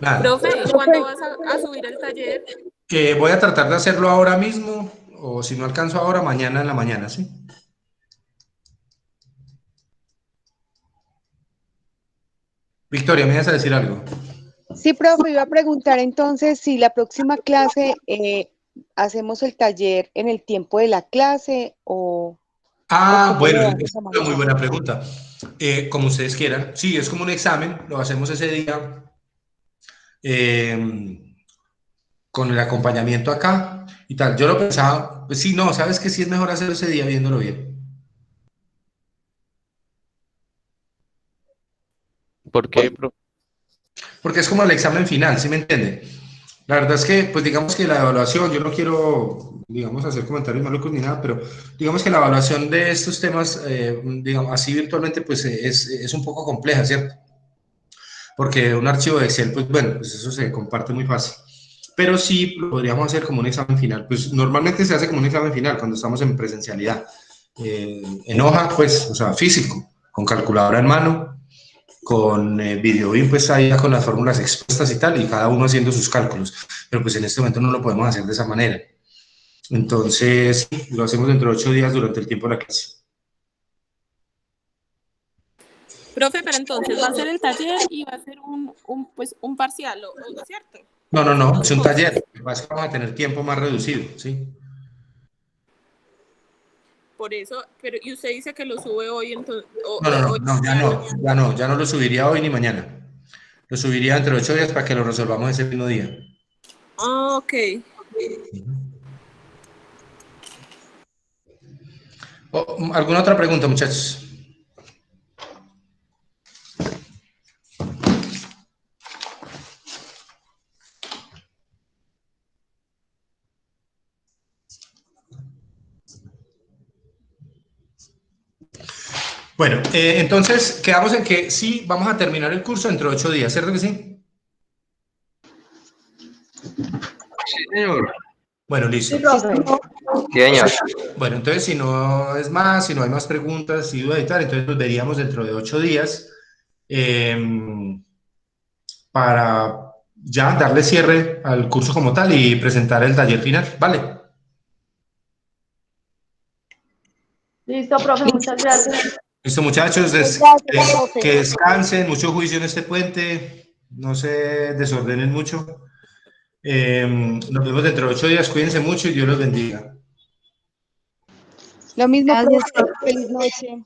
S1: Nada.
S10: Profe, ¿cuándo vas a subir el taller?
S1: Voy a tratar de hacerlo ahora mismo, o si no alcanzo ahora, mañana en la mañana, ¿sí? Victoria, ¿me vas a decir algo?
S3: Sí, profe, iba a preguntar entonces si la próxima clase hacemos el taller en el tiempo de la clase o
S1: Bueno,
S3: cómo
S1: es
S3: vamos a
S1: una muy
S3: manejar.
S1: buena pregunta. Como ustedes quieran. Sí, es como un examen, lo hacemos ese día con el acompañamiento acá y tal. Yo lo pensaba, pues sí, no, sabes que sí es mejor hacerlo ese día viéndolo bien.
S2: ¿Por qué, profe?
S1: Porque es como el examen final, ¿sí me entiende? La verdad es que, pues digamos que la evaluación, yo no quiero, digamos, hacer comentarios malucos ni nada, pero digamos que la evaluación de estos temas, digamos, así virtualmente, pues es un poco compleja, ¿cierto? Porque un archivo de Excel, pues bueno, pues eso se comparte muy fácil. Pero sí lo podríamos hacer como un examen final. Pues normalmente se hace como un examen final cuando estamos en presencialidad. En hoja, pues, o sea, físico, con calculadora en mano, con video BIM, pues ahí con las fórmulas expuestas y tal, y cada uno haciendo sus cálculos. Pero pues en este momento no lo podemos hacer de esa manera. Entonces, lo hacemos dentro de 8 días durante el tiempo de la clase.
S10: Profe, pero entonces va a ser el taller y va a ser un parcial, ¿cierto?
S1: No, es un taller. Vamos a tener tiempo más reducido, ¿sí?
S10: Por eso, pero y usted dice que lo sube hoy, entonces.
S1: Ya no lo subiría hoy ni mañana. Lo subiría dentro de 8 días para que lo resolvamos ese mismo día.
S10: Ah, ok.
S1: ¿Alguna otra pregunta, muchachos? Bueno, entonces quedamos en que sí vamos a terminar el curso dentro de 8 días, ¿cierto que sí?
S5: Sí, señor.
S1: Bueno, listo.
S9: Sí, señor.
S1: Bueno, entonces si no es más, si no hay más preguntas y dudas y tal, entonces nos veríamos dentro de 8 días para ya darle cierre al curso como tal y presentar el taller final, ¿vale?
S6: Listo, profe, muchas gracias.
S1: Listo, muchachos,
S3: Gracias, profe.
S1: que descansen, mucho juicio en este puente, no se desordenen mucho. Nos vemos dentro de 8 días, cuídense mucho y Dios los bendiga.
S3: Lo mismo,
S11: Gracias.
S3: profe. Feliz noche.